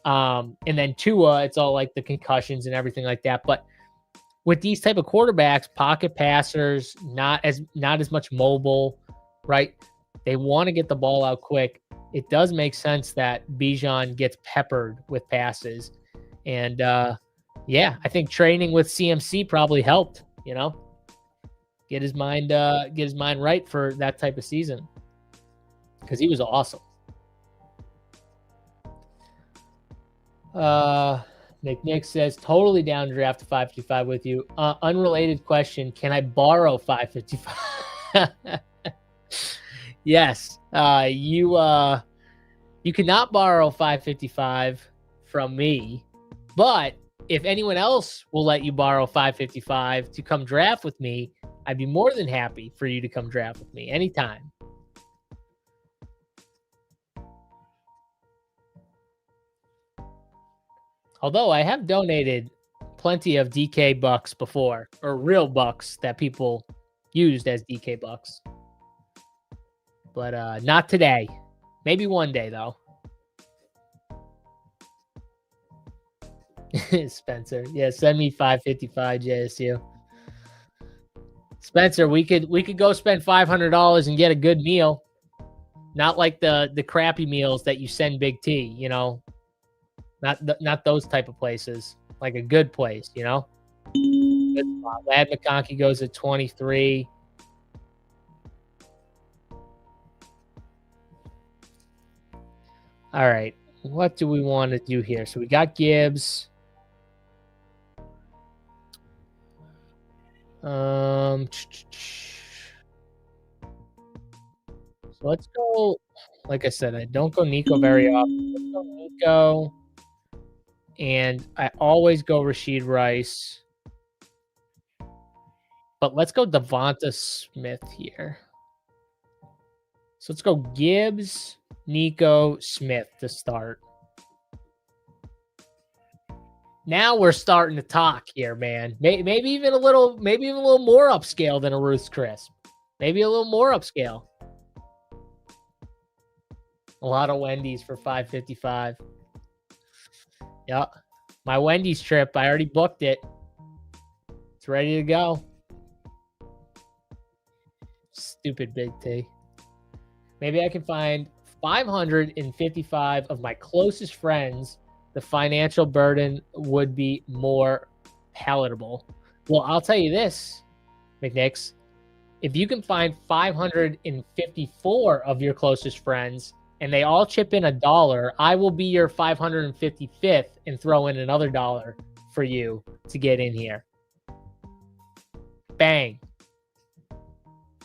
S1: And then Tua, it's all like the concussions and everything like that. But with these type of quarterbacks, pocket passers, not as much mobile, right? They want to get the ball out quick. It does make sense that Bijan gets peppered with passes. And yeah, I think training with CMC probably helped, get his mind right for that type of season. Because he was awesome. Nick says, totally down to draft 555 with you. Unrelated question. Can I borrow 555? Yes. You cannot borrow 555 from me, but if anyone else will let you borrow 555 to come draft with me, I'd be more than happy for you to come draft with me anytime. Although I have donated plenty of DK bucks before, or real bucks that people used as DK bucks. But not today. Maybe one day, though. Spencer. Yeah, send me 555 JSU. Spencer, we could go spend $500 and get a good meal. Not like the crappy meals that you send Big T, Not those type of places. Like a good place, Good spot. Lad McConkey goes at 23. All right. What do we want to do here? So we got Gibbs. So let's go. Like I said, I don't go Nico very often. Let's go Nico. And I always go Rashid Rice. But let's go Devonta Smith here. So let's go Gibbs, Nico, Smith to start. Now we're starting to talk here, man. Maybe even a little more upscale than a Ruth's Crisp. Maybe a little more upscale. A lot of Wendy's for $5.55. Yep. My Wendy's trip, I already booked it. It's ready to go. Stupid Big T. Maybe I can find 555 of my closest friends. The financial burden would be more palatable. Well, I'll tell you this, McNix. If you can find 554 of your closest friends and they all chip in $1, I will be your 555th and throw in another $1 for you to get in here. Bang.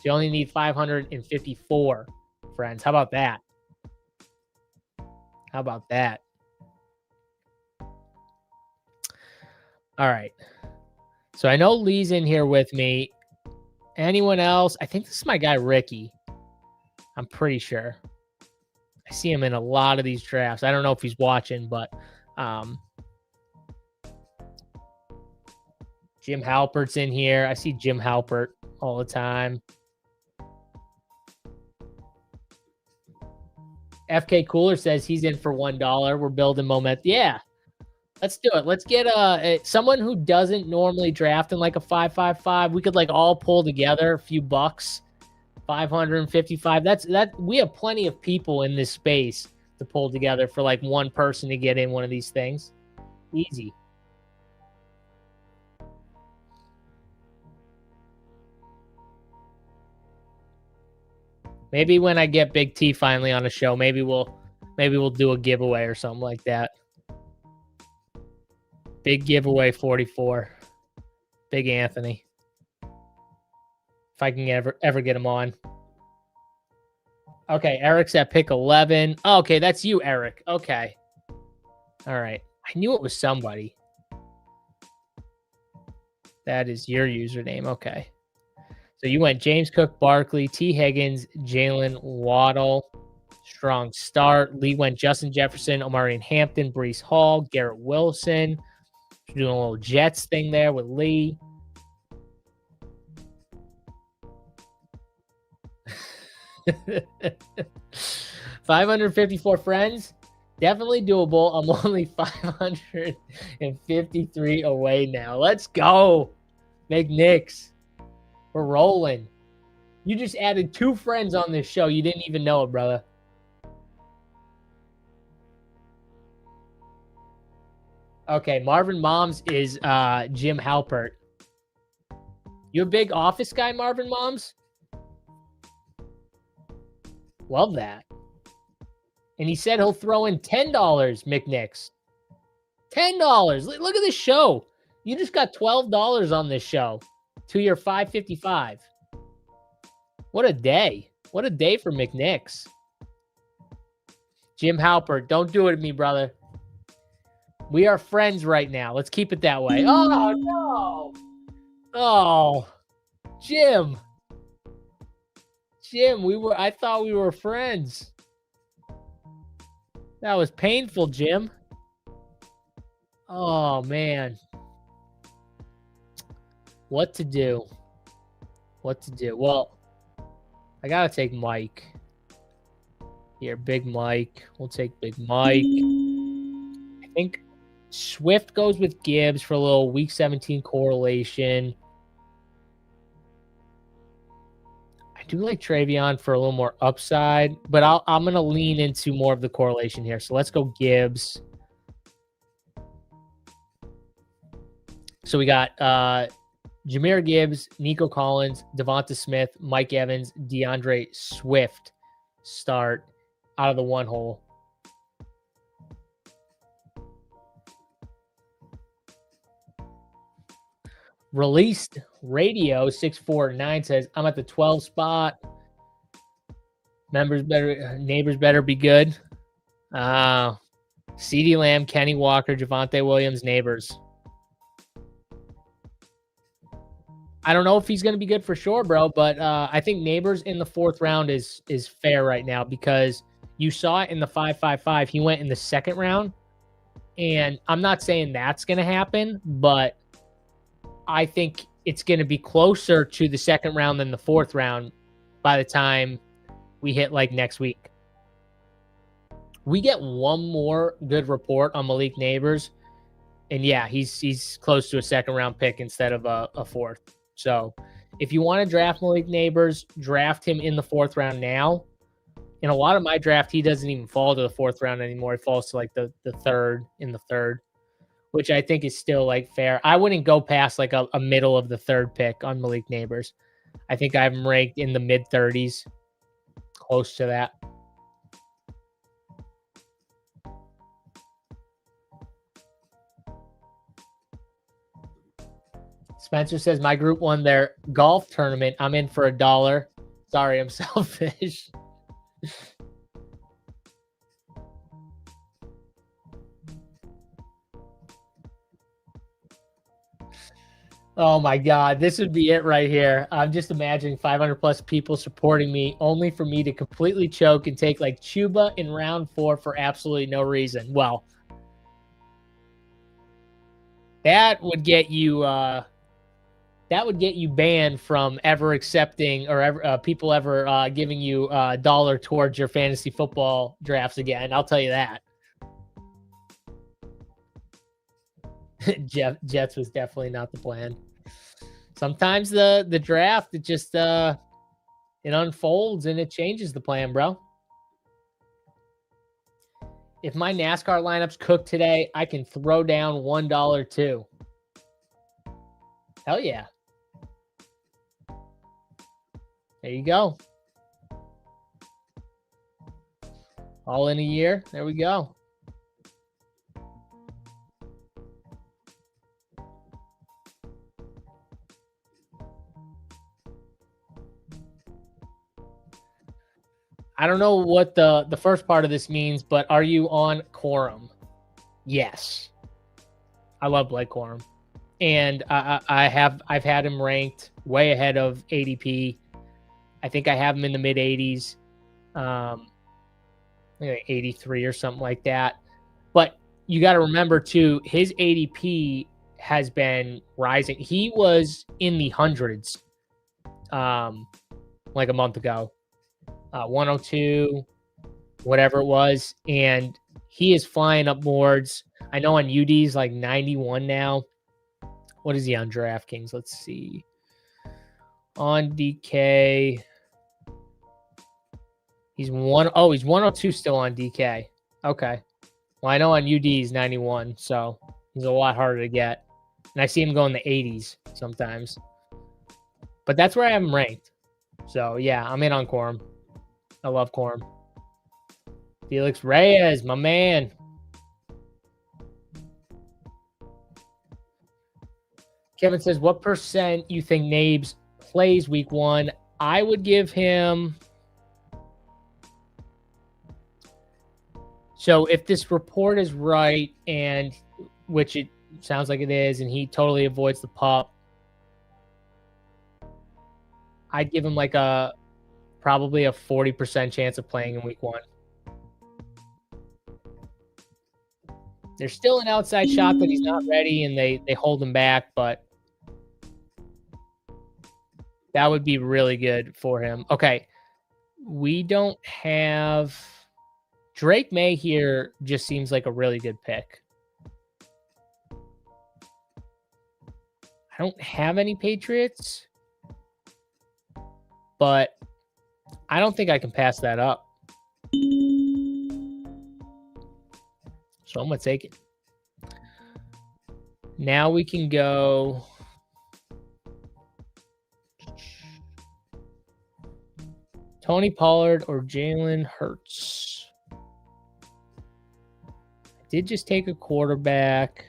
S1: You only need 554 friends. How about that? How about that? All right. So I know Lee's in here with me. Anyone else? I think this is my guy, Ricky. I'm pretty sure. I see him in a lot of these drafts. I don't know if he's watching, but Jim Halpert's in here. I see Jim Halpert all the time. FK Cooler says he's in for $1. We're building momentum. Yeah. Let's do it. Let's get someone who doesn't normally draft in like a 555. We could like all pull together a few bucks. 555. We have plenty of people in this space to pull together for like one person to get in one of these things. Easy. Maybe when I get Big T finally on a show, maybe we'll do a giveaway or something like that. Big giveaway 44. Big Anthony. If I can ever get him on. Okay, Eric's at pick 11. Oh, okay, that's you, Eric. Okay. All right. I knew it was somebody. That is your username. Okay. So you went James Cook, Barkley, T. Higgins, Jalen Waddle. Strong start. Lee went Justin Jefferson, Omarion Hampton, Breece Hall, Garrett Wilson. Doing a little Jets thing there with Lee. $554 friends. Definitely doable. I'm only 553 away now. Let's go. McNix. We're rolling. You just added 2 friends on this show. You didn't even know it, brother. Okay, Marvin Moms is Jim Halpert. You a big Office guy, Marvin Moms? Love that. And he said he'll throw in $10, McNix. $10. Look at this show. You just got $12 on this show to your 555. What a day. What a day for McNix. Jim Halpert, don't do it to me, brother. We are friends right now. Let's keep it that way. Oh, no. Oh, Jim. Jim, I thought we were friends. That was painful, Jim. Oh, man. What to do? What to do? Well, I got to take Mike. Here, Big Mike. We'll take Big Mike. I think Swift goes with Gibbs for a little Week 17 correlation. I do like Travion for a little more upside, but I'm going to lean into more of the correlation here. So let's go Gibbs. So we got Jahmyr Gibbs, Nico Collins, Devonta Smith, Mike Evans, DeAndre Swift start out of the one hole. Released Radio 649 says, I'm at the 12 spot. Neighbors better be good. CeeDee Lamb, Kenny Walker, Javonte Williams, Neighbors. I don't know if he's going to be good for sure, bro, but I think Neighbors in the 4th round is fair right now because you saw it in the 5-5-5. He went in the 2nd round, and I'm not saying that's going to happen, but I think it's going to be closer to the 2nd round than the 4th round by the time we hit like next week. We get one more good report on Malik Neighbors, and yeah, he's close to a 2nd round pick instead of a 4th. So if you want to draft Malik Neighbors, draft him in the 4th round now. In a lot of my draft, he doesn't even fall to the 4th round anymore. He falls to like the 3rd in the 3rd, which I think is still like fair. I wouldn't go past like a middle of the 3rd pick on Malik Neighbors. I think I have him ranked in the mid 30s, close to that. Spencer says, my group won their golf tournament. I'm in for $1. Sorry, I'm selfish. Oh my God, this would be it right here. I'm just imagining 500 plus people supporting me only for me to completely choke and take like Chuba in round 4 for absolutely no reason. Well, that would get you banned from ever accepting or ever people ever giving you $1 towards your fantasy football drafts again. I'll tell you that. Jets was definitely not the plan. Sometimes the draft, it just it unfolds and it changes the plan, bro. If my NASCAR lineup's cooked today, I can throw down $1 too. Hell yeah. There you go. All in a year. There we go. I don't know what the first part of this means, but are you on Quorum? Yes. I love Blake Quorum. And I've had him ranked way ahead of ADP. I think I have him in the mid 80s. Like 83 or something like that. But you got to remember too, his ADP has been rising. He was in the hundreds like a month ago. 102, whatever it was, and he is flying up boards. I know on UD's like 91 now. What is he on DraftKings? Let's see. On DK, he's 102 still on DK. Okay. Well, I know on UD he's 91, so he's a lot harder to get. And I see him go in the 80s sometimes. But that's where I have him ranked. So yeah, I'm in on Quorum. I love Quorum. Felix Reyes, my man. Kevin says, what % you think Nabes plays week 1? I would give him. So if this report is right, and which it sounds like it is, and he totally avoids the pup, I'd give him like probably a 40% chance of playing in week 1. There's still an outside shot that he's not ready and they hold him back, but that would be really good for him. Okay. We don't have Drake May here. Just seems like a really good pick. I don't have any Patriots, but I don't think I can pass that up. So I'm going to take it. Now we can go. Tony Pollard or Jalen Hurts. I did just take a quarterback.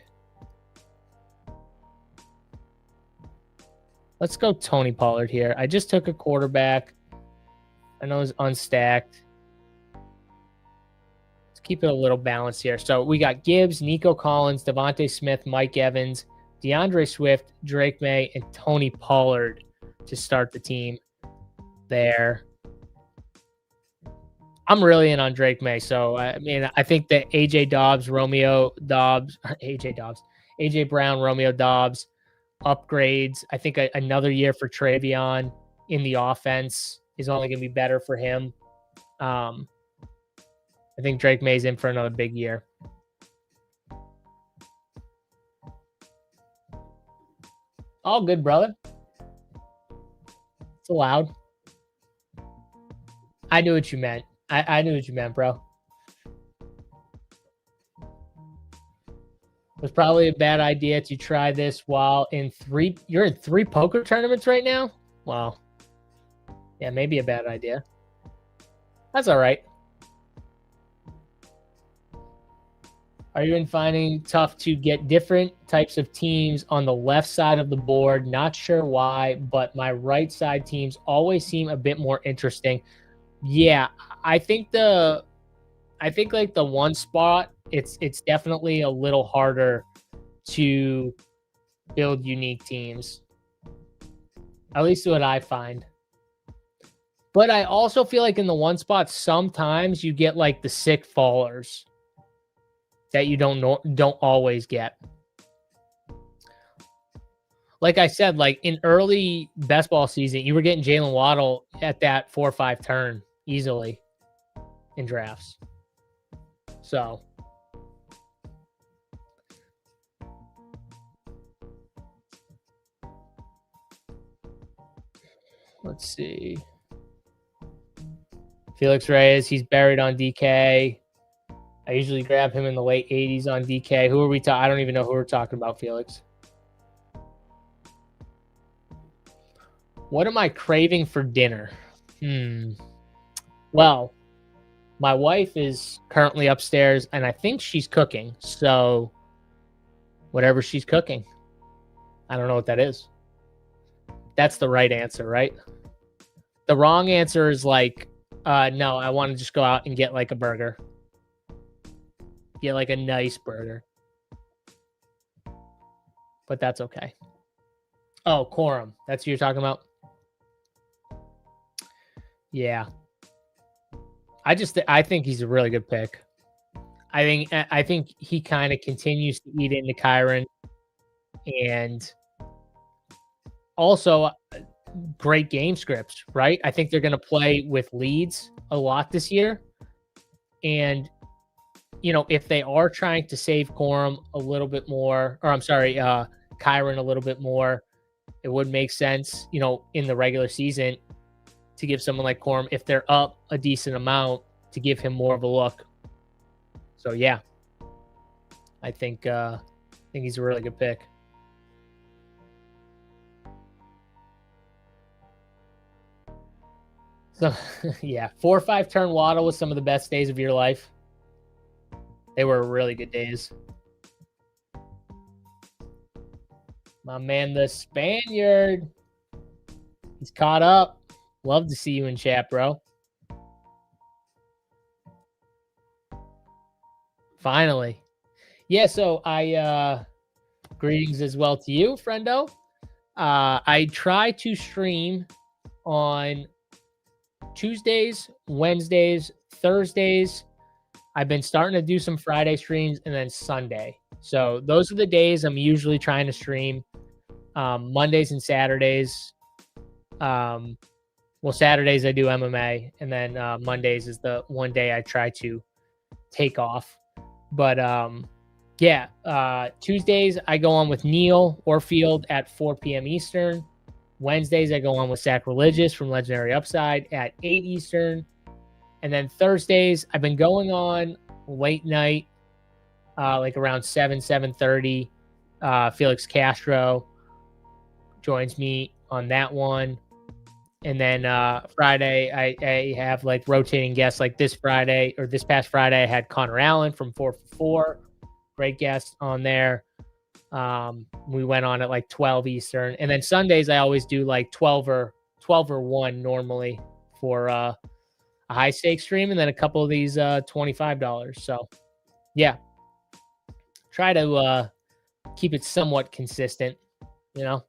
S1: Let's go Tony Pollard here. I just took a quarterback. I know it's unstacked. Let's keep it a little balanced here. So we got Gibbs, Nico Collins, Devontae Smith, Mike Evans, DeAndre Swift, Drake May, and Tony Pollard to start the team there. I'm really in on Drake May. So, I mean, I think that AJ Brown, Romeo Dobbs upgrades. I think another year for Travion in the offense is only going to be better for him. I think Drake May's in for another big year. All good, brother. It's allowed. I knew what you meant. I knew what you meant, bro. It was probably a bad idea to try this while you're in 3 poker tournaments right now? Wow. Yeah, maybe a bad idea. That's all right. Are you finding tough to get different types of teams on the left side of the board? Not sure why, but my right side teams always seem a bit more interesting. Yeah, I think like the one spot, it's definitely a little harder to build unique teams. At least what I find. But I also feel like in the one spot, sometimes you get like the sick fallers that you don't always get. Like I said, like in early best ball season, you were getting Jalen Waddle at that 4 or 5 turn easily in drafts. So let's see. Felix Reyes, he's buried on DK. I usually grab him in the late 80s on DK. Who are we talking? I don't even know who we're talking about, Felix. What am I craving for dinner? Well, my wife is currently upstairs, and I think she's cooking. So whatever she's cooking. I don't know what that is. That's the right answer, right? The wrong answer is like, no, I want to just go out and get like a burger. Get like a nice burger. But that's okay. Oh, Quorum. That's who you're talking about? Yeah. I think he's a really good pick. I think he kind of continues to eat into Kyron. And also great game scripts, right? I think they're going to play with leads a lot this year. And, you know, if they are trying to save Quorum a little bit more, or I'm sorry, Kyron a little bit more, it would make sense, you know, in the regular season to give someone like Quorum, if they're up a decent amount, to give him more of a look. So, yeah, I think he's a really good pick. So, yeah, 4 or 5 turn Waddle was some of the best days of your life. They were really good days. My man, the Spaniard. He's caught up. Love to see you in chat, bro. Finally. Yeah, so greetings as well to you, friendo. I try to stream on Tuesdays, Wednesdays, Thursdays. I've been starting to do some Friday streams and then Sunday. So those are the days I'm usually trying to stream. Mondays and Saturdays. Well, Saturdays I do MMA, and then Mondays is the one day I try to take off. But Tuesdays I go on with Neil Orfield at 4 p.m. Eastern. Wednesdays I go on with Sacrilegious from Legendary Upside at 8 Eastern. And then Thursdays I've been going on late night, like around 7:30. Felix Castro joins me on that one. And then Friday, I have like rotating guests. Like this past Friday, I had Connor Allen from 4 for 4. Great guest on there. We went on at like 12 Eastern, and then Sundays I always do like 12 or 1 normally for a high stakes stream, and then a couple of these $25. So yeah, try to keep it somewhat consistent, you know.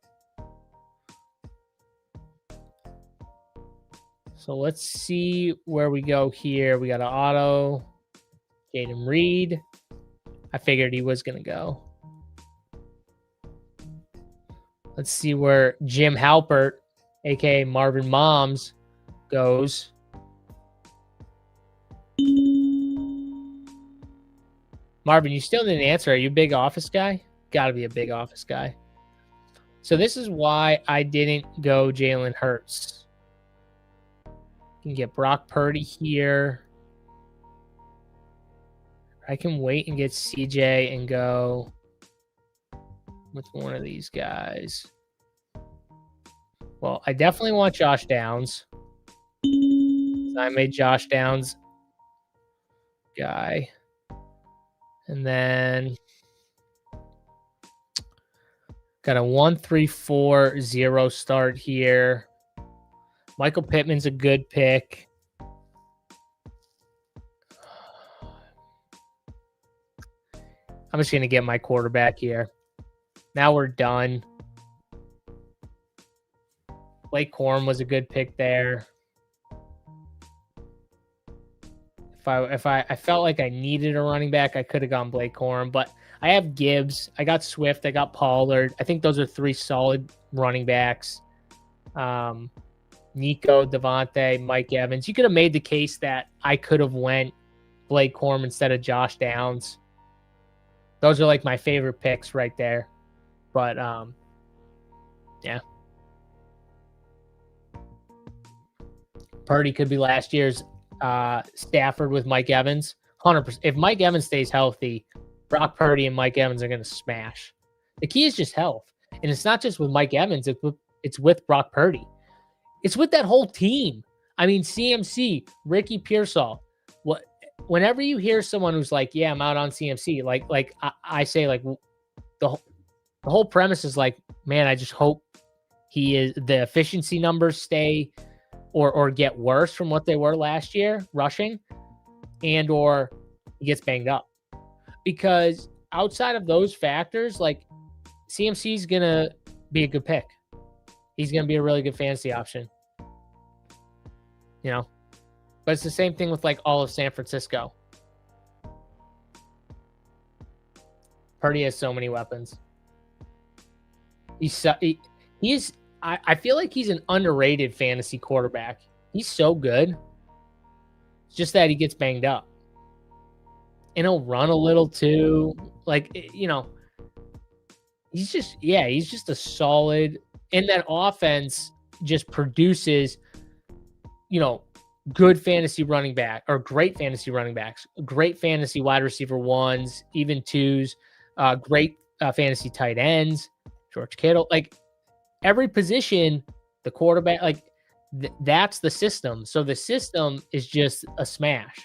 S1: So let's see where we go here. We got an auto, Jaden Reed. I figured he was gonna go. Let's see where Jim Halpert, aka Marvin Moms, goes. Marvin, you still didn't answer. Are you a big office guy? Gotta be a big office guy. So this is why I didn't go Jalen Hurts. You can get Brock Purdy here. I can wait and get CJ and go with one of these guys. Well, I definitely want Josh Downs. I made Josh Downs guy. And then got a 1-3-4-0 start here. Michael Pittman's a good pick. I'm just going to get my quarterback here. Now we're done. Blake Corum was a good pick there. If I felt like I needed a running back, I could have gone Blake Corum, but I have Gibbs. I got Swift. I got Pollard. I think those are 3 solid running backs. Nico, Devontae, Mike Evans. You could have made the case that I could have went Blake Corum instead of Josh Downs. Those are like my favorite picks right there. But yeah. Purdy could be last year's Stafford with Mike Evans. 100%. If Mike Evans stays healthy, Brock Purdy and Mike Evans are going to smash. The key is just health. And it's not just with Mike Evans. It's with Brock Purdy. It's with that whole team. I mean, CMC, Ricky Pearsall. Whenever you hear someone who's like, yeah, I'm out on CMC, like I say, like the whole premise is like, man, I just hope the efficiency numbers stay or get worse from what they were last year rushing, and or he gets banged up. Because outside of those factors, like CMC is going to be a good pick. He's going to be a really good fantasy option. You know? But it's the same thing with like all of San Francisco. Purdy has so many weapons. I feel like he's an underrated fantasy quarterback. He's so good. It's just that he gets banged up. And he'll run a little too. Like, you know, he's just a solid. And that offense just produces, you know, good fantasy running back or great fantasy running backs, great fantasy wide receiver 1s, even 2s, great fantasy tight ends, George Kittle. Like every position, the quarterback, like that's the system. So the system is just a smash.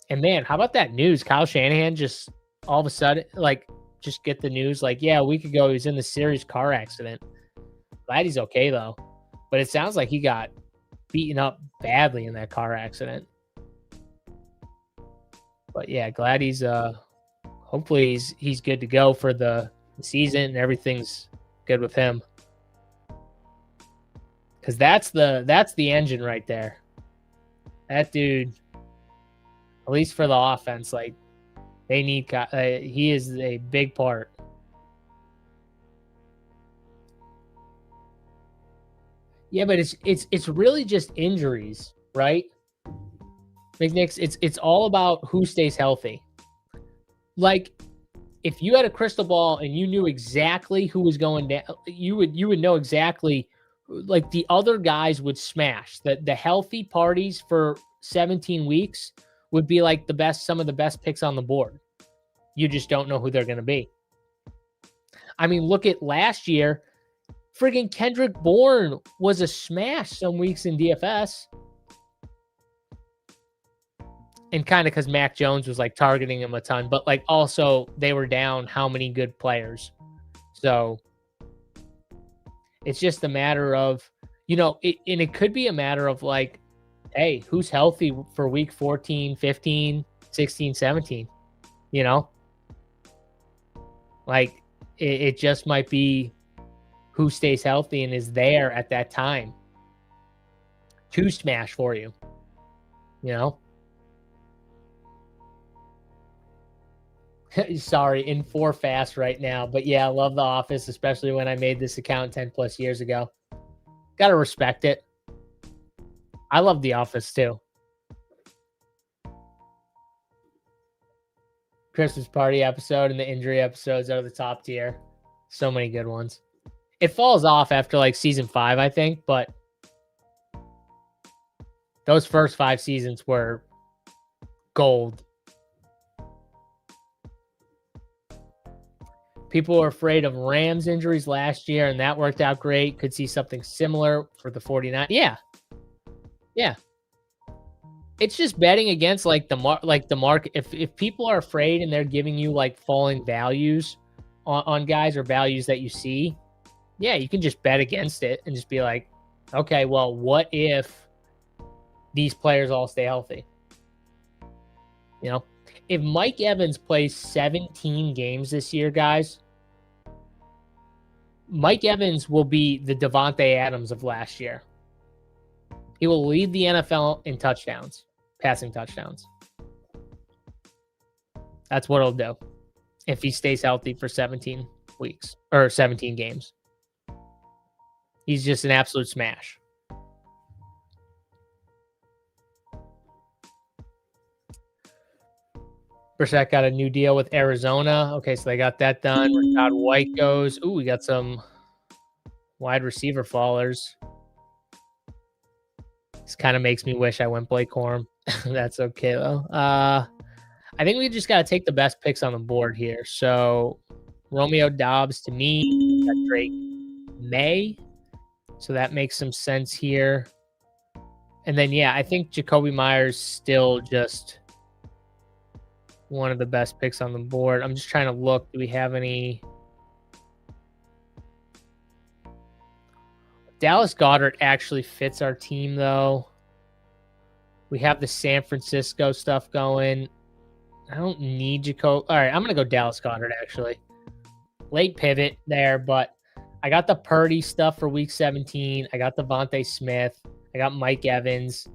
S1: And man, how about that news? Kyle Shanahan just all of a sudden, like, just get the news like, yeah, a week ago he was in the serious car accident. Glad he's okay though. But it sounds like he got beaten up badly in that car accident. But yeah, glad he's hopefully he's good to go for the season and everything's good with him. Cause that's the engine right there. That dude, at least for the offense, like they need he is a big part. Yeah, but it's really just injuries, right? McNix, it's all about who stays healthy. Like if you had a crystal ball and you knew exactly who was going down, you would know exactly, like the other guys would smash. The healthy parties for 17 weeks would be like some of the best picks on the board. You just don't know who they're going to be. I mean, look at last year. Friggin' Kendrick Bourne was a smash some weeks in DFS. and kind of because Mac Jones was like targeting him a ton, but like also they were down how many good players. So it's just a matter of, and it could be a matter of like, hey, who's healthy for week 14, 15, 16, 17, Like it just might be who stays healthy and is there at that time to smash for you, Sorry, in 4 fast right now. But yeah, I love The Office, especially when I made this account 10 plus years ago. Gotta respect it. I love The Office too. Christmas party episode and the injury episodes are the top tier. So many good ones. It falls off after like season 5, I think, but those first 5 seasons were gold. People were afraid of Rams injuries last year, and that worked out great. Could see something similar for the 49. Yeah. It's just betting against like the market. If people are afraid and they're giving you like falling values on guys or values that you see, yeah, you can just bet against it and just be like, okay, well, what if these players all stay healthy? If Mike Evans plays 17 games this year, guys, Mike Evans will be the Devontae Adams of last year. He will lead the NFL in touchdowns, passing touchdowns. That's what he'll do if he stays healthy for 17 weeks or 17 games. He's just an absolute smash. Brissett got a new deal with Arizona. Okay, so they got that done. Rashad White goes. Ooh, we got some wide receiver fallers. This kind of makes me wish I went Blake Corum. That's okay, though. I think we just got to take the best picks on the board here. So Romeo Doubs to me, got Drake May. So that makes some sense here. And then, yeah, I think Jacoby Myers still just one of the best picks on the board. I'm just trying to look. Do we have any? Dallas Goedert actually fits our team, though. We have the San Francisco stuff going. I don't need Jacoby. All right, I'm going to go Dallas Goedert, actually. Late pivot there, but I got the Purdy stuff for week 17. I got Devontae Smith. I got Mike Evans.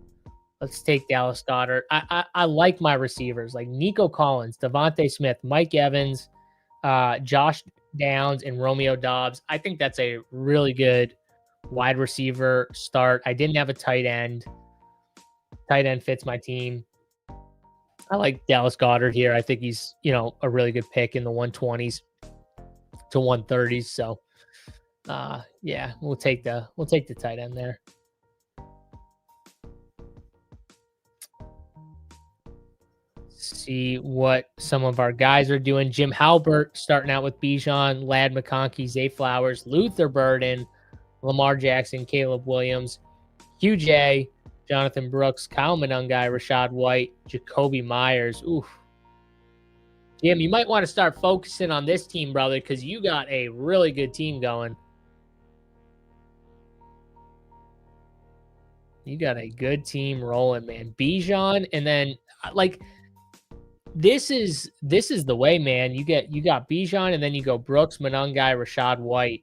S1: Let's take Dallas Goedert. I like my receivers, like Nico Collins, Devontae Smith, Mike Evans, Josh Downs, and Romeo Doubs. I think that's a really good wide receiver start. I didn't have a tight end. Tight end fits my team. I like Dallas Goedert here. I think he's, a really good pick in the 120s to 130s. So, yeah, we'll take the tight end there. See what some of our guys are doing. Jim Halbert starting out with Bijan, Ladd McConkey, Zay Flowers, Luther Burden, Lamar Jackson, Caleb Williams, QJ, Jonathan Brooks, Kyle Monangai, Rashad White, Jacoby Myers. Oof. Jim, you might want to start focusing on this team, brother, because you got a really good team going. You got a good team rolling, man. Bijan, and then like this is the way, man. You got Bijan, and then you go Brooks, Monangai, Rashad White.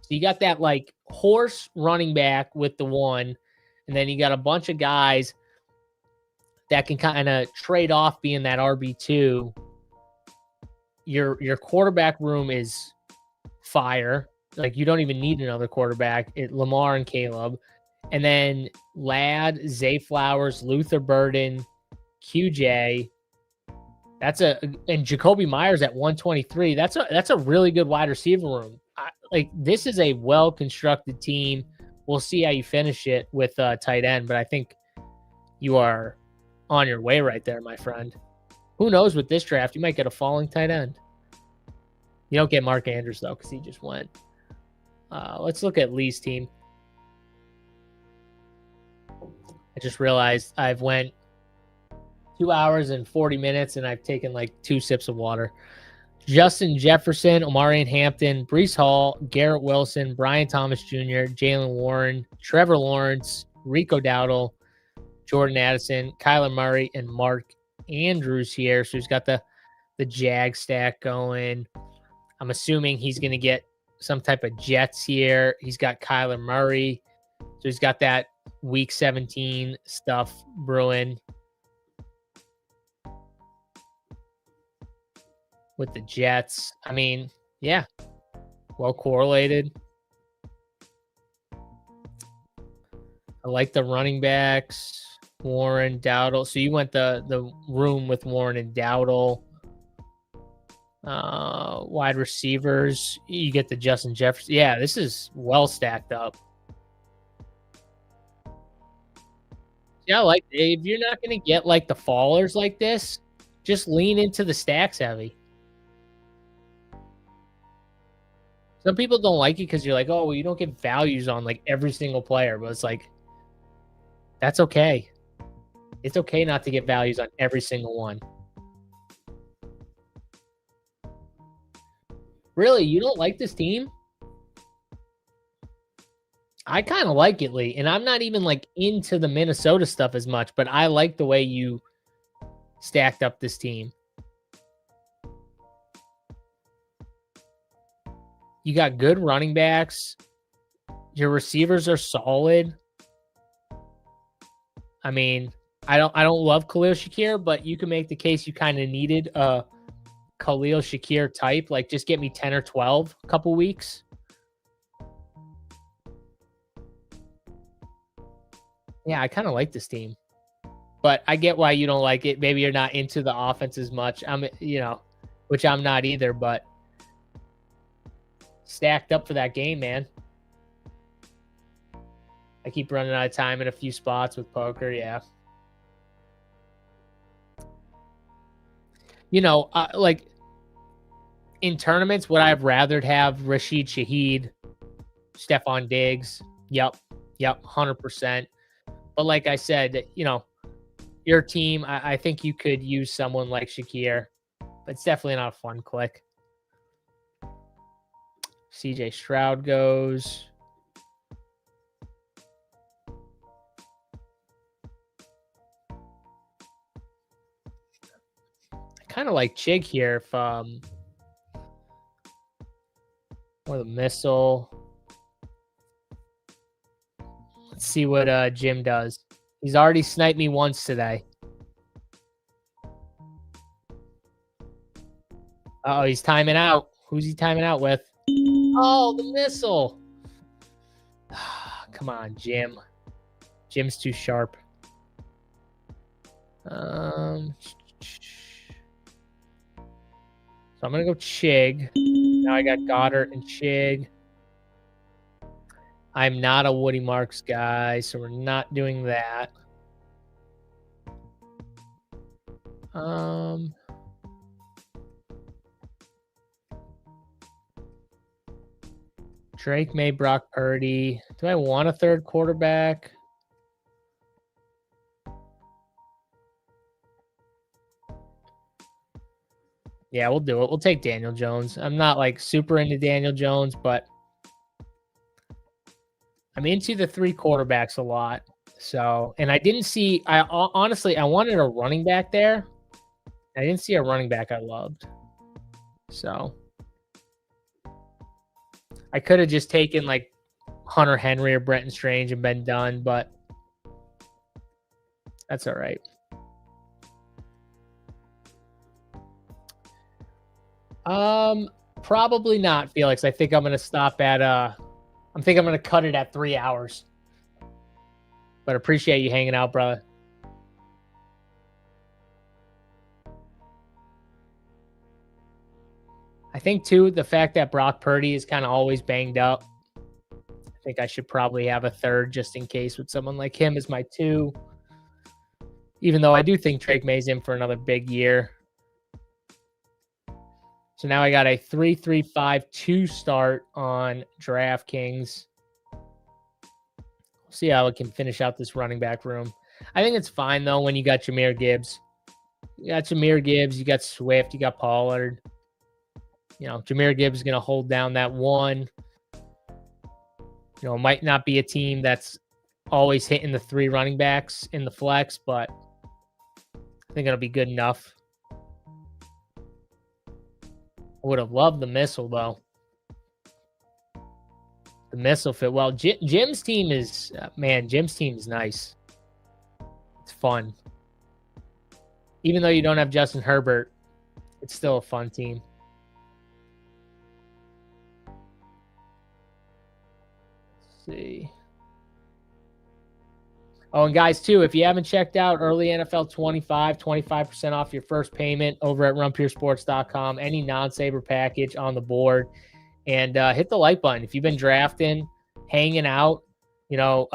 S1: So you got that like horse running back with the one, and then you got a bunch of guys that can kind of trade off being that RB2. Your quarterback room is fire. Like you don't even need another quarterback. Lamar and Caleb. And then Ladd, Zay Flowers, Luther Burden, QJ. And Jacoby Myers at 123. That's a really good wide receiver room. This is a well-constructed team. We'll see how you finish it with tight end, but I think you are on your way right there, my friend. Who knows with this draft? You might get a falling tight end. You don't get Mark Andrews, though, because he just went. Let's look at Lee's team. I just realized I've went 2 hours and 40 minutes, and I've taken like 2 sips of water. Justin Jefferson, Omarion Hampton, Breece Hall, Garrett Wilson, Brian Thomas Jr., Jalen Warren, Trevor Lawrence, Rico Dowdle, Jordan Addison, Kyler Murray, and Mark Andrews here. So he's got the Jag stack going. I'm assuming he's going to get some type of Jets here. He's got Kyler Murray. So he's got that week 17 stuff brewing with the Jets. I mean, yeah, well correlated. I like the running backs, Warren, Dowdle. So you went the room with Warren and Dowdle. Wide receivers, you get the Justin Jefferson. Yeah, this is well stacked up. Yeah, like if you're not going to get like the fallers like this, just lean into the stacks heavy. Some people don't like it because you're like, oh, well, you don't get values on like every single player, but it's like, that's okay. It's okay not to get values on every single one. Really, you don't like this team? I kind of like it, Lee. And I'm not even like into the Minnesota stuff as much, but I like the way you stacked up this team. You got good running backs. Your receivers are solid. I mean, I don't love Khalil Shakir, but you can make the case you kind of needed a Khalil Shakir type. Like, just get me 10 or 12 a couple weeks. Yeah, I kind of like this team, but I get why you don't like it. Maybe you're not into the offense as much. Which I'm not either, but stacked up for that game, man. I keep running out of time in a few spots with poker. Yeah. Like in tournaments, would I have rathered have Rashid Shaheed, Stephon Diggs? Yep, 100%. But like I said, your team, I think you could use someone like Shakir, but it's definitely not a fun click. CJ Stroud goes. I kind of like Chig here or the missile. Let's see what Jim does. He's already sniped me once today. Uh-oh, he's timing out. Who's he timing out with? Oh, the missile. Come on, Jim. Jim's too sharp. So I'm going to go Chig. Now I got Goddard and Chig. I'm not a Woody Marks guy, so we're not doing that. Drake May, Brock Purdy. Do I want a third quarterback? Yeah, we'll do it. We'll take Daniel Jones. I'm not like super into Daniel Jones, but I'm into the 3 quarterbacks a lot. So, and I didn't see, honestly, I wanted a running back there. I didn't see a running back I loved. So I could have just taken like Hunter Henry or Brenton Strange and been done, but that's all right. Probably not, Felix. I think I'm going to stop at, I think I'm going to cut it at 3 hours. But appreciate you hanging out, brother. I think, too, the fact that Brock Purdy is kind of always banged up. I think I should probably have a third just in case with someone like him as my 2. Even though I do think Drake May's in for another big year. So now I got a 3-3-5-2 start on DraftKings. We'll see how it can finish out this running back room. I think it's fine, though, when you got Jahmyr Gibbs. You got Jahmyr Gibbs, you got Swift, you got Pollard. You know, Jahmyr Gibbs is going to hold down that one. You know, it might not be a team that's always hitting the 3 running backs in the flex, but I think it'll be good enough. I would have loved the missile, though. The missile fit well. Jim's team is, man, Jim's team is nice. It's fun. Even though you don't have Justin Herbert, it's still a fun team. Let's see. Oh, and guys, too, if you haven't checked out early NFL 25% off your first payment over at runpuresports.com, any non-saber package on the board. And hit the like button. If you've been drafting, hanging out, you know,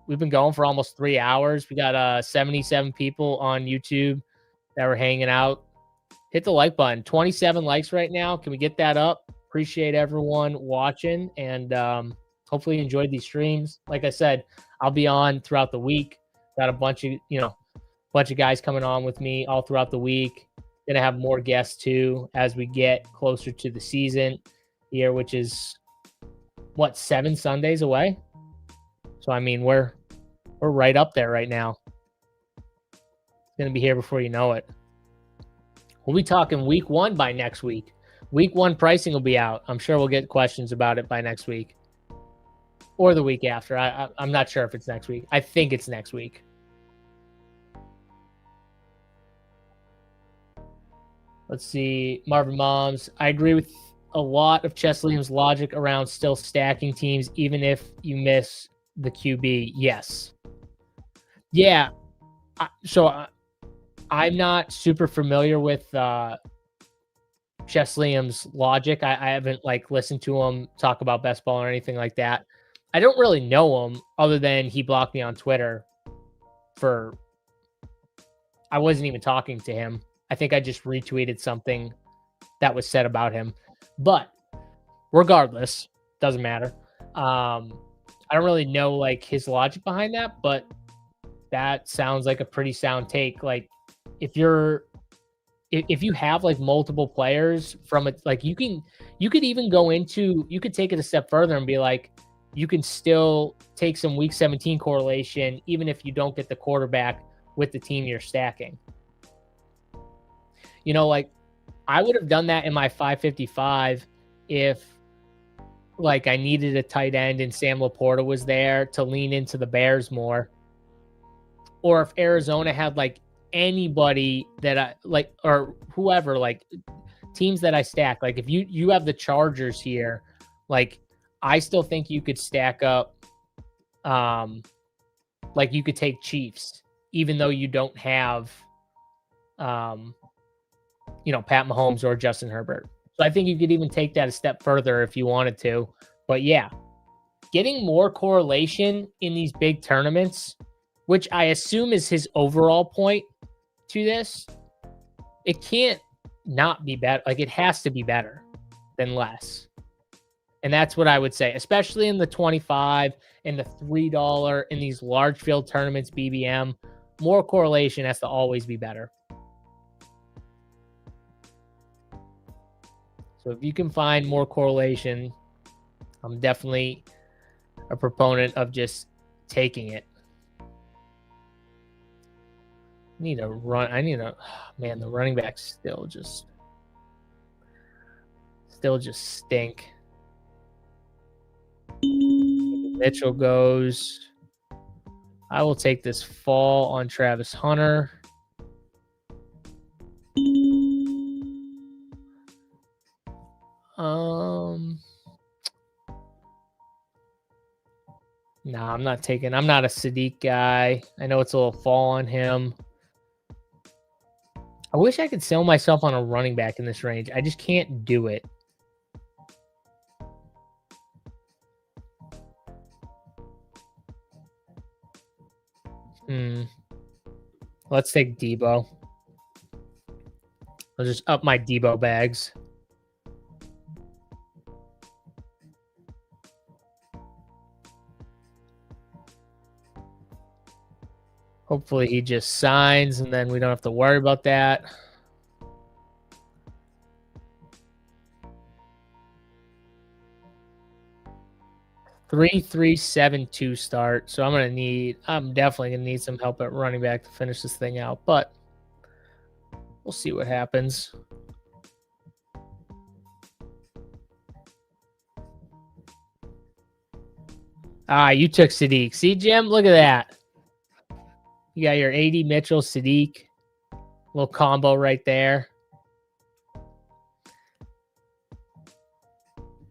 S1: we've been going for almost 3 hours. We got 77 people on YouTube that were hanging out. Hit the like button. 27 likes right now. Can we get that up? Appreciate everyone watching, and hopefully you enjoyed these streams. Like I said, I'll be on throughout the week. Got a bunch of guys coming on with me all throughout the week. Gonna have more guests too as we get closer to the season here, which is what, 7 Sundays away. So I mean, we're right up there right now. It's gonna be here before you know it. We'll be talking week 1 by next week. Week 1 pricing will be out. I'm sure we'll get questions about it by next week or the week after. I'm not sure if it's next week. I think it's next week. Let's see. Marvin Moms. I agree with a lot of Chess Liam's logic around still stacking teams, even if you miss the QB. Yes. Yeah. So I'm not super familiar with Chess Liam's logic. I haven't listened to him talk about best ball or anything like that. I don't really know him other than he blocked me on Twitter for, I wasn't even talking to him. I think I just retweeted something that was said about him. But regardless, doesn't matter. I don't really know his logic behind that, but that sounds like a pretty sound take. Like if you have multiple players from it, you could even go into, you could take it a step further and be like, you can still take some week 17 correlation, even if you don't get the quarterback with the team you're stacking. You know, I would have done that in my 555 if I needed a tight end and Sam Laporta was there to lean into the Bears more. Or if Arizona had anybody that I or whoever, teams that I stack. If you have the Chargers here, I still think you could stack up. You could take Chiefs, even though you don't have, Pat Mahomes or Justin Herbert. So I think you could even take that a step further if you wanted to. But yeah, getting more correlation in these big tournaments, which I assume is his overall point to this, it can't not be better. It has to be better than less. And that's what I would say, especially in the 25 and the $3 in these large field tournaments, BBM, more correlation has to always be better. So if you can find more correlation, I'm definitely a proponent of just taking it. Man, the running backs still just stink. Mitchell goes. I will take this fall on Travis Hunter. No, I'm not a Sadiq guy. I know it's a little fall on him. I wish I could sell myself on a running back in this range. I just can't do it. Let's take Debo. I'll just up my Debo bags. Hopefully he just signs and then we don't have to worry about that. Three, 3-7-2 start. So I'm definitely gonna need some help at running back to finish this thing out, but we'll see what happens. You took Sadiq. See, Jim, look at that. You got your 80 Mitchell Sadiq. Little combo right there.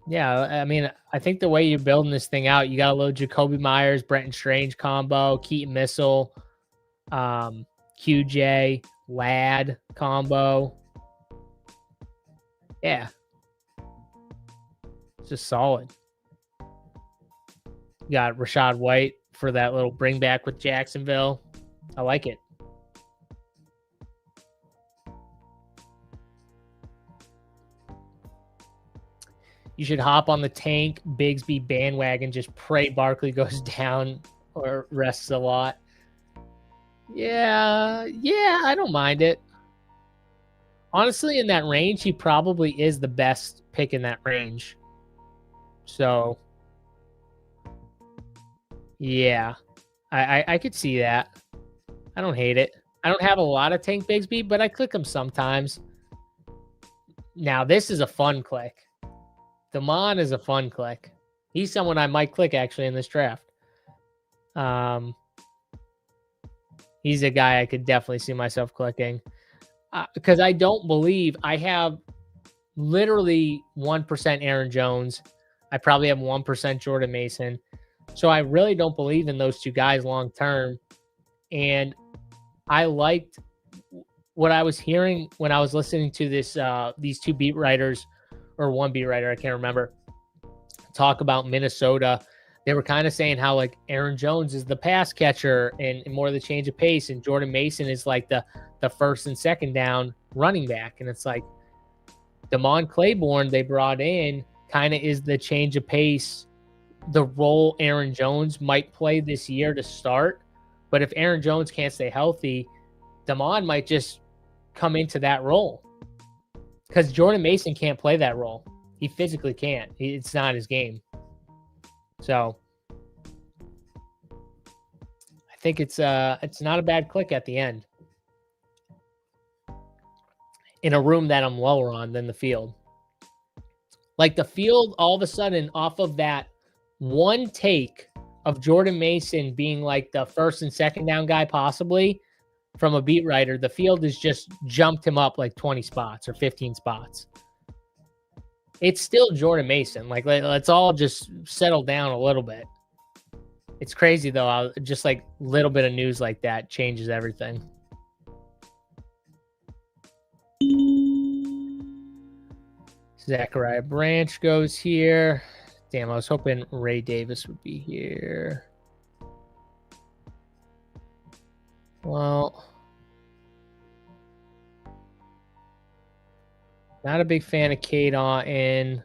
S1: Yeah, I mean, I think the way you're building this thing out, you got a little Jacoby Myers, Brenton Strange combo, Keaton Missile, QJ, Lad combo. Yeah. Just solid. You got Rashad White for that little bring back with Jacksonville. I like it. You should hop on the Tank Bigsby bandwagon. Just pray Barkley goes down or rests a lot. Yeah, I don't mind it. Honestly, in that range, he probably is the best pick in that range. So, yeah, I could see that. I don't hate it. I don't have a lot of Tank Bigsby, but I click him sometimes. Now, this is a fun click. Damon is a fun click. He's someone I might click actually in this draft. He's a guy I could definitely see myself clicking because I don't believe I have literally 1% Aaron Jones. I probably have 1% Jordan Mason. So I really don't believe in those two guys long term. And I liked what I was hearing when I was listening to this these two beat writers, or one beat writer, I can't remember, talk about Minnesota. They were kind of saying how like Aaron Jones is the pass catcher and more of the change of pace, and Jordan Mason is like the first and second down running back. And it's like Damon Claiborne they brought in kind of is the change of pace, the role Aaron Jones might play this year to start. But if Aaron Jones can't stay healthy, Damon might just come into that role. Because Jordan Mason can't play that role. He physically can't. It's not his game. So I think it's not a bad click at the end. In a room that I'm lower on than the field. Like the field, all of a sudden, off of that one take of Jordan Mason being like the first and second down guy possibly, from a beat writer, the field has just jumped him up like 20 spots or 15 spots. It's still Jordan Mason. Like, let's all just settle down a little bit. It's crazy, though. Just like a little bit of news like that changes everything. Zachariah Branch goes here. Damn, I was hoping Ray Davis would be here. Well, not a big fan of Cade Otton.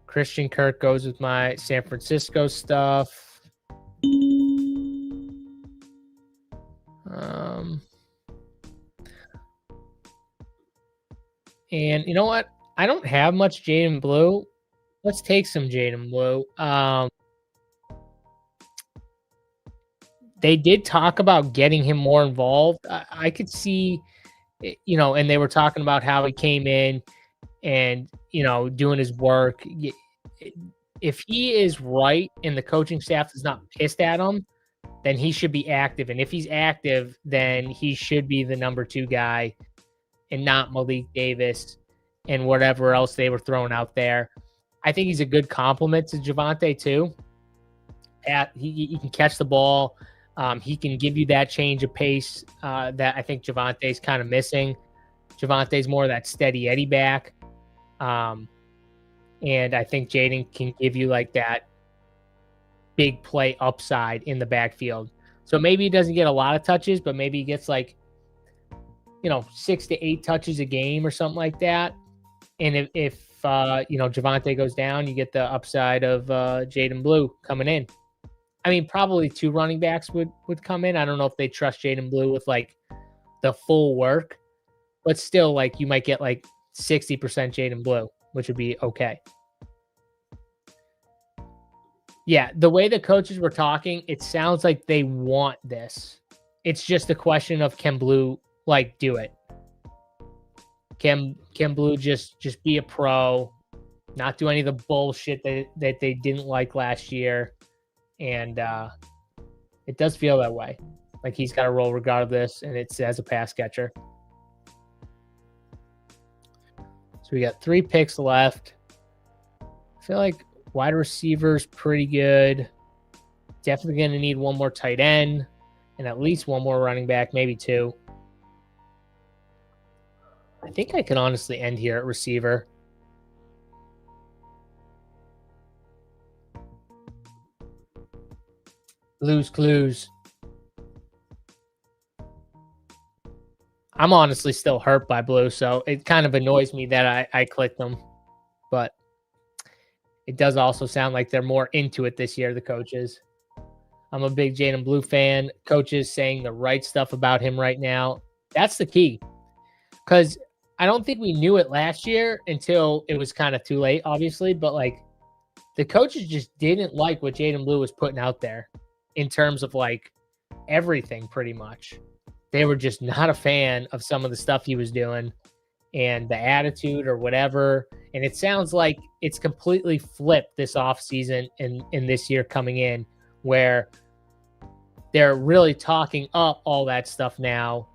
S1: Christian Kirk goes with my San Francisco stuff. And you know what? I don't have much Jaden Blue. Let's take some Jaden Blue. They did talk about getting him more involved. I could see, you know, and they were talking about how he came in and, you know, doing his work. If he is right and the coaching staff is not pissed at him, then he should be active. And if he's active, then he should be the number 2 guy and not Malik Davis and whatever else they were throwing out there. I think he's a good compliment to Javonte too. He can catch the ball. He can give you that change of pace that I think Javonte's kind of missing. Javonte's more of that steady Eddie back. And I think Jaden can give you like that big play upside in the backfield. So maybe he doesn't get a lot of touches, but maybe he gets like, you know, 6 to 8 touches a game or something like that. And if you know, Javonte goes down, you get the upside of Jaden Blue coming in. I mean, probably 2 running backs would come in. I don't know if they trust Jaden Blue with like the full work, but still, like you might get like 60% Jaden Blue, which would be okay. Yeah, the way the coaches were talking, it sounds like they want this. It's just a question of can Blue like do it? Can Blue just be a pro, not do any of the bullshit that they didn't like last year? And it does feel that way. Like he's got a role regardless, and it's as a pass catcher. So we got 3 picks left. I feel like wide receiver's pretty good. Definitely going to need one more tight end and at least one more running back, maybe 2. I think I could honestly end here at receiver. Blues Clues. I'm honestly still hurt by Blue, so it kind of annoys me that I clicked them. But it does also sound like they're more into it this year, the coaches. I'm a big Jaden Blue fan. Coaches saying the right stuff about him right now. That's the key. Because I don't think we knew it last year until it was kind of too late, obviously. But like the coaches just didn't like what Jaden Blue was putting out there in terms of like everything pretty much. They were just not a fan of some of the stuff he was doing and the attitude or whatever. And it sounds like it's completely flipped this offseason and in this year coming in, where they're really talking up all that stuff now,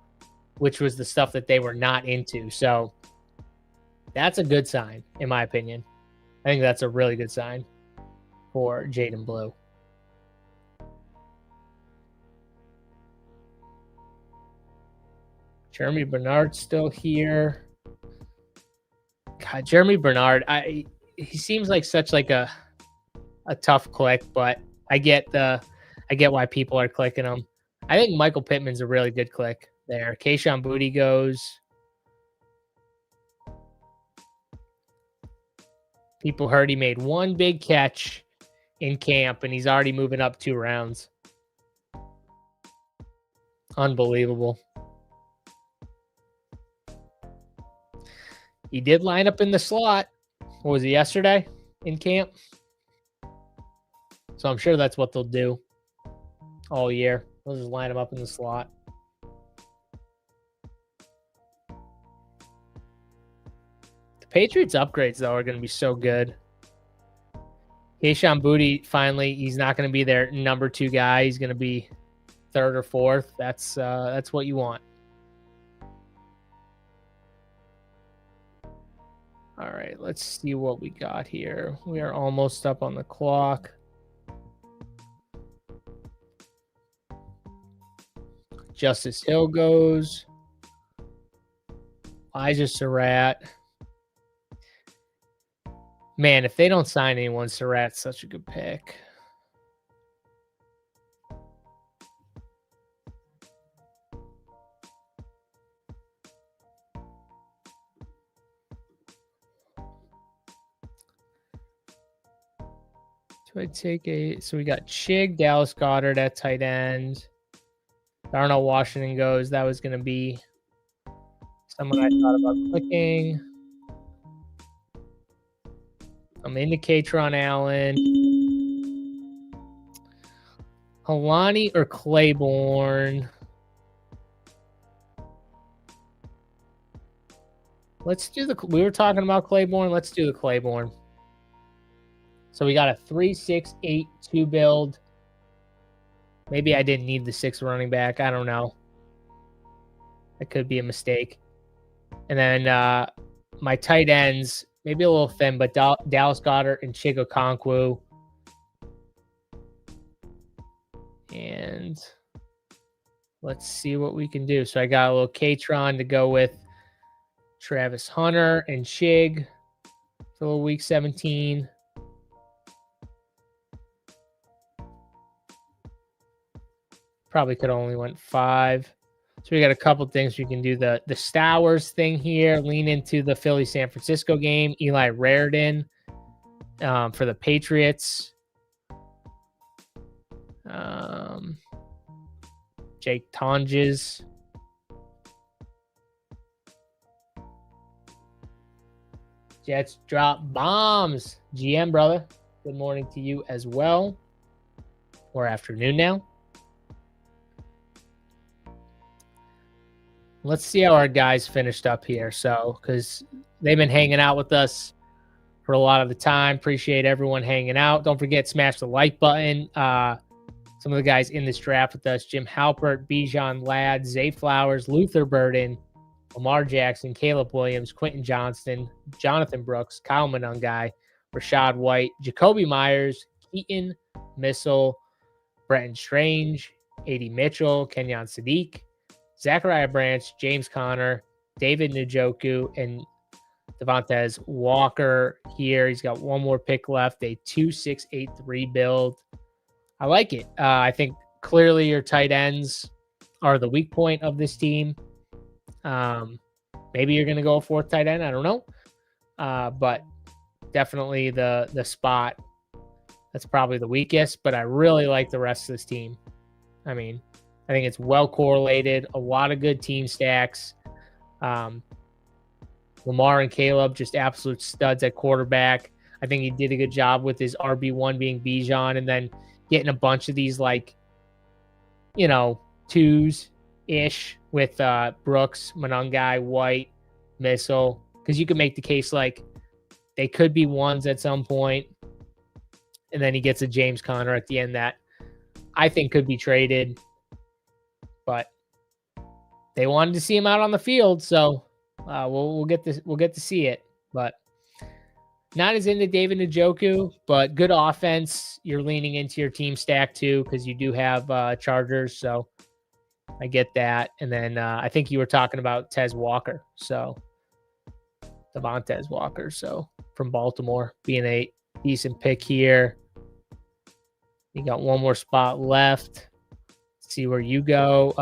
S1: which was the stuff that they were not into. So that's a good sign, in my opinion. I think that's a really good sign for Jaden Blue. Jeremy Bernard's still here. God, Jeremy Bernard, he seems like such like a tough click, but I get why people are clicking him. I think Michael Pittman's a really good click there. Kayshon Boutte goes. People heard he made 1 big catch in camp, and he's already moving up 2 rounds. Unbelievable. He did line up in the slot. What was it, yesterday in camp? So I'm sure that's what they'll do all year. They'll just line him up in the slot. The Patriots upgrades, though, are going to be so good. Kayshon Boutte, finally, he's not going to be their number 2 guy. He's going to be 3rd or 4th. That's what you want. All right, let's see what we got here. We are almost up on the clock. Justice Hill goes. Elijah Surratt. Man, if they don't sign anyone, Surratt's such a good pick. Do I take so we got Chig, Dallas Goedert at tight end. Darnell Washington goes. That was going to be someone I thought about clicking. I'm into Katron Allen. Helani or Claiborne? Let's do we were talking about Claiborne. Let's do the Claiborne. So we got a 3-6-8-2 build. Maybe I didn't need the 6th running back. I don't know. That could be a mistake. And then my tight ends, maybe a little thin, but Dallas Goedert and Chig Okonkwo. And let's see what we can do. So I got a little Katron to go with Travis Hunter and Chig for a little week 17. Probably could only went 5. So we got a couple things we can do. The Stowers thing here, lean into the Philly-San Francisco game. Eli Raridan for the Patriots. Jake Tonges. Jets drop bombs. GM, brother. Good morning to you as well. Or afternoon now. Let's see how our guys finished up here. So, because they've been hanging out with us for a lot of the time. Appreciate everyone hanging out. Don't forget, smash the like button. Some of the guys in this draft with us: Jim Halpert, Bijan Ladd, Zay Flowers, Luther Burden, Lamar Jackson, Caleb Williams, Quentin Johnston, Jonathan Brooks, Kyle Monungai, Rashad White, Jacoby Myers, Keaton Missile, Brenton Strange, A.D. Mitchell, Kenyon Sadiq, Zachariah Branch, James Conner, David Njoku, and Devontae Walker here. He's got one more pick left, a 2-6-8-3 build. I like it. I think clearly your tight ends are the weak point of this team. Maybe you're going to go a fourth tight end. I don't know. But definitely the spot that's probably the weakest. But I really like the rest of this team. I mean, I think it's well correlated. A lot of good team stacks. Lamar and Caleb, just absolute studs at quarterback. I think he did a good job with his RB1 being Bijan, and then getting a bunch of these, like, you know, twos-ish with Brooks, Monungai, White, Missile. Because you could make the case, like, they could be ones at some point. And then he gets a James Conner at the end that I think could be traded. But they wanted to see him out on the field, so we'll get to see it. But not as into David Njoku, but good offense. You're leaning into your team stack too, because you do have Chargers, so I get that. And then I think you were talking about Tez Walker, so Devontae Walker, so from Baltimore, being a decent pick here. You got one more spot left. Let's see where you go.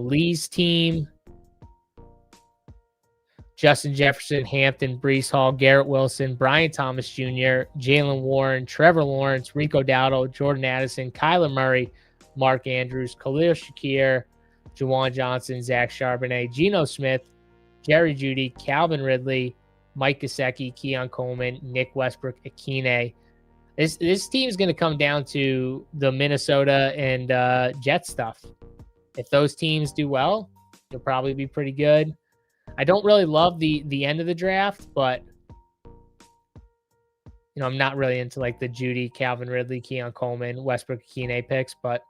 S1: Lee's team. Justin Jefferson, Hampton, Breece Hall, Garrett Wilson, Brian Thomas Jr., Jalen Warren, Trevor Lawrence, Rico Dowdle, Jordan Addison, Kyler Murray, Mark Andrews, Khalil Shakir, Juwan Johnson, Zach Charbonnet, Geno Smith, Jerry Jeudy, Calvin Ridley, Mike Gesicki, Keon Coleman, Nick Westbrook, Akine. This team is going to come down to the Minnesota and Jets stuff. If those teams do well, you'll probably be pretty good. I don't really love the end of the draft, but I'm not really into like the Jeudy, Calvin Ridley, Keon Coleman, Westbrook, Akine picks, but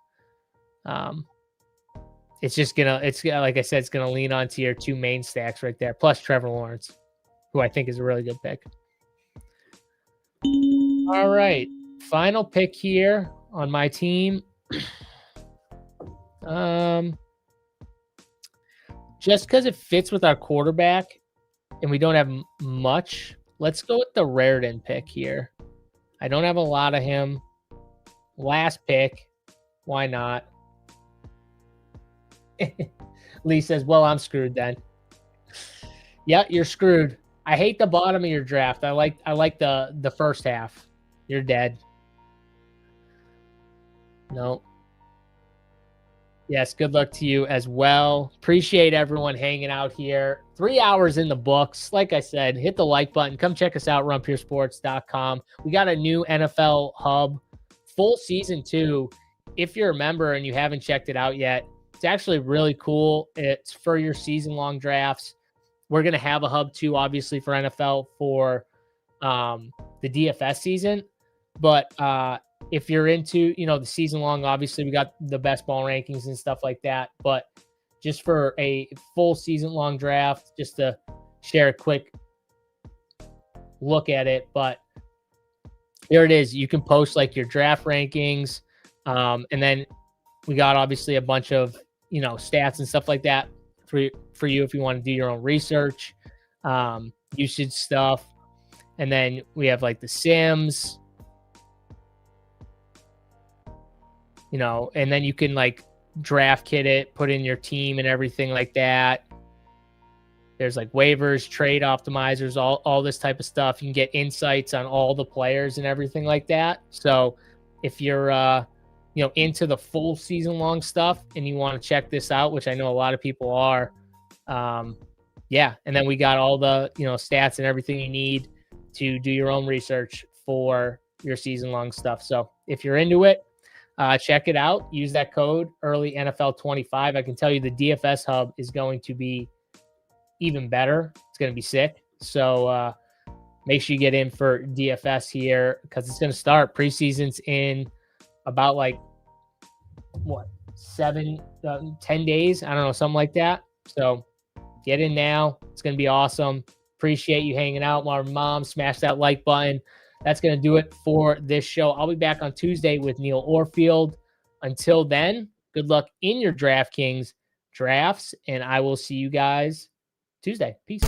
S1: it's like I said, it's gonna lean onto your two main stacks right there, plus Trevor Lawrence, who I think is a really good pick. All right, final pick here on my team. Just because it fits with our quarterback and we don't have much, let's go with the Raritan pick here. I don't have a lot of him. Last pick. Why not? Lee says, well, I'm screwed then. Yeah, you're screwed. I hate the bottom of your draft. I like the first half. You're dead. No. Yes, good luck to you as well. Appreciate everyone hanging out here. 3 hours in the books. Like I said, hit the like button. Come check us out, runpuresports.com. We got a new NFL hub, full season 2. If you're a member and you haven't checked it out yet, it's actually really cool. It's for your season-long drafts. We're going to have a hub too, obviously, for NFL for the DFS season. But if you're into, the season long, obviously we got the best ball rankings and stuff like that. But just for a full season long draft, just to share a quick look at it. But there it is. You can post like your draft rankings. And then we got obviously a bunch of, stats and stuff like that for you if you want to do your own research, usage stuff. And then we have like the Sims. And then you can like draft kit it, put in your team and everything like that. There's like waivers, trade optimizers, all this type of stuff. You can get insights on all the players and everything like that. So if you're into the full season long stuff and you want to check this out, which I know a lot of people are, yeah. And then we got all the, stats and everything you need to do your own research for your season long stuff. So if you're into it, check it out. Use that code early NFL 25. I can tell you the DFS hub is going to be even better. It's going to be sick. So make sure you get in for DFS here because it's going to start. Preseason's in about 10 days. I don't know, something like that. So get in now. It's going to be awesome. Appreciate you hanging out. Mom, smash that like button. That's going to do it for this show. I'll be back on Tuesday with Neil Orfield. Until then, good luck in your DraftKings drafts, and I will see you guys Tuesday. Peace.